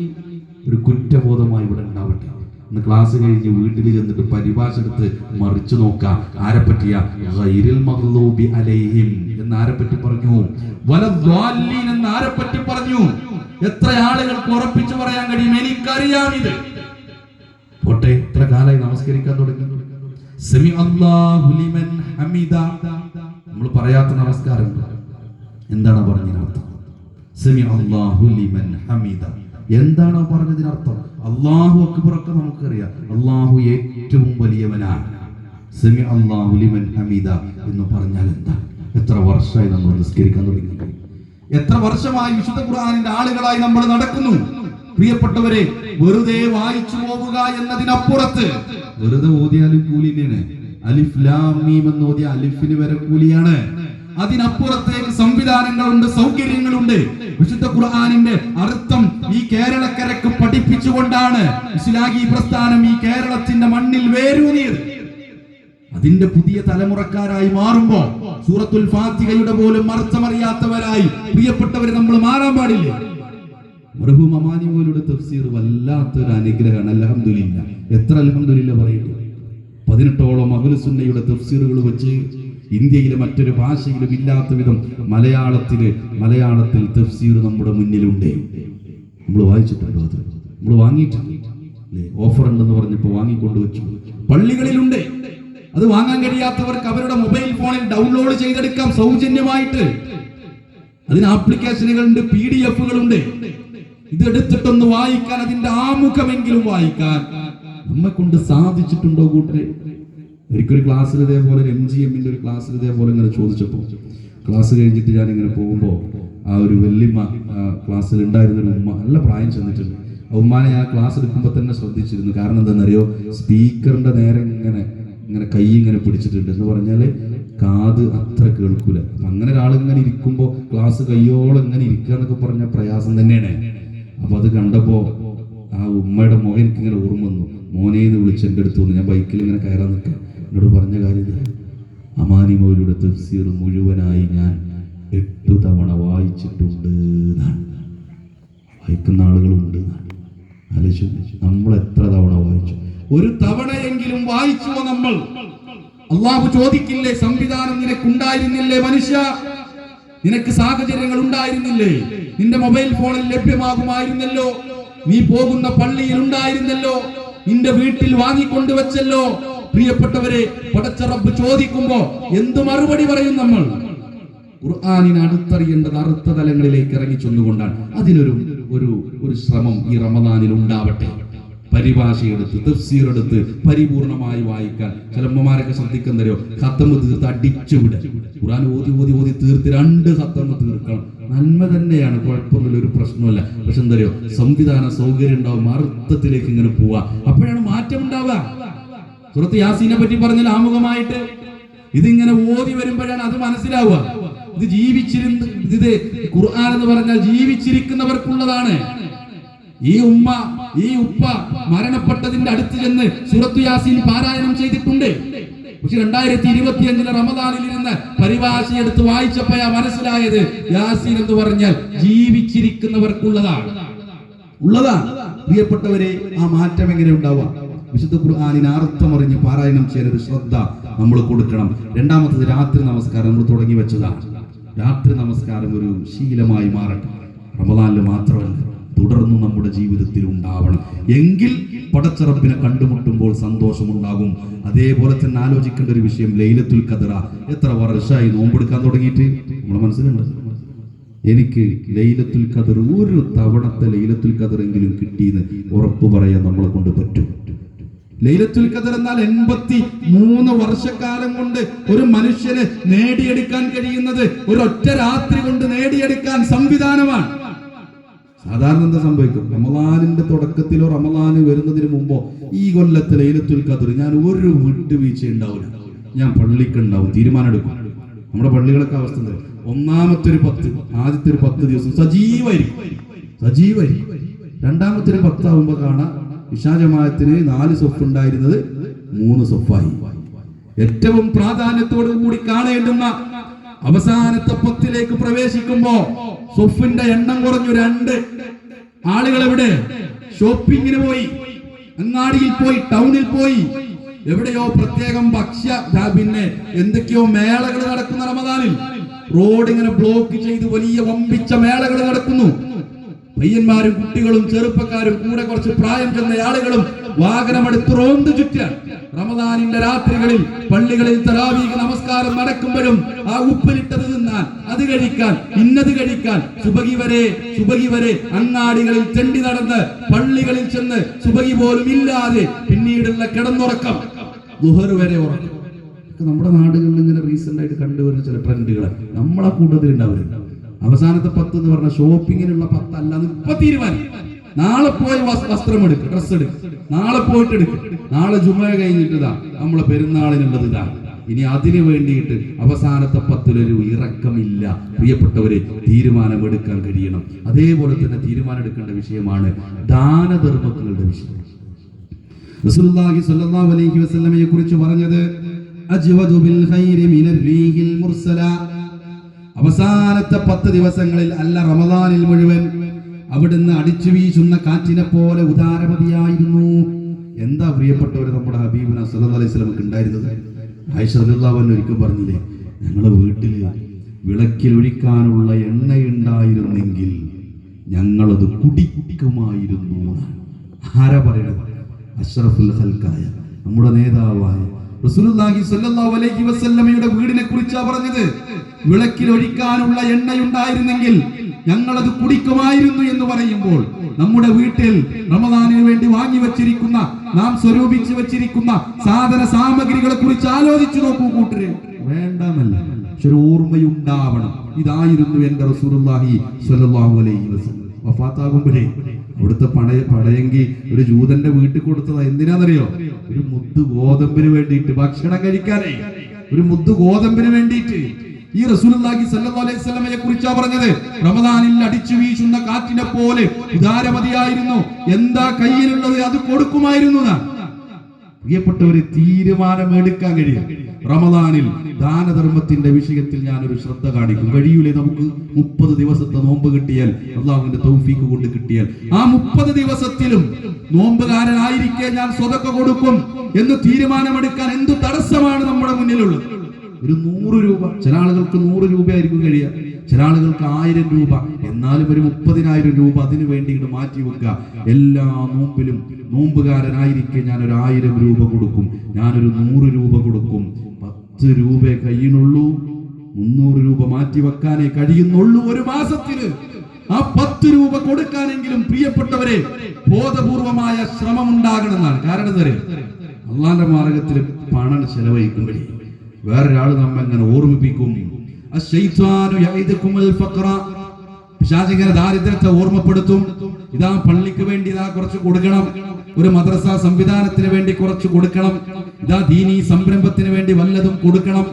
ഒരു കുറ്റബോധമായി ഇവിടെ ഉണ്ടാവട്ടെ. ഇന്ന് ക്ലാസ് കഴിഞ്ഞ് വീട്ടിൽ ചെന്നിട്ട് പരിഭാഷ എടുത്ത് മറിച്ചു നോക്കാം. ആരെ പറ്റിയാ? ഗൈറിൽ മഗ്ളൂബി അലൈഹിം എന്ന് ആരെ പറ്റി പറഞ്ഞു? വലദ്ദാല്ലീൻ എന്ന് ആരെ പറ്റി പറഞ്ഞു? എത്ര ആളുകൾക്ക് ഉറപ്പിച്ചു പറയാൻ കഴിയും? എനിക്കറിയാം ഇത്. പോട്ടെ, എത്ര കാലമായി നമസ്കരിക്കാൻ തുടങ്ങി? സമി അല്ലാഹു ലിമൻ ഹമിദ. നമ്മൾ പറയാത്ത നമസ്കാരം എന്താണ് പറഞ്ഞതിനർത്ഥം? സമി അല്ലാഹു ലിമൻ ഹമിദ എന്താണ് പറഞ്ഞതിനർത്ഥം? അല്ലാഹു അക്ബർ ഒക്കെ നമുക്കറിയാം. അല്ലാഹു ഏറ്റവും വലിയവനാണ്. സമി അല്ലാഹു ലിമൻ ഹമിദ എന്ന് പറഞ്ഞാൽ എന്താ? എത്ര വർഷമായി നമ്മൾ നിസ്കരിക്കാൻ തുടങ്ങി? എത്ര വർഷമായി വിശുദ്ധ ഖുർആനിന്റെ ആളുകളായി നമ്മൾ നടക്കുന്നു? പ്രിയപ്പെട്ടവരെ, വെറുതെ വായിച്ചു പോവുക എന്നതിനപ്പുറത്ത് വെറുതെ ഓതിയാലും കൂലി തന്നെയാണ്. അലിഫ് ലാം മീം എന്ന് ഓതിയ അലിഫിന് വരെ കൂലിയാണ്. അതിനപ്പുറത്തേക്ക് സംവിധാനങ്ങളുണ്ട്, സൗകര്യങ്ങളുണ്ട്. വിശുദ്ധ ഖുർആനിന്റെ അർത്ഥം ഈ കേരളക്കരക്ക് പഠിപ്പിച്ചുകൊണ്ടാണ് ഇസ്ലാഹി പ്രസ്ഥാനം ഈ കേരളത്തിന്റെ മണ്ണിൽ വേരൂന്നിയത്. അതിന്റെ പുതിയ തലമുറക്കാരായി മാറുമ്പോ സൂറത്തുൽ ഫാത്തിഹയുടെ പോലും അർത്ഥമറിയാത്തവരായി പ്രിയപ്പെട്ടവരെ നമ്മൾ മാറാൻ പാടില്ല. മർഹൂം അമാനി മൗലവിയുടെ തഫ്സീർ വല്ലാത്തൊരു അനുഗ്രഹമാണ്. അൽഹംദുലില്ലാ. എത്ര അൽഹംദുലില്ലാ പറയുന്നു. 18ഓളം അഹ്ലുസുന്നയുടെ തഫ്സീറുകൾ വെച്ച് ഇന്ത്യയിലെ മറ്റൊരു ഭാഷയിലും ഇല്ലാത്ത വിധം മലയാളത്തിൽ തഫ്സീർ നമ്മുടെ മുന്നിലുണ്ട്. നമ്മൾ വായിച്ചിട്ടുണ്ടോ? അത് നമ്മൾ വാങ്ങിയിട്ടുണ്ട് അല്ലേ? ഓഫർ ഉണ്ടെന്ന് പറഞ്ഞപ്പോൾ വാങ്ങിക്കൊണ്ട് വെച്ചു. പള്ളികളിലുണ്ട്. അത് വാങ്ങാൻ കഴിയാത്തവർക്ക് അവരുടെ മൊബൈൽ ഫോണിൽ ഡൗൺലോഡ് ചെയ്തെടുക്കാം സൗജന്യമായിട്ട്. അതിന് ആപ്ലിക്കേഷനുകളുണ്ട്, PDF-കളുണ്ട്. ഇതെടുത്തിട്ടൊന്ന് വായിക്കാൻ, അതിന്റെ ആമുഖമെങ്കിലും വായിക്കാൻ നമ്മെ കൊണ്ട് സാധിച്ചിട്ടുണ്ടോ കൂട്ടരെ? ഒരിക്കലും ക്ലാസ്സിൽ ഇതേപോലെ MGM-ന്റെ ഒരു ക്ലാസ്സിൽ ഇതേപോലെ ഇങ്ങനെ ചോദിച്ചപ്പോൾ, ക്ലാസ് കഴിഞ്ഞിട്ട് ഞാൻ ഇങ്ങനെ പോകുമ്പോൾ ആ ഒരു വല്യമ്മ ക്ലാസ്സിൽ ഉണ്ടായിരുന്നൊരു ഉമ്മ, നല്ല പ്രായം ചെന്നിട്ടുണ്ട്. ആ ഉമ്മാനെ ഞാൻ ക്ലാസ് എടുക്കുമ്പോൾ തന്നെ ശ്രദ്ധിച്ചിരുന്നു. കാരണം എന്താണെന്നറിയോ? സ്പീക്കറിന്റെ നേരെ ഇങ്ങനെ കൈ ഇങ്ങനെ പിടിച്ചിട്ടുണ്ട് എന്ന് പറഞ്ഞാല് കാത് അത്ര കേൾക്കൂല. അങ്ങനെ ഒരാളിങ്ങനെ ഇരിക്കുമ്പോ ക്ലാസ് കയ്യോളം ഇങ്ങനെ ഇരിക്കുക എന്നൊക്കെ പറഞ്ഞ പ്രയാസം തന്നെയാണ്. അപ്പൊ അത് കണ്ടപ്പോ ആ ഉമ്മയുടെ മുഖം എനിക്ക് ഇങ്ങനെ ഓർമ്മ വന്നു. മോനേന്ന് വിളിച്ച് എൻ്റെ അടുത്ത് വന്നു. ഞാൻ ബൈക്കിൽ ഇങ്ങനെ കയറാൻ നിൽക്കാം. എന്നോട് പറഞ്ഞ കാര്യം, അമാനി മൗലവിയുടെ തഫ്സീർ മുഴുവനായി ഞാൻ 8 തവണ വായിച്ചിട്ടുണ്ട് എന്നാണ്. വായിക്കുന്ന ആളുകളുണ്ട്. ആലോചിച്ചു, നമ്മൾ എത്ര തവണ വായിച്ചു? ഒരു തവണയെങ്കിലും വായിച്ചുവോ നമ്മൾ? അള്ളാഹു ചോദിക്കില്ലേ, സംവിധാനം നിനക്കുണ്ടായിരുന്നില്ലേ മനുഷ്യ? നിനക്ക് സാഹചര്യങ്ങൾ ഉണ്ടായിരുന്നില്ലേ? നിന്റെ മൊബൈൽ ഫോണിൽ ലഭ്യമാകുമായിരുന്നല്ലോ, നീ പോകുന്ന പള്ളിയിൽ ഉണ്ടായിരുന്നല്ലോ, നിന്റെ വീട്ടിൽ വാങ്ങിക്കൊണ്ടുവച്ചല്ലോ. പ്രിയപ്പെട്ടവരെ, പടച്ച റബ്ബ് ചോദിക്കുമ്പോ എന്ത് മറുപടി പറയും നമ്മൾ? ഖുർആനിനെ അടുത്തറിയേണ്ടത് അർത്ഥതലങ്ങളിലേക്ക് ഇറങ്ങിച്ചൊന്നുകൊണ്ടാണ്. അതിനൊരു ഒരു ശ്രമം ഈ റമദാനിൽ ഉണ്ടാവട്ടെ. പരിഭാഷയെടുത്ത് തഫ്സീർ എടുത്ത് പരിപൂർണമായി വായിക്കാൻ. ചില അമ്മമാരൊക്കെ ശ്രദ്ധിക്കുന്നവരോ, ഖത്തമ് തീർത്ത് അടിച്ചുവിട. ഖുർആൻ ഓതി തീർത്ത് 2 ഖത്തമ് തീർക്കണം. നന്മ തന്നെയാണ്, കുഴപ്പമൊന്നുമില്ല, ഒരു പ്രശ്നമല്ല. പക്ഷെ എന്തറിയോ, സംവിധാന സൗകര്യം ഉണ്ടാവും, അർത്ഥത്തിലേക്ക് ഇങ്ങനെ പോവാ. അപ്പോഴാണ് മാറ്റം ഉണ്ടാവുക. സൂറത്ത് യാസീനെ പറ്റി പറഞ്ഞാൽ ആമുഖമായിട്ട് ഇതിങ്ങനെ ഓതി വരുമ്പോഴാണ് അത് മനസ്സിലാവുക. ഇത് ഖുർആൻ എന്ന് പറഞ്ഞാൽ ജീവിച്ചിരിക്കുന്നവർക്കുള്ളതാണ്. ഈ ഉപ്പ മരണപ്പെട്ടതിന്റെ അടുത്ത് ചെന്ന് സൂറത്തു യാസീൻ പാരായണം ചെയ്തിട്ടുണ്ട്. പക്ഷെ 2025 റമദാനിൽ ഇരുന്ന് പരിഭാഷയെടുത്ത് വായിച്ചപ്പോഴാ മനസ്സിലായത്, യാസീൻ എന്ന് പറഞ്ഞാൽ ജീവിച്ചിരിക്കുന്നവർക്കുള്ളതാണ്. പ്രിയപ്പെട്ടവരെ, ആ മാറ്റം എങ്ങനെ ഉണ്ടാവുക? വിശുദ്ധ ഖുർആനിന് അർത്ഥമറിഞ്ഞ് പാരായണം ചെയ്യാൻ ഒരു ശ്രദ്ധ നമ്മൾ കൊടുക്കണം. രണ്ടാമത്തത് രാത്രി നമസ്കാരം. നമ്മൾ തുടങ്ങി വെച്ചതാണ്. രാത്രി നമസ്കാരം ഒരു ശീലമായി മാറട്ടെ. റമദാനിൽ മാത്രമല്ല, തുടർന്ന് നമ്മുടെ ജീവിതത്തിൽ ഉണ്ടാവണം. എങ്കിൽ പടച്ച റബ്ബിനെ കണ്ടുമുട്ടുമ്പോൾ സന്തോഷമുണ്ടാകും. അതേപോലെ തന്നെ ആലോചിക്കേണ്ട ഒരു വിഷയം, ലൈലത്തുൽ ഖദ്ർ. എത്ര വർഷമായി നോമ്പെടുക്കാൻ തുടങ്ങിയിട്ട്? നമ്മുടെ മനസ്സിലുണ്ട്. എനിക്ക് ലൈലത്തുൽ ഖദ്ർ, ഒരു തവണത്തെ ലൈലത്തുൽ ഖദ്ർ എങ്കിലും കിട്ടിയെന്ന് ഉറപ്പ് പറയാൻ നമ്മളെ കൊണ്ട് പറ്റും. ലൈലത്തുൽ ഖദ്ർ എന്നാൽ 83 വർഷക്കാലം കൊണ്ട് ഒരു മനുഷ്യന് നേടിയെടുക്കാൻ കഴിയുന്നത് ഒരൊറ്റ രാത്രി കൊണ്ട് നേടിയെടുക്കാൻ സംവിധാനമാണ്. സാധാരണ എന്താ സംഭവിക്കും? റമളാനിന്റെ തുടക്കത്തിലോ റമളാന് വരുന്നതിന് മുമ്പോ ഈ കൊല്ലത്തെ ലൈലത്തുൽ ഖദ്ർ ഞാൻ ഒരു വിട്ടുവീഴ്ച ഉണ്ടാവില്ല, ഞാൻ പള്ളിക്കുണ്ടാവും, തീരുമാനം എടുക്കും. നമ്മുടെ പള്ളികളൊക്കെ അവസ്ഥ എന്താ? ഒന്നാമത്തെ ഒരു 10, ആദ്യത്തെ ഒരു 10 ദിവസം സജീവായിരിക്കും. രണ്ടാമത്തെ ഒരു 10 ആവുമ്പോ കാണാം ഇശാ ജമാഅത്തിന് 4 സൊഫ് ഉണ്ടായിരുന്നത് 3 സൊഫായി. ഏറ്റവും പ്രാധാന്യത്തോടു കൂടി കാണേണ്ടുന്ന അവസാനത്തെ 10ലേക്ക് പ്രവേശിക്കുമ്പോ സൊഫിന്റെ എണ്ണം കുറഞ്ഞു 2. ആളുകൾ എവിടെ? ഷോപ്പിങ്ങിന് പോയി, അങ്ങാടിയിൽ പോയി, ടൗണിൽ പോയി, എവിടെയോ പ്രത്യേകം പിന്നെ എന്തൊക്കെയോ മേളകൾ നടക്കുന്ന റമദാനിൽ റോഡ് ഇങ്ങനെ ബ്ലോക്ക് ചെയ്ത് വലിയ വമ്പിച്ച മേളകൾ നടക്കുന്നു. പയ്യന്മാരും കുട്ടികളും ചെറുപ്പക്കാരും കൂടെ കുറച്ച് പ്രായം ചെന്ന ആളുകളും വാഹനമെടുത്ത് റോന്ത് ചുറ്റാൻ. റമദാനിന്റെ രാത്രികളിൽ പള്ളികളിൽ തറാവീഹ് നമസ്കാരം നടക്കുമ്പോഴും ആ ഉപ്പിലിട്ടത് തിന്നാൻ, അത് കഴിക്കാൻ, ഇന്നത് കഴിക്കാൻ, സുബഹി വരെ അങ്ങാടികളിൽ ചെണ്ടി നടന്ന് പള്ളികളിൽ ചെന്ന് സുബഹി പോലും ഇല്ലാതെ പിന്നീടുള്ള കിടന്നുറക്കം, ദുഹർ വരെ ഉറക്കം. നമ്മുടെ നാടുകളിൽ ഇങ്ങനെ റീസെന്റ് ആയിട്ട് കണ്ടുവരുന്ന ചില ട്രെൻഡുകൾ നമ്മളെ കൂട്ടത്തിൽ ഉണ്ടാവരുത്. അവസാനത്തെ 10 എന്ന് പറഞ്ഞ ഷോപ്പിങ്ങിനുള്ള 10 അല്ലാന്ന് ഇപ്പൊ തീരുമാനം. നാളെ പോയി വസ്ത്രം എടുക്കും, ഡ്രസ് എടുക്കും, നാളെ പോയിട്ട് എടുക്കും, നാളെ ജുമ കഴിഞ്ഞിട്ട് നമ്മളെ പെരുന്നാളിനുള്ളത് ഇതാണ്. ഇനി അതിനു വേണ്ടിയിട്ട് അവസാനത്തെ 10 ഇറക്കമില്ല. പ്രിയപ്പെട്ടവരെ, തീരുമാനമെടുക്കാൻ കഴിയണം. അതേപോലെ തന്നെ തീരുമാനമെടുക്കേണ്ട വിഷയമാണ് ദാനധർമ്മങ്ങളുടെ വിഷയം. റസൂലുള്ളാഹി സ്വല്ലല്ലാഹു അലൈഹി വസല്ലമയെ കുറിച്ച് പറഞ്ഞത് അജ്വദു ബിൽ ഖൈരി മിനർ റീഹിൽ മുർസല. അവസാനത്തെ 10 ദിവസങ്ങളിൽ അല്ല, റമദാനിൽ മുഴുവൻ അവിടുന്ന് അടിച്ചു വീശുന്ന കാറ്റിനെ പോലെ ഉദാരമതിയായിരുന്നു. എന്താ പ്രിയപ്പെട്ടവരെ, നമ്മുടെ ഹബീബുന സല്ലല്ലാഹു അലൈഹി വസല്ലമക്ക് ഉണ്ടായിരുന്നത്? ആയിഷ റളിയല്ലാഹു അൻഹ ഒരിക്കൽ പറഞ്ഞില്ലേ, ഞങ്ങളുടെ വീട്ടില് വിളക്കിലൊഴിക്കാനുള്ള എണ്ണയുണ്ടായിരുന്നെങ്കിൽ ഞങ്ങളത് കുടിക്കുമായിരുന്നു. ആരാ പറയണത്? അഷ്റഫുൽ ഖൽഖായ നമ്മുടെ നേതാവായ റസൂലുള്ളാഹി സ്വല്ലല്ലാഹു അലൈഹി വസല്ലമയുടെ വീടിനെ കുറിച്ചാ പറഞ്ഞത്. വിളക്കിൽ ഒഴിക്കാനുള്ള എണ്ണയുണ്ടായിരുന്നെങ്കിൽ ഞങ്ങളത് കുടിക്കുമായിരുന്നു എന്ന് പറയുമ്പോൾ, നമ്മുടെ വീട്ടിൽ റമദാനിന് വേണ്ടി വാങ്ങി വെച്ചിരിക്കുന്ന, നാം സ്വരൂപിച്ചു വെച്ചിരിക്കുന്ന സാധന സാമഗ്രികളെ കുറിച്ച് ആലോചിച്ചു നോക്കൂ കൂട്ടരെ. വേണ്ടെന്നല്ല, പക്ഷെ ഒരു ഓർമ്മയുണ്ടാവണം. ഇതായിരുന്നു എന്റെ റസൂലുള്ളാഹി സ്വല്ലല്ലാഹു അലൈഹി വസല്ലം. വഫാത്താകുമ്പോഴേ അവിടുത്തെ പടയെങ്കിൽ ഒരു ജൂതന്റെ വീട്ടിൽ കൊടുത്തതാ. എന്തിനാണെന്നറിയോ? ഒരു മുദ്ദ് ഗോതമ്പിന് വേണ്ടിയിട്ട്, ഭക്ഷണം കഴിക്കാനേ, ഒരു മുദ്ദ് ഗോതമ്പിന് വേണ്ടിയിട്ട്. ഈ റസൂലുള്ളാഹി സ്വല്ലല്ലാഹു അലൈഹി വസല്ലമയെ കുറിച്ചാ പറഞ്ഞത്, റമദാനിൽ അടിച്ചു വീശുന്ന കാറ്റിനെ പോലെ ഉദാരമതിയായിരുന്നു. എന്താ കയ്യിലുള്ളത് അത് കൊടുക്കുമായിരുന്നു. പ്രിയപ്പെട്ടവരെ, തീരുമാനമെടുക്കാൻ കഴിയും. റമദാനിൽ ദാനധർമ്മത്തിന്റെ വിഷയത്തിൽ ഞാനൊരു ശ്രദ്ധ കാണിക്കും. കഴിയൂലേ നമുക്ക്? 30 ദിവസത്തെ നോമ്പ് കിട്ടിയാൽ, അള്ളാഹുവിന്റെ തൗഫീഖ് കൊണ്ട് കിട്ടിയാൽ, ആ 30 ദിവസത്തിലും നോമ്പുകാരനായിരിക്കെ ഞാൻ സ്വതക്ക കൊടുക്കും എന്ന് തീരുമാനമെടുക്കാൻ എന്ത് തടസ്സമാണ് നമ്മുടെ മുന്നിലുള്ളത്? ഒരു 100 രൂപ, ചില ആളുകൾക്ക് 100 രൂപയായിരിക്കും കഴിയുക, ചില ആളുകൾക്ക് 1000 രൂപ. എന്നാലും ഒരു 30,000 രൂപ അതിനു വേണ്ടിയിട്ട് മാറ്റി വെക്കുക. എല്ലാ നോമ്പിലും നോമ്പുകാരനായിരിക്കെ ഞാൻ ഒരു 1000 രൂപ കൊടുക്കും, ഞാനൊരു 100 രൂപ കൊടുക്കും. 10 രൂപ കയ്യിനുള്ളൂ, 300 രൂപ മാറ്റി വെക്കാനേ കഴിയുന്നുള്ളൂ ഒരു മാസത്തിന്. ആ 10 രൂപ കൊടുക്കാനെങ്കിലും പ്രിയപ്പെട്ടവരെ ബോധപൂർവമായ ശ്രമം ഉണ്ടാകണമെന്നാണ്. കാരണം അള്ളാന്റെ മാർഗത്തിൽ പണം ചെലവഴിക്കുമ്പോഴേ വേറൊരാൾ നമ്മെ എങ്ങനെ ഓർമ്മിപ്പിക്കും. പിശാചിങ്ങനെ ദാരിദ്ര്യത്തെ ഓർമ്മപ്പെടുത്തും. ഇതാ പള്ളിക്ക് വേണ്ടി ഇതാ കുറച്ച് കൊടുക്കണം, ഒരു മദ്രസ സംവിധാനത്തിന് വേണ്ടി കുറച്ച് കൊടുക്കണം, ഇതാ ദീനീ സംരംഭത്തിന് വേണ്ടി വല്ലതും കൊടുക്കണം.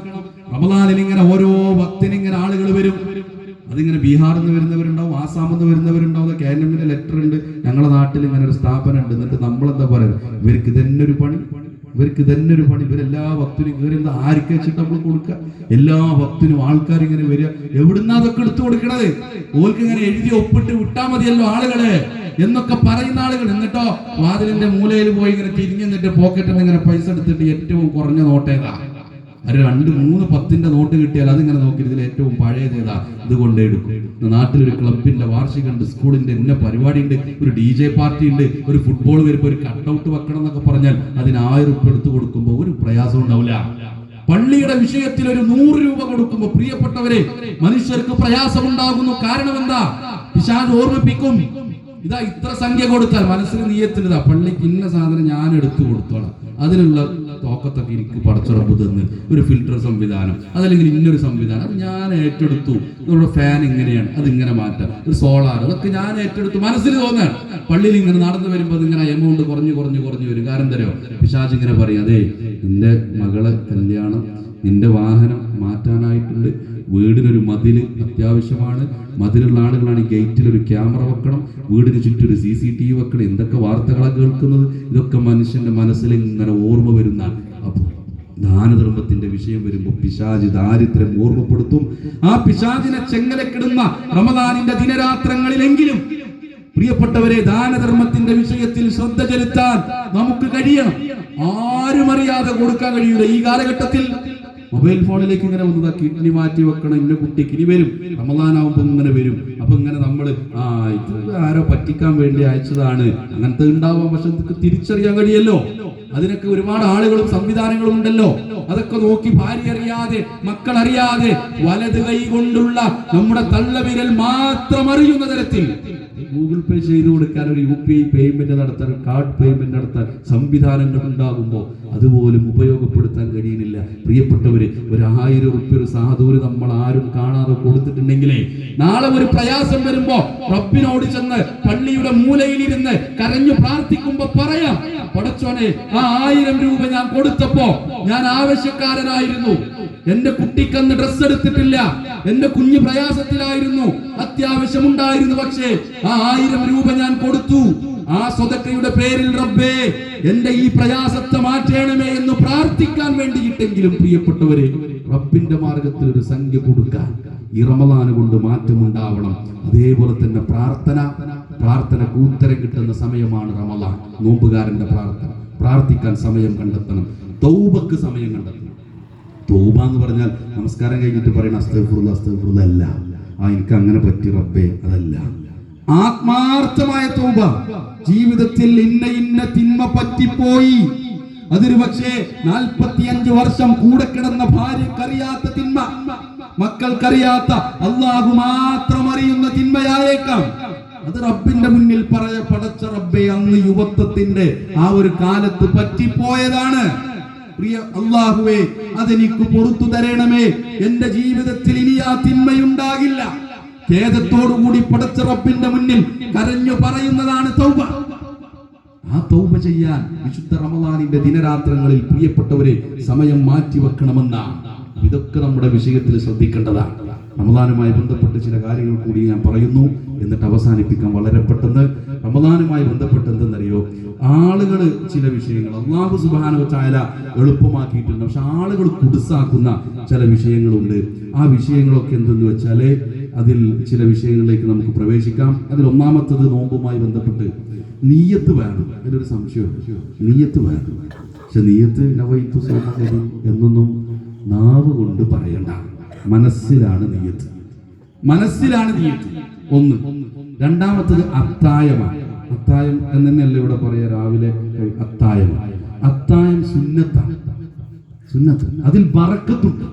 റമദാനിൽ ഇങ്ങനെ ഓരോ ഭക്തിനിങ്ങനെ ആളുകൾ വരും. അതിങ്ങനെ ബീഹാറിൽ നിന്ന് വരുന്നവരുണ്ടാവും, ആസാമിൽ നിന്ന് വരുന്നവരുണ്ടാവും. KNMന്റെ ലെറ്റർ ഉണ്ട്, ഞങ്ങളുടെ നാട്ടിൽ ഇങ്ങനെ ഒരു സ്ഥാപനം ഉണ്ട്. എന്നിട്ട് നമ്മളെന്താ പറയുക, ഇവർക്ക് തന്നെ ഒരു പണി, ഇവരെല്ലാ ഭക്തനും കയറി എന്താ ആർക്ക് വെച്ചിട്ട് നമ്മൾ കൊടുക്കുക? എല്ലാ ഭക്തനും ആൾക്കാർ ഇങ്ങനെ വരിക. എവിടുന്നാ അതൊക്കെ എടുത്തു കൊടുക്കണത്? ഓർക്ക് ഇങ്ങനെ എഴുതി ഒപ്പിട്ട് വിട്ടാ മതിയല്ലോ ആളുകളെ എന്നൊക്കെ പറയുന്ന ആളുകൾ. എന്നിട്ടോ വാതിലിന്റെ മൂലയിൽ പോയി ഇങ്ങനെ തിരിഞ്ഞെന്നിട്ട് പോക്കറ്റിൽ നിന്ന് ഇങ്ങനെ പൈസ എടുത്തിട്ട് ഏറ്റവും കുറഞ്ഞ നോട്ടേതാ, ഒരു 2-3 10ന്റെ നോട്ട് കിട്ടിയാൽ അതിങ്ങനെ നോക്കി ഇതിൽ ഏറ്റവും പഴയതേതാ, ഇത് കൊണ്ടേ എടുക്കും. നാട്ടിലൊരു ക്ലബിന്റെ വാർഷികമുണ്ട്, സ്കൂളിന്റെ ഇന്ന പരിപാടി ഉണ്ട്, ഒരു DJ പാർട്ടി ഉണ്ട്, ഒരു ഫുട്ബോൾ വരുമ്പോ ഒരു കട്ടൗട്ട് വെക്കണം എന്നൊക്കെ പറഞ്ഞാൽ അതിന് 1000 രൂപ എടുത്തു കൊടുക്കുമ്പോ ഒരു പ്രയാസം ഉണ്ടാവില്ല. പള്ളിയുടെ വിഷയത്തിൽ ഒരു 100 രൂപ കൊടുക്കുമ്പോ പ്രിയപ്പെട്ടവരെ മനുഷ്യർക്ക് പ്രയാസമുണ്ടാകുന്നു. കാരണം എന്താ? പിശാച് ഓർമ്മിപ്പിക്കും. ഇതാ ഇത്ര സംഖ്യ കൊടുത്താൽ മനസ്സിന് നീയത്തിനിതാ പള്ളിക്ക് ഇന്ന സാധനം ഞാൻ എടുത്തു കൊടുത്തോളാം, അതിനുള്ള തോക്കത്തൊക്കെ എനിക്ക് പടച്ചുറപ്പ് തന്ന് ഒരു ഫിൽറ്റർ സംവിധാനം, അതല്ലെങ്കിൽ ഇന്നൊരു സംവിധാനം, അത് ഞാൻ ഏറ്റെടുത്തു. നമ്മുടെ ഫാൻ ഇങ്ങനെയാണ്, അതിങ്ങനെ മാറ്റാം, ഒരു സോളാർ, അതൊക്കെ ഞാൻ ഏറ്റെടുത്തു. മനസ്സിൽ തോന്നാൻ പള്ളിയിൽ ഇങ്ങനെ നടന്നു വരുമ്പോൾ അതിങ്ങനെ എമൗണ്ട് കുറഞ്ഞു വരും. കാരണം തരോ പിശാച് ഇങ്ങനെ പറയും, അതെ നിന്റെ മകളെ കല്യാണം, നിന്റെ വാഹനം മാറ്റാനായിട്ടുണ്ട്, വീടിനൊരു മതിൽ അത്യാവശ്യമാണ്, മതിലുള്ള ആളുകളാണ് ഗേറ്റിൽ ഒരു ക്യാമറ വെക്കണം, വീടിന് ചുറ്റും ഒരു CCTV വെക്കണം. എന്തൊക്കെ വാർത്തകളാണ് കേൾക്കുന്നത്? ഇതൊക്കെ മനുഷ്യന്റെ മനസ്സിൽ ഇങ്ങനെ ഓർമ്മ വരുന്നതാണ്. അപ്പോൾ ദാനധർമ്മത്തിന്റെ വിഷയം വരുമ്പോൾ പിശാച് ദാരിദ്ര്യം ഓർമ്മപ്പെടുത്തും. ആ പിശാചിനെ ചെങ്ങലക്കിടുന്ന റമദാനിന്റെ ദിനരാത്രങ്ങളിലെങ്കിലും പ്രിയപ്പെട്ടവരെ ദാനധർമ്മത്തിന്റെ വിഷയത്തിൽ ശ്രദ്ധ ചെലുത്താൻ നമുക്ക് കഴിയണം. ആരും അറിയാതെ കൊടുക്കാൻ കഴിയൂല. ഈ കാലഘട്ടത്തിൽ മൊബൈൽ ഫോണിലേക്ക് ഇങ്ങനെ വന്നതാ, കിഡ്നി മാറ്റി വെക്കണം, ഇന്ന കുട്ടിക്ക് ഇനി വരും, റമദാനാവുമ്പോ ഇങ്ങനെ വരും. അപ്പൊ ഇങ്ങനെ നമ്മള് ഇത് ആരോ പറ്റിക്കാൻ വേണ്ടി അയച്ചതാണ്, അങ്ങനത്തെ ഉണ്ടാവാം. പക്ഷെ ഇതൊക്കെ തിരിച്ചറിയാൻ കഴിയല്ലോ. അതിനൊക്കെ ഒരുപാട് ആളുകളും സംവിധാനങ്ങളും ഉണ്ടല്ലോ. അതൊക്കെ നോക്കി ഭാര്യ അറിയാതെ, മക്കൾ അറിയാതെ, വലത് കൈ കൊണ്ടുള്ള നമ്മുടെ തള്ളവിരൽ മാത്രം അറിയുന്ന തരത്തിൽ ഗൂഗിൾ പേ ചെയ്ത് കൊടുക്കാൻ, ഒരു UPI പേയ്മെന്റ് നടത്താൻ, കാർഡ് പേയ്മെന്റ് നടത്താൻ സംവിധാനങ്ങൾ ഉണ്ടാകുമ്പോൾ അതുപോലും ഉപയോഗപ്പെടുത്താൻ കഴിയുന്നില്ല. പ്രിയപ്പെട്ടവര്, ഒരു 1000 റുപ്യ ഒരു സാധുവിന് നമ്മൾ ആരും കാണാതെ കൊടുത്തിട്ടുണ്ടെങ്കിലേ നാളെ ഒരു പ്രയാസം വരുമ്പോ റബ്ബിനോട് ചെന്ന് പള്ളിയുടെ മൂലയിലിരുന്ന് കരഞ്ഞു പ്രാർത്ഥിക്കുമ്പോ പറയാം, പടച്ചോനെ, ആ 1000 രൂപ ഞാൻ കൊടുത്തപ്പോ ഞാൻ ആവശ്യക്കാരനായിരുന്നു, എന്റെ കുട്ടിക്കന്ന് ഡ്രസ് എടുത്തിട്ടില്ല, എന്റെ കുഞ്ഞു പ്രയാസത്തിലായിരുന്നു, അത്യാവശ്യമുണ്ടായിരുന്നു, പക്ഷേ ആ 1000 രൂപ ഞാൻ കൊടുത്തു. ആ സ്വതക്കയുടെ പേരിൽ റബ്ബേ എന്റെ ഈ പ്രയാസത്തെ മാറ്റണമേ എന്ന് പ്രാർത്ഥിക്കാൻ വേണ്ടിയിട്ടെങ്കിലും പ്രിയപ്പെട്ടവരെ, റബ്ബിന്റെ മാർഗത്തിൽ ഒരു സംഖ്യ കൊടുക്കാൻ ഈ റമദാൻ കൊണ്ട് മാറ്റമുണ്ടാവണം. അതേപോലെ തന്നെ പ്രാർത്ഥനക്ക് ഉത്തരം കിട്ടുന്ന സമയമാണ് റമദാൻ. നോമ്പുകാരന്റെ പ്രാർത്ഥിക്കാൻ സമയം കണ്ടെത്തണം, തൗബക്ക് സമയം കണ്ടെത്തണം. തൗബ എന്ന് പറഞ്ഞാൽ നമസ്കാരം കഴിഞ്ഞിട്ട് പറയുന്ന അസ്തഗ്ഫിറുല്ലാഹ് അല്ല, എനിക്ക് അങ്ങനെ പറ്റി റബ്ബേ, അതല്ല. ആത്മാർത്ഥമായ തൗബ, ജീവിതത്തിൽ ഇന്ന തിന്മ പറ്റിപ്പോയി, അതൊരു പക്ഷേ 45 വർഷം കൂടെ കിടന്ന ഭാര്യക്കറിയാത്ത തിന്മ, മക്കൾക്കറിയാത്ത അല്ലാഹു മാത്രം അറിയുന്ന തിന്മയായേക്കാം. അത് റബ്ബിന്റെ മുന്നിൽ പടച്ച റബ്ബേ, അന്ന് യുവത്വത്തിന്റെ ആ ഒരു കാലത്ത് പറ്റിപ്പോയതാണ്. പ്രിയ അല്ലാഹുവേ, അതെനിക്ക് പുറത്തു തരണമേ, എന്റെ ജീവിതത്തിൽ ഇനി ആ തിന്മയുണ്ടാകില്ല. ഖേദത്തോടുകൂടി പടച്ച റബ്ബിന്റെ മുന്നിൽ കരഞ്ഞു പറയുന്നതാണ് തൗബ. ആ തൗബ ചെയ്യാൻ വിശുദ്ധ റമദാനിന്റെ ദിനരാത്രങ്ങളിൽ പ്രിയപ്പെട്ടവരെ സമയം മാറ്റി വെക്കണമെന്നാണ്. ഇതൊക്കെ നമ്മുടെ വിഷയത്തിൽ ശ്രദ്ധിക്കേണ്ടതാണ്. റമദാനുമായി ബന്ധപ്പെട്ട് ചില കാര്യങ്ങൾ കൂടി ഞാൻ പറയുന്നു, എന്നിട്ട് അവസാനിപ്പിക്കാൻ വളരെ പെട്ടെന്ന്. റമദാനുമായി ബന്ധപ്പെട്ട് എന്തെന്നറിയോ, ആളുകൾ ചില വിഷയങ്ങൾ അല്ലാഹു സുബ്ഹാനഹു വ തആല എളുപ്പമാക്കിയിട്ടുണ്ട്, പക്ഷെ ആളുകൾ കുടുസാക്കുന്ന ചില വിഷയങ്ങളുണ്ട്. ആ വിഷയങ്ങളൊക്കെ എന്തെന്ന് വെച്ചാല് അതിൽ ചില വിഷയങ്ങളിലേക്ക് നമുക്ക് പ്രവേശിക്കാം. അതിൽ ഒന്നാമത്തത് നോമ്പുമായി ബന്ധപ്പെട്ട് നിയ്യത്ത് വേണം. അതിലൊരു സംശയം, നിയ്യത്ത് വേണം. പക്ഷെ നിയ്യത്ത് നവൈതു സൗമ എന്നൊന്നും നാവ് കൊണ്ട് പറയണ്ട, മനസ്സിലാണ് നിയ്യത്ത്, മനസ്സിലാണ് നിയ്യത്ത്. ഒന്ന്. രണ്ടാമത്തത് അത്തായമാണ്. അത്തായം എന്ന് തന്നെയല്ലേ ഇവിടെ പറയാ, രാവിലെ അത്തായമാണ്. അത്തായം സുന്നത്താണ്, സുന്നത്ത്. അതിൽ ബറക്കത്തുണ്ട്.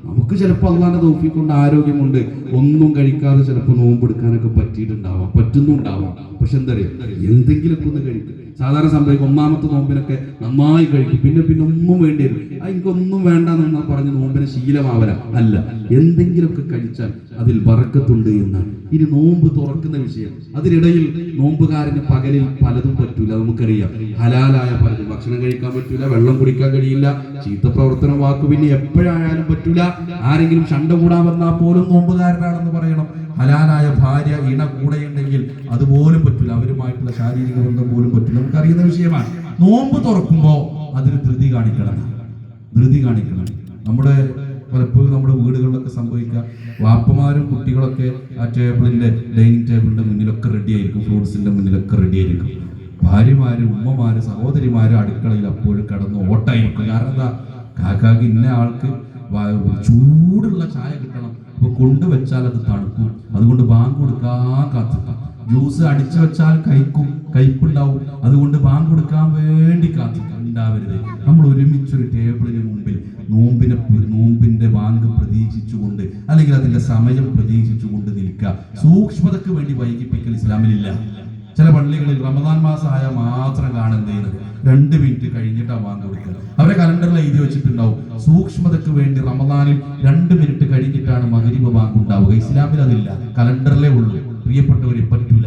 നമുക്ക് ചിലപ്പോൾ അള്ളാന്റെ തൗഫീഖ് കൊണ്ട് ആരോഗ്യം കൊണ്ട് ഒന്നും കഴിക്കാതെ ചിലപ്പോൾ നോമ്പെടുക്കാനൊക്കെ പറ്റുന്നുണ്ടാവാം. പക്ഷെ എന്താ പറയുക, എന്തെങ്കിലുമൊക്കെ ഒന്ന് കഴിക്കും. സാധാരണ സംഭവിക്കും, ഒന്നാമത്തെ നോമ്പിനൊക്കെ നന്നായി കഴിക്കും, പിന്നെ ഒന്നും വേണ്ടി വരും. എനിക്കൊന്നും വേണ്ടെന്ന് പറഞ്ഞ് നോമ്പിനെ ശീലമാവല അല്ല, എന്തെങ്കിലുമൊക്കെ കഴിച്ചാൽ അതിൽ ബറക്കത്തുണ്ട് എന്നാണ്. ഇനി നോമ്പ് തുറക്കുന്ന വിഷയം, അതിനിടയിൽ നോമ്പുകാരന് പകലിൽ പലതും പറ്റൂല. നമുക്കറിയാം, ഹലാലായ പലതും ഭക്ഷണം കഴിക്കാൻ പറ്റൂല, വെള്ളം കുടിക്കാൻ കഴിയില്ല, ചീത്ത പ്രവർത്തനം വാക്ക് പിന്നെ എപ്പോഴായാലും പറ്റൂല. ആരെങ്കിലും ശണ്ട കൂടാൻ വന്നാൽ പോലും നോമ്പുകാരനാണെന്ന് പറയണം. ഹലാലായ ഭാര്യ ഇണ കൂടെയുണ്ടെങ്കിൽ അതുപോലും പറ്റൂല, അവരുമായിട്ടുള്ള ശാരീരിക ബന്ധം പോലും പറ്റൂല. നമുക്കറിയുന്ന വിഷയമാണ്. നോമ്പ് തുറക്കുമ്പോ അതിന് ധൃതി കാണിക്കണം. പലപ്പോഴും നമ്മുടെ വീടുകളിലൊക്കെ സംഭവിക്കുക, വാപ്പമാരും കുട്ടികളൊക്കെ ആ ഡൈനിങ് ടേബിളിന്റെ മുന്നിലൊക്കെ റെഡി ആയിരിക്കും, ഫ്രൂട്ട്സിന്റെ മുന്നിലൊക്കെ റെഡി ആയിരിക്കും. ഭാര്യമാര്, ഉമ്മമാര്, സഹോദരിമാര് അടുക്കളയിൽ അപ്പോഴും കടന്ന് ഓട്ടായിരിക്കും. കാരണം എന്താ, കാക്കാക്ക് ഇന്ന ആൾക്ക് ചൂടുള്ള ചായ കിട്ടണം, അപ്പൊ കൊണ്ടുവച്ചാൽ അത് തണുക്കും, അതുകൊണ്ട് ബാങ്ക് കൊടുക്കാൻ കാത്തിരിക്കും. ജ്യൂസ് അടിച്ചു വെച്ചാൽ കയ്പുണ്ടാവും, അതുകൊണ്ട് ബാങ്ക് കൊടുക്കാൻ വേണ്ടി കാത്തിരിക്കും. ഉണ്ടാവരുത്. നമ്മൾ ഒരുമിച്ചൊരു ടേബിളിന് മുമ്പിൽ നോമ്പിന്റെ ബാങ്ക് പ്രതീക്ഷിച്ചുകൊണ്ട്, അല്ലെങ്കിൽ അതിന്റെ സമയം പ്രതീക്ഷിച്ചുകൊണ്ട് നിൽക്കുക. സൂക്ഷ്മതയ്ക്ക് വേണ്ടി വൈകിപ്പിക്കൽ ഇസ്ലാമിലില്ല. ചില പള്ളികളിൽ റമദാൻ മാസം ആയാൽ മാത്രം കാണുന്നത് 2 മിനിറ്റ് കഴിഞ്ഞിട്ടാണ് ബാങ്ക് കൊടുക്കുക. അവരെ കലണ്ടറിൽ എഴുതി വെച്ചിട്ടുണ്ടാവും, സൂക്ഷ്മതയ്ക്ക് വേണ്ടി റമദാനിൽ 2 മിനിറ്റ് കഴിഞ്ഞിട്ടാണ് മഗ്‌രിബ് ബാങ്ക് ഉണ്ടാവുക. ഇസ്ലാമിൽ അതില്ല, കലണ്ടറിലേ ഉള്ളൂ. പ്രിയപ്പെട്ടവരെ, പറ്റൂല.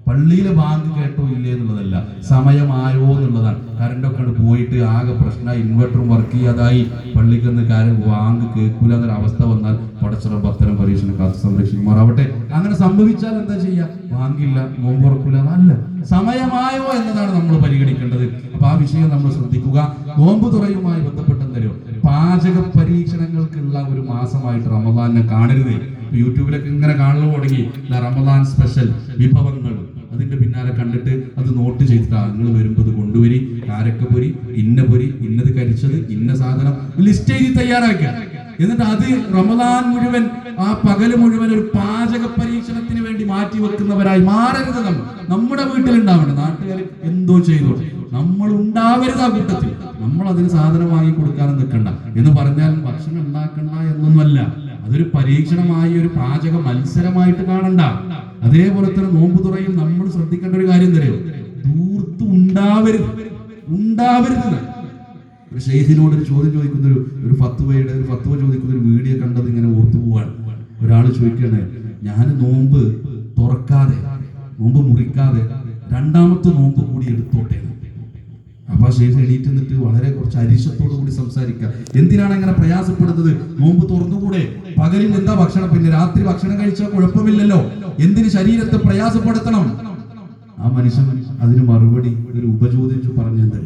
പള്ളിയിലെ ബാങ്ക് കേട്ടോ ഇല്ലേ എന്നുള്ളതല്ല, സമയമായോ എന്നുള്ളതാണ്. കറണ്ടൊക്കെ പോയിട്ട് ആകെ പ്രശ്നമായി, ഇൻവെർട്ടറും വർക്ക് ചെയ്യാതായി, പള്ളിക്കൊന്ന് ബാങ്ക് കേൾക്കൂല എന്നൊരു അവസ്ഥ വന്നാൽ പടച്ചറ ഭക്തരം പരീക്ഷണ കാത്ത് സംരക്ഷിക്കുമാറാവട്ടെ. അങ്ങനെ സംഭവിച്ചാൽ എന്താ ചെയ്യാ? ബാങ്കില്ല, നോമ്പ് തുറക്കൂല. അല്ല, സമയമായോ എന്നതാണ് നമ്മൾ പരിഗണിക്കേണ്ടത്. അപ്പൊ ആ വിഷയം നമ്മൾ ശ്രദ്ധിക്കുക. നോമ്പ് തുറയുമായി ബന്ധപ്പെട്ടെന്തരോ പാചക പരീക്ഷണങ്ങൾക്കുള്ള ഒരു മാസമായിട്ട് റമദാനെ കാണരുത്. യൂട്യൂബിലൊക്കെ ഇങ്ങനെ കാണാൻ തുടങ്ങി, റമദാൻ സ്പെഷ്യൽ വിഭവങ്ങൾ, അതിന്റെ പിന്നാലെ കണ്ടിട്ട് അത് നോട്ട് ചെയ്തിട്ട് നിങ്ങൾ വരുമ്പോൾ കൊണ്ടുവരി, കാരക്കപ്പൊരി, ഇന്ന പൊരി, ഇന്നത് കരിച്ചത്, ഇന്ന സാധനം ലിസ്റ്റ് എഴുതി തയ്യാറാക്കുക. എന്നിട്ട് അത് റമദാൻ മുഴുവൻ, ആ പകല് മുഴുവൻ ഒരു പാചക പരീക്ഷണത്തിന് വേണ്ടി മാറ്റി വെക്കുന്നവരായി മാറരുത്. നമ്മുടെ വീട്ടിലുണ്ടാവണം. നാട്ടുകാർ എന്തോ ചെയ്തോട്ടെ, നമ്മൾ ഉണ്ടാവരുത് ആ കൂട്ടത്തിൽ. നമ്മൾ അതിന് സാധനം വാങ്ങി കൊടുക്കാനും നിൽക്കണ്ട എന്ന് പറഞ്ഞാൽ ഭക്ഷണം ഉണ്ടാക്കണ്ട എന്നൊന്നുമല്ല. അതൊരു പരീക്ഷണമായി ഒരു പാചക മത്സരമായിട്ട് കാണണ്ട. അതേപോലെ തന്നെ നോമ്പ് തുറയിൽ നമ്മൾ ശ്രദ്ധിക്കേണ്ട ഒരു കാര്യം തരും, ദൂർത്ത് ഉണ്ടാവരുത്. ഒരു ഷെയ്ഖിനോട് ഒരു ചോദ്യം ചോദിക്കുന്ന ഒരു ഫത്വ ചോദിക്കുന്ന ഒരു വീഡിയോ കണ്ടത് ഇങ്ങനെ ഓർത്തു പോവാണ്. ഒരാൾ ചോദിക്കണേ, ഞാൻ നോമ്പ് തുറക്കാതെ നോമ്പ് മുറിക്കാതെ രണ്ടാമത്തെ നോമ്പ് കൂടി എടുത്തോട്ടെ. അപ്പൊ ഷെയ്ഖ് എണീറ്റ് നിന്നിട്ട് വളരെ കുറച്ച് അരിശത്തോടു കൂടി സംസാരിക്കുക. എന്തിനാണ് അങ്ങനെ പ്രയാസപ്പെടുന്നത്? നോമ്പ് തുറന്നുകൂടെ? പകലിൽ എന്താ ഭക്ഷണം, പിന്നെ രാത്രി ഭക്ഷണം കഴിച്ചാൽ കുഴപ്പമില്ലല്ലോ, എന്തിന് ശരീരത്തെ പ്രയാസപ്പെടുത്തണം? ആ മനുഷ്യൻ അതിന് മറുപടി ഒരു ഉപചോദിച്ചു പറഞ്ഞത്,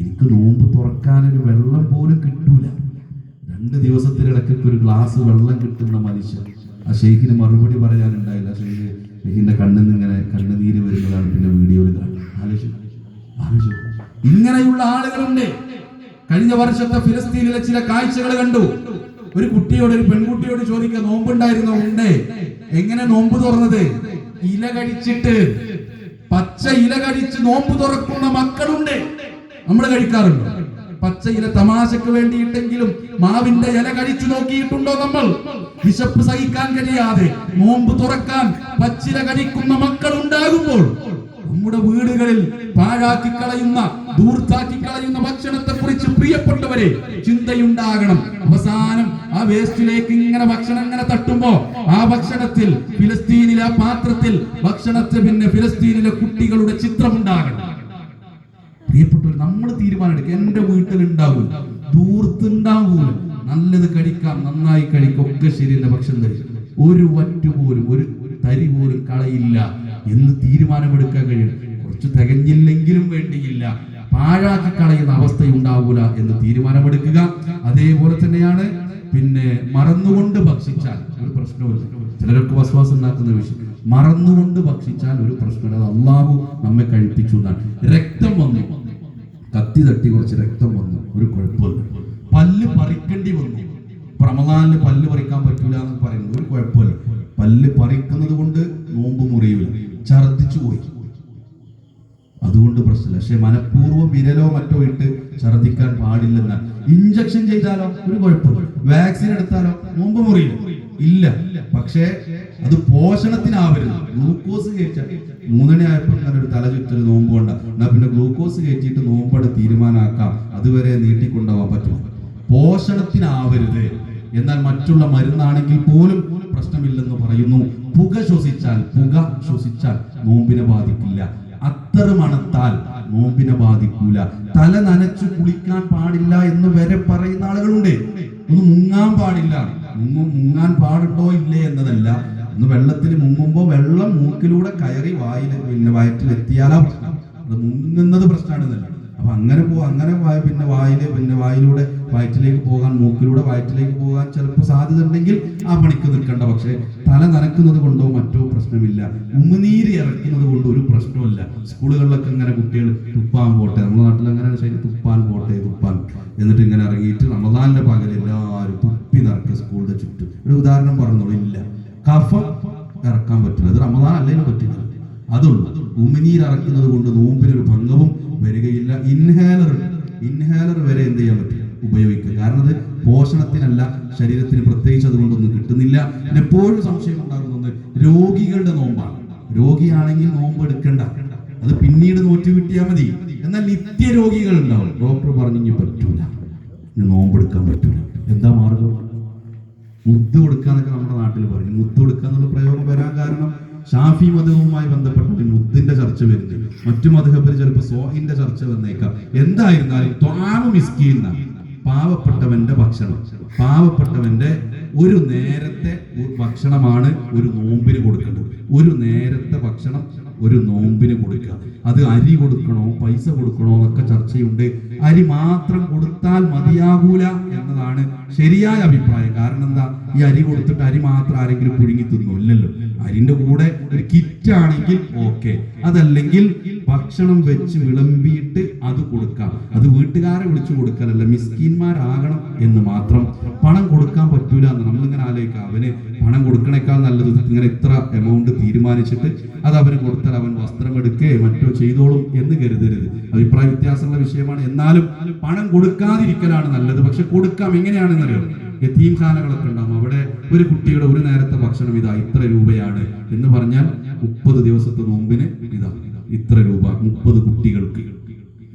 എനിക്ക് നോമ്പ് തുറക്കാനൊരു വെള്ളം പോലും കിട്ടൂല, 2 ദിവസത്തിനിടയ്ക്ക് ഒരു ഗ്ലാസ് വെള്ളം കിട്ടുന്ന മനുഷ്യൻ. ആ ഷെയ്ഖിന് മറുപടി പറയാനുണ്ടായില്ല. ഷെയ്ഖിന്റെ കണ്ണിൽ നിന്ന് ഇങ്ങനെ കണ്ണുനീര് വരുന്നതാണ് പിന്നെ വീഡിയോയിൽ കാണുന്നത്. ആലോചിച്ചു. ഇങ്ങനെയുള്ള ആളുകളുണ്ട്. കഴിഞ്ഞ വർഷത്തെ ഫിലിസ്തീനിലെ ചില കാഴ്ചകൾ കണ്ടു. ഒരു പെൺകുട്ടിയോട് ചോദിക്കുക, നോമ്പുണ്ടായിരുന്നോ? ഉണ്ട്. എങ്ങനെ നോമ്പ് തുറന്നത്? ഇല കഴിച്ചിട്ട്, പച്ച ഇല കഴിച്ച് നോമ്പ് തുറക്കുന്ന മക്കളുണ്ട്. നമ്മൾ കഴിക്കാറുണ്ടോ? പച്ച ഇല തമാശക്ക് വേണ്ടിയിട്ടെങ്കിലും മാവിന്റെ ഇല കഴിച്ചു നോക്കിയിട്ടുണ്ടോ നമ്മൾ? വിശപ്പ് സഹിക്കാൻ കഴിയാതെ നോമ്പ് തുറക്കാൻ പച്ചില കഴിക്കുന്ന മക്കൾ ഉണ്ടാകുമ്പോൾ നമ്മുടെ വീടുകളിൽ പാഴാക്കി കളയുന്ന, ദൂർത്താക്കി കളയുന്ന ഭക്ഷണത്തെ കുറിച്ച് പ്രിയപ്പെട്ടവരെ ചിന്തയുണ്ടാകണം. അവസാനം ആ വേസ്റ്റിലേക്ക് ഇങ്ങനെ ഭക്ഷണം ഇങ്ങനെ തട്ടുമ്പോ ആ ഭക്ഷണത്തിൽ ഫിലിസ്തീനിലെ ആ പാത്രത്തിൽ പിന്നെ ഫിലിസ്തീനിലെ കുട്ടികളുടെ ചിത്രമുണ്ടാകണം. പ്രിയപ്പെട്ടവർ, നമ്മൾ തീരുമാനമെടുക്കുക. എന്റെ വീട്ടിലുണ്ടാവും, ദൂർത്തുണ്ടാവൂല, നല്ലത് കഴിക്കാം, നന്നായി കഴിക്കാം, ഒക്കെ ശരിയല്ല, ഭക്ഷണം കഴിക്കും, ഒരു വറ്റു പോലും ഒരു തരി പോലും കളയില്ല എന്ന് തീരുമാനമെടുക്കാൻ കഴിയും. കുറച്ച് തികഞ്ഞില്ലെങ്കിലും വേണ്ടിയില്ല, പാഴാക്കി കളയുന്ന അവസ്ഥയുണ്ടാവൂല എന്ന് തീരുമാനമെടുക്കുക. അതേപോലെ തന്നെയാണ് പിന്നെ മറന്നുകൊണ്ട് ഭക്ഷിച്ചാൽ ഒരു പ്രശ്നവുമില്ല. ചിലരൊക്കെ വസ്വാസം ഉണ്ടാക്കുന്ന വിഷയം, മറന്നുകൊണ്ട് ഭക്ഷിച്ചാൽ ഒരു പ്രശ്നമില്ല. അത് അള്ളാഹു നമ്മെ കഴിപ്പിച്ചു എന്നാണ്. രക്തം വന്നു, കത്തി തട്ടി കുറച്ച് രക്തം വന്നു, ഒരു കുഴപ്പമില്ല. പല്ല് പറിക്കേണ്ടി വന്നു, റമദാനിൽ പല്ല് പറിക്കാൻ പറ്റൂല എന്ന് പറയുന്നത് ഒരു കുഴപ്പമില്ല. പല്ല് പറിക്കുന്നത് കൊണ്ട് നോമ്പ് മുറിയൂല. ഛർദിച്ചു പോയി, അതുകൊണ്ട് പ്രശ്നമില്ല. പക്ഷെ മനഃപൂർവ്വം വിരലോ മറ്റോ ഇട്ട് ഛർദിക്കാൻ പാടില്ലെന്നാണ്. ഇഞ്ചക്ഷൻ ചെയ്താലോ ഒരു കുഴപ്പമില്ല. വാക്സിൻ എടുത്താലോ നോമ്പ് മുറിയില്ല, ഇല്ല. പക്ഷേ അത് പോഷണത്തിനാവരുത്. ഗ്ലൂക്കോസ് കയറ്റാൻ 3 മണി ആയപ്പോൾ അങ്ങനെ ഒരു തല ചുറ്റല് നോമ്പ് കൊണ്ട, എന്നാ പിന്നെ ഗ്ലൂക്കോസ് കയറ്റിയിട്ട് നോമ്പട് തീരുമാനാക്കാം, അതുവരെ നീട്ടിക്കൊണ്ടുപോകാൻ പറ്റും. പോഷണത്തിനാവരുത്. എന്നാൽ മറ്റുള്ള മരുന്നാണെങ്കിൽ പോലും പ്രശ്നമില്ലെന്ന് പറയുന്നു. പുക ശ്വസിച്ചാൽ നോമ്പിനെ ബാധിക്കില്ല. അത്തറ് മണത്താൽ നോമ്പിനെ ബാധിക്കൂല. തല നനച്ചു കുളിക്കാൻ പാടില്ല എന്ന് വരെ പറയുന്ന ആളുകളുണ്ട്. ഒന്ന് മുങ്ങാൻ പാടില്ല. മുങ്ങാൻ പാടുണ്ടോ ഇല്ലേ എന്നതല്ല, ഒന്ന് വെള്ളത്തിൽ മുങ്ങുമ്പോ വെള്ളം മൂക്കിലൂടെ കയറി വയറ്റിലെത്തിയാലാ അത് മുങ്ങുന്നത് പ്രശ്നമാണെന്നല്ല. അപ്പൊ അങ്ങനെ വായിലൂടെ വയറ്റിലേക്ക് പോകാൻ, മൂക്കിലൂടെ വയറ്റിലേക്ക് പോകാൻ ചിലപ്പോൾ സാധ്യത ഉണ്ടെങ്കിൽ ആ പണിക്ക് നിൽക്കണ്ട. പക്ഷെ തല നനക്കുന്നത് കൊണ്ടോ മറ്റോ പ്രശ്നമില്ല. ഉമിനീര് ഇറക്കുന്നത് കൊണ്ട് ഒരു പ്രശ്നമില്ല. സ്കൂളുകളിലൊക്കെ ഇങ്ങനെ കുട്ടികൾ തുപ്പാൻ പോട്ടെ, നമ്മുടെ നാട്ടിൽ അങ്ങനെ തുപ്പാൻ എന്നിട്ട് ഇങ്ങനെ ഇറങ്ങിയിട്ട് റമദാനിന്റെ പകൽ എല്ലാവരും തുപ്പി നിറക്കുക സ്കൂളിന്റെ ചുറ്റും. ഒരു ഉദാഹരണം പറഞ്ഞോളൂ. ഇല്ല, കഫം ഇറക്കാൻ പറ്റില്ല, അത് റമദാൻ അല്ലേലും പറ്റില്ല. അതുള്ളൂ. ഉമിനീര് ഇറക്കുന്നത് കൊണ്ട് നോമ്പിനൊരു ഭംഗവും വരികയില്ല. ഇൻഹേലർ വരെ എന്ത് ചെയ്യാൻ പറ്റും, ഉപയോഗിക്കുക. കാരണം അത് പോഷണത്തിനല്ല, ശരീരത്തിന് പ്രത്യേകിച്ച് അതുകൊണ്ടൊന്നും കിട്ടുന്നില്ല. എപ്പോഴും സംശയം ഉണ്ടാകുന്നത് രോഗികളുടെ നോമ്പാണ്. രോഗിയാണെങ്കിൽ നോമ്പ് എടുക്കണ്ട, അത് പിന്നീട് നോറ്റുകിട്ടിയാൽ മതി. എന്നാൽ നിത്യരോഗികൾ ഉണ്ടാവും. ഡോക്ടർ പറഞ്ഞു പറ്റൂല, നോമ്പെടുക്കാൻ പറ്റൂല. എന്താ മാർഗം? മുദ്ദ് കൊടുക്കാന്നൊക്കെ നമ്മുടെ നാട്ടിൽ പറയും. മുദ്ദ് കൊടുക്കുക എന്നുള്ള പ്രയോഗം വരാൻ കാരണം ഷാഫി മതവുമായി ബന്ധപ്പെട്ട് മുദ്ദിന്റെ ചർച്ച വരുന്നത്, മറ്റു മദ്ഹബിൽ ചിലപ്പോൾ സോഹിന്റെ ചർച്ച വന്നേക്കാം. എന്തായിരുന്നാലും ത്വാമു മിസ്കീൻ, പാവപ്പെട്ടവന്റെ ഭക്ഷണം, പാവപ്പെട്ടവന്റെ ഒരു നേരത്തെ ഭക്ഷണമാണ് ഒരു നോമ്പിന് കൊടുക്കേണ്ടത്. ഒരു നേരത്തെ ഭക്ഷണം ഒരു നോമ്പിന് കൊടുക്കുക. അത് അരി കൊടുക്കണോ പൈസ കൊടുക്കണോ എന്നൊക്കെ ചർച്ചയുണ്ട്. അരി മാത്രം കൊടുത്താൽ മതിയാകൂല എന്നതാണ് ശരിയായ അഭിപ്രായം. കാരണം എന്താ, ഈ അരി കൊടുത്തിട്ട് അരി മാത്രം ആരെങ്കിലും പുഴുങ്ങി തിന്നോ? ഇല്ലല്ലോ. അരിന്റെ കൂടെ ഒരു കിറ്റ് ആണെങ്കിൽ ഓക്കെ, അതല്ലെങ്കിൽ ഭക്ഷണം വെച്ച് വിളമ്പിയിട്ട് അത് കൊടുക്കാം. അത് വീട്ടുകാരെ വിളിച്ചു കൊടുക്കലല്ല, മിസ്കീന്മാരാകണം എന്ന് മാത്രം. പണം കൊടുക്കാൻ പറ്റൂല എന്ന് നമ്മളിങ്ങനെ ആലോചിക്കാം. അവന് പണം കൊടുക്കണേക്കാൾ നല്ലത് ഇങ്ങനെ ഇത്ര എമൗണ്ട് തീരുമാനിച്ചിട്ട് അത് അവന് കൊടുത്താൽ അവൻ വസ്ത്രം എടുക്കുകയോ മറ്റോ ചെയ്തോളും എന്ന് കരുതരുത്. അഭിപ്രായ വ്യത്യാസമുള്ള വിഷയമാണ്. എന്നാലും പണം കൊടുക്കാതിരിക്കലാണ് നല്ലത്. പക്ഷെ കൊടുക്കാം. എങ്ങനെയാണെന്നറിയാം, യതീംഖാനകളൊക്കെ ഉണ്ടാകും. അവിടെ ഒരു കുട്ടിയുടെ ഒരു നേരത്തെ ഭക്ഷണം ഇതാ ഇത്ര രൂപയാണ് എന്ന് പറഞ്ഞാൽ 30 ദിവസത്തെ നോമ്പിന് ഇതാ ഇത്ര രൂപ 30 കുട്ടികൾക്ക്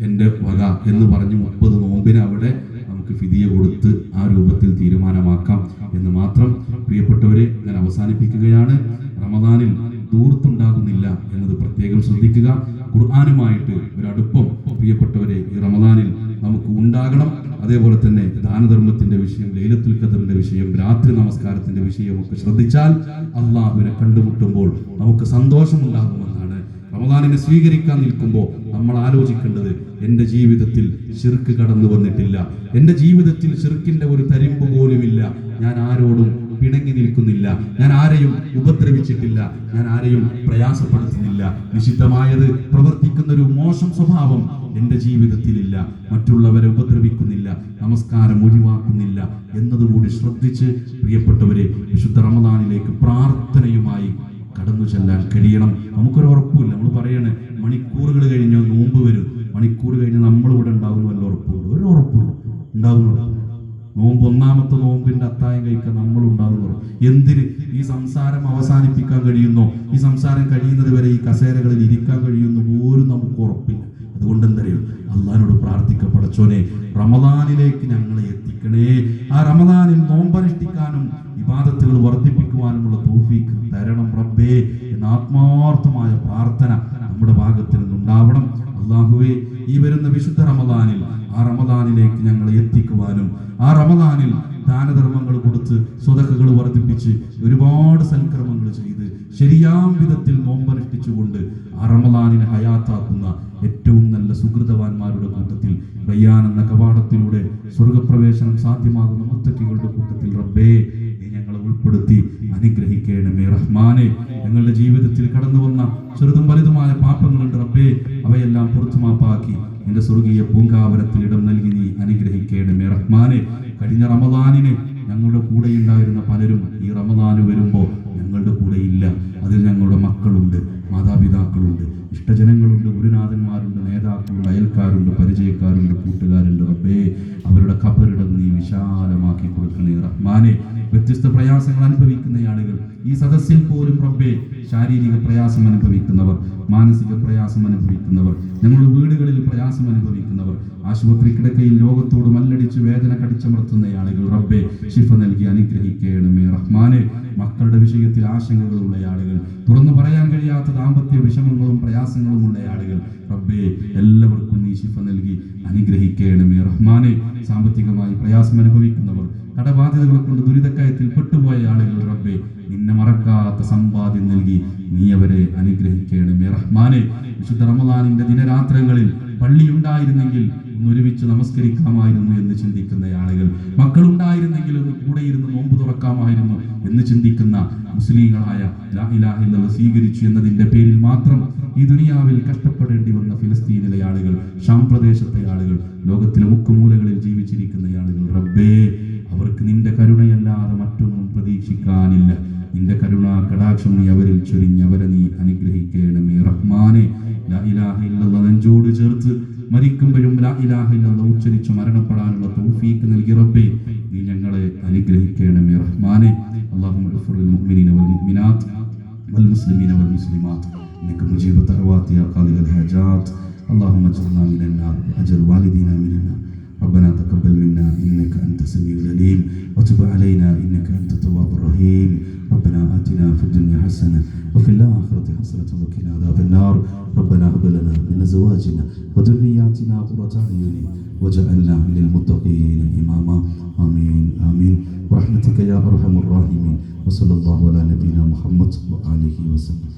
എൻ്റെ വക എന്ന് പറഞ്ഞ് 30 നോമ്പിന് അവിടെ നമുക്ക് ഫിദിയ കൊടുത്ത് ആ രൂപത്തിൽ തീരുമാനമാക്കാം എന്ന് മാത്രം പ്രിയപ്പെട്ടവരെ ഞാൻ അവസാനിപ്പിക്കുകയാണ്. റമദാനിൽ ദൂർത്തുണ്ടാകുന്നില്ല എന്നത് പ്രത്യേകം ശ്രദ്ധിക്കുക. ഖുർആനുമായിട്ട് ഒരു അടുപ്പം പ്രിയപ്പെട്ടവരെ ഈ റമദാനിൽ നമുക്ക് ഉണ്ടാകണം. അതേപോലെ തന്നെ ദാനധർമ്മത്തിന്റെ വിഷയം, ലൈലത്തുൽ ഖദറിന്റെ വിഷയം, രാത്രി നമസ്കാരത്തിന്റെ വിഷയമൊക്കെ ശ്രദ്ധിച്ചാൽ അള്ളാഹുവിനെ കണ്ടുമുട്ടുമ്പോൾ നമുക്ക് സന്തോഷമുണ്ടാകുമെന്നാണ്. റമദാനിനെ സ്വീകരിക്കാൻ നിൽക്കുമ്പോൾ നമ്മൾ ആലോചിക്കേണ്ടത്, എൻ്റെ ജീവിതത്തിൽ ശിർക്ക് കടന്നു വന്നിട്ടില്ല, എൻ്റെ ജീവിതത്തിൽ ശിർക്കിന്റെ ഒരു തരിമ്പ് പോലുമില്ല, ഞാൻ ആരോടും പിണങ്ങി നിൽക്കുന്നില്ല, ഞാൻ ആരെയും ഉപദ്രവിച്ചിട്ടില്ല, ഞാൻ ആരെയും പ്രയാസപ്പെടുത്തുന്നില്ല, നിഷിദ്ധമായത് പ്രവർത്തിക്കുന്ന ഒരു മോശം സ്വഭാവം എൻ്റെ ജീവിതത്തിലില്ല, മറ്റുള്ളവരെ ഉപദ്രവിക്കുന്നില്ല, നമസ്കാരം ഒഴിവാക്കുന്നില്ല എന്നതുകൂടി ശ്രദ്ധിച്ച് പ്രിയപ്പെട്ടവരെ വിശുദ്ധ റമദാനിലേക്ക് പ്രാർത്ഥനയുമായി കടന്നു ചെല്ലാൻ കഴിയണം. നമുക്കൊരു ഉറപ്പില്ല. നമ്മൾ പറയണേ മണിക്കൂറുകൾ കഴിഞ്ഞോ നോമ്പ് വരും, മണിക്കൂർ കഴിഞ്ഞ് നമ്മളിവിടെ ഉണ്ടാകുന്ന വല്ല ഉറപ്പുള്ളൂ? ഒരു ഉറപ്പില്ല ഉണ്ടാകുന്ന നോമ്പ്, ഒന്നാമത്തെ നോമ്പിന്റെ അത്തായം കഴിക്കാൻ നമ്മൾ ഉണ്ടാകുന്നു. എന്തിന് ഈ സംസാരം അവസാനിപ്പിക്കാൻ കഴിയുന്നോ, ഈ സംസാരം കഴിയുന്നത് വരെ ഈ കസേരകളിൽ ഇരിക്കാൻ കഴിയുന്നു പോലും നമുക്ക് ഉറപ്പില്ല. അതുകൊണ്ട് എന്തറിയോ, അള്ളാഹിനോട് പ്രാർത്ഥിക്കുക, പടച്ചോനെ റമദാനിലേക്ക് ഞങ്ങളെ എത്തിക്കണേ, ആ റമദാനിൽ നോമ്പനുഷ്ഠിക്കാനും ഇബാദത്തുകൾ വർദ്ധിപ്പിക്കുവാനുമുള്ള തൗഫീഖ് തരണം റബ്ബേ എന്ന ആത്മാർത്ഥമായ പ്രാർത്ഥന നമ്മുടെ ഭാഗത്തിൽ നിന്നുണ്ടാവണം. അല്ലാഹുവേ, ഈ വരുന്ന വിശുദ്ധ റമദാനിൽ ആ റമദാനിലേക്ക് ഞങ്ങളെ എത്തിക്കുവാനും ആ റമദാനിൽ ദാനധർമ്മങ്ങൾ കൊടുത്ത് സ്വതക്കകൾ വർദ്ധിപ്പിച്ച് ഒരുപാട് സൽക്രമങ്ങൾ ചെയ്ത് ശരിയാം വിധത്തിൽ നോമ്പനുഷ്ഠിച്ചുകൊണ്ട് ആ റമദാനിനെ ഹയാത്താക്കുന്ന ഏറ്റവും നല്ല സുഹൃതവാന്മാരുടെ കൂട്ടത്തിൽ റയ്യാൻ എന്ന കവാടത്തിലൂടെ സ്വർഗപ്രവേശനം സാധ്യമാകുന്ന മുത്തക്കികളുടെ കൂട്ടത്തിൽ റബ്ബേ നീ ഞങ്ങളെ ഉൾപ്പെടുത്തി അനുഗ്രഹിക്കണമേ റഹ്മാനെ. ഞങ്ങളുടെ ജീവിതത്തിൽ കടന്നു വന്ന ചെറുതും വലുതുമായ പാപങ്ങളുണ്ട് റബ്ബേ, അവയെല്ലാം പുറത്തു മാപ്പാക്കി എന്റെ സ്വർഗീയ പൂങ്കാവനത്തിൽ ഇടം നൽകി നീ അനുഗ്രഹിക്കണമേ റഹ്മാനെ. കഴിഞ്ഞ റമദാനിന് ഞങ്ങളുടെ കൂടെ ഉണ്ടായിരുന്ന പലരും ഈ റമദാന് വരുമ്പോൾ ഞങ്ങളുടെ കൂടെ ഇല്ല. അതിൽ ഞങ്ങളുടെ മക്കളുണ്ട്, മാതാപിതാക്കളുണ്ട്, ഇഷ്ടജനങ്ങളുണ്ട്, ഗുരുനാഥന്മാരുണ്ട്, നേതാക്കളുണ്ട്, അയൽക്കാരുണ്ട്, പരിചയക്കാരുണ്ട്, കൂട്ടുകാരുണ്ട് റബ്ബേ. അവരുടെ ഖബറിടം നീ വിശാലമാക്കി കൊടുക്കണേ റഹ്മാനെ. വ്യത്യസ്ത പ്രയാസങ്ങൾ അനുഭവിക്കുന്ന ആളുകൾ ഈ സദസ്സിൽ പോലും റബ്ബേ, ശാരീരിക പ്രയാസം അനുഭവിക്കുന്നവർ, മാനസിക പ്രയാസം അനുഭവിക്കുന്നവർ, ഞങ്ങളുടെ വീടുകളിൽ പ്രയാസം അനുഭവിക്കുന്നവർ, ആശുപത്രി കിടക്കയിൽ ലോകത്തോട് മല്ലടിച്ച് വേദന കടിച്ചമർത്തുന്ന ആളുകൾ റബ്ബേ ശിഫ നൽകി അനുഗ്രഹിക്കണമേ റഹ്മാനെ. മക്കളുടെ വിഷയത്തിൽ ആശങ്കകളുള്ള ആളുകൾ, തുറന്നു പറയാൻ കഴിയാത്ത ദാമ്പത്യ വിഷമങ്ങളും പ്രയാസങ്ങളും ഉള്ള ആളുകൾ റബ്ബേ, എല്ലാവർക്കും നീ ശിഫ നൽകി അനുഗ്രഹിക്കണമേ റഹ്മാനെ. സാമ്പത്തികമായി പ്രയാസം അനുഭവിക്കുന്നവർ, കടബാധ്യതകളെ കൊണ്ട് ദുരിതക്കയത്തിൽ പെട്ടുപോയ ആളുകൾ റബ്ബേ, നിന്നെ മറക്കാത്ത സമ്പാദ്യം നൽകി നീ അവരെ അനുഗ്രഹിക്കണമേ റഹ്മാനെ. വിശുദ്ധ റമദാനിന്റെ ദിനരാത്രങ്ങളിൽ പള്ളി ഉണ്ടായിരുന്നെങ്കിൽ ഒന്ന് ഒരുമിച്ച് നമസ്കരിക്കാമായിരുന്നു എന്ന് ചിന്തിക്കുന്ന ആളുകൾ, മക്കളുണ്ടായിരുന്നെങ്കിൽ ഒന്ന് കൂടെ ഇരുന്ന് നോമ്പ് തുറക്കാമായിരുന്നു എന്ന് ചിന്തിക്കുന്ന മുസ്ലിങ്ങളായ ലാ ഇലാഹ ഇല്ലല്ലാഹ് സ്വീകരിച്ചു എന്നതിന്റെ പേരിൽ മാത്രം ഈ ദുനിയാവിൽ കഷ്ടപ്പെടേണ്ടി വന്ന ഫിലിസ്തീനിലെ ആളുകൾ, ഷാം പ്രദേശത്തെ ആളുകൾ, ലോകത്തിലെ മുക്കുമൂലകളിൽ ജീവിച്ചിരിക്കുന്ന ആളുകൾ റബ്ബേ, അവർക്ക് നിന്റെ കരുണയല്ലാതെ മറ്റൊന്നും പ്രതീക്ഷിക്കാനില്ല. നിന്റെ കരുണ കടാക്ഷം നീ അവരിൽ ചൊരിഞ്ഞ് അവരെ നീ അനുഗ്രഹിക്കണമേ റഹ്മാനെ. ലാ ഇലാഹ ഇല്ലല്ലാഹ് നെഞ്ചോട് ചേർത്ത് മരിക്കുമ്പോഴും ലാ ഇലാഹ ഇല്ലല്ലാഹ് ഉച്ചരിച്ച് മരണപ്പെടാനുള്ള തൗഫീഖ് നൽകി റബ്ബേ നീ ഞങ്ങളെ അനുഗ്രഹിക്കണമേ റഹ്മാനെ. അല്ലാഹുമ്മ ഇഗ്ഫിർ ലിൽ മുഅ്മിനീന വൽ മുഅ്മിനാത്ത് വൽ മുസ്ലിമീന വൽ മുസ്ലിമാത്ത് ഇന്നക മുജീബു ദഅവാതി യാ ഖാദിൽ ഹാജാത്ത്. اللهم اجعلنا من النار واجر والدينا من النار. ربنا تقبل منا إنك أنت السميع العليم وتب علينا إنك أنت التواب الرحيم. ربنا آتنا في الدنيا حسنة وفي الآخرة حسنة وقنا عذاب النار. ربنا هب لنا من أزواجنا وذرياتنا قرة أعين واجعلنا للمتقين إماما. آمين آمين برحمتك يا أرحم الراحمين. وصلى الله على نبينا محمد وآله وسلم.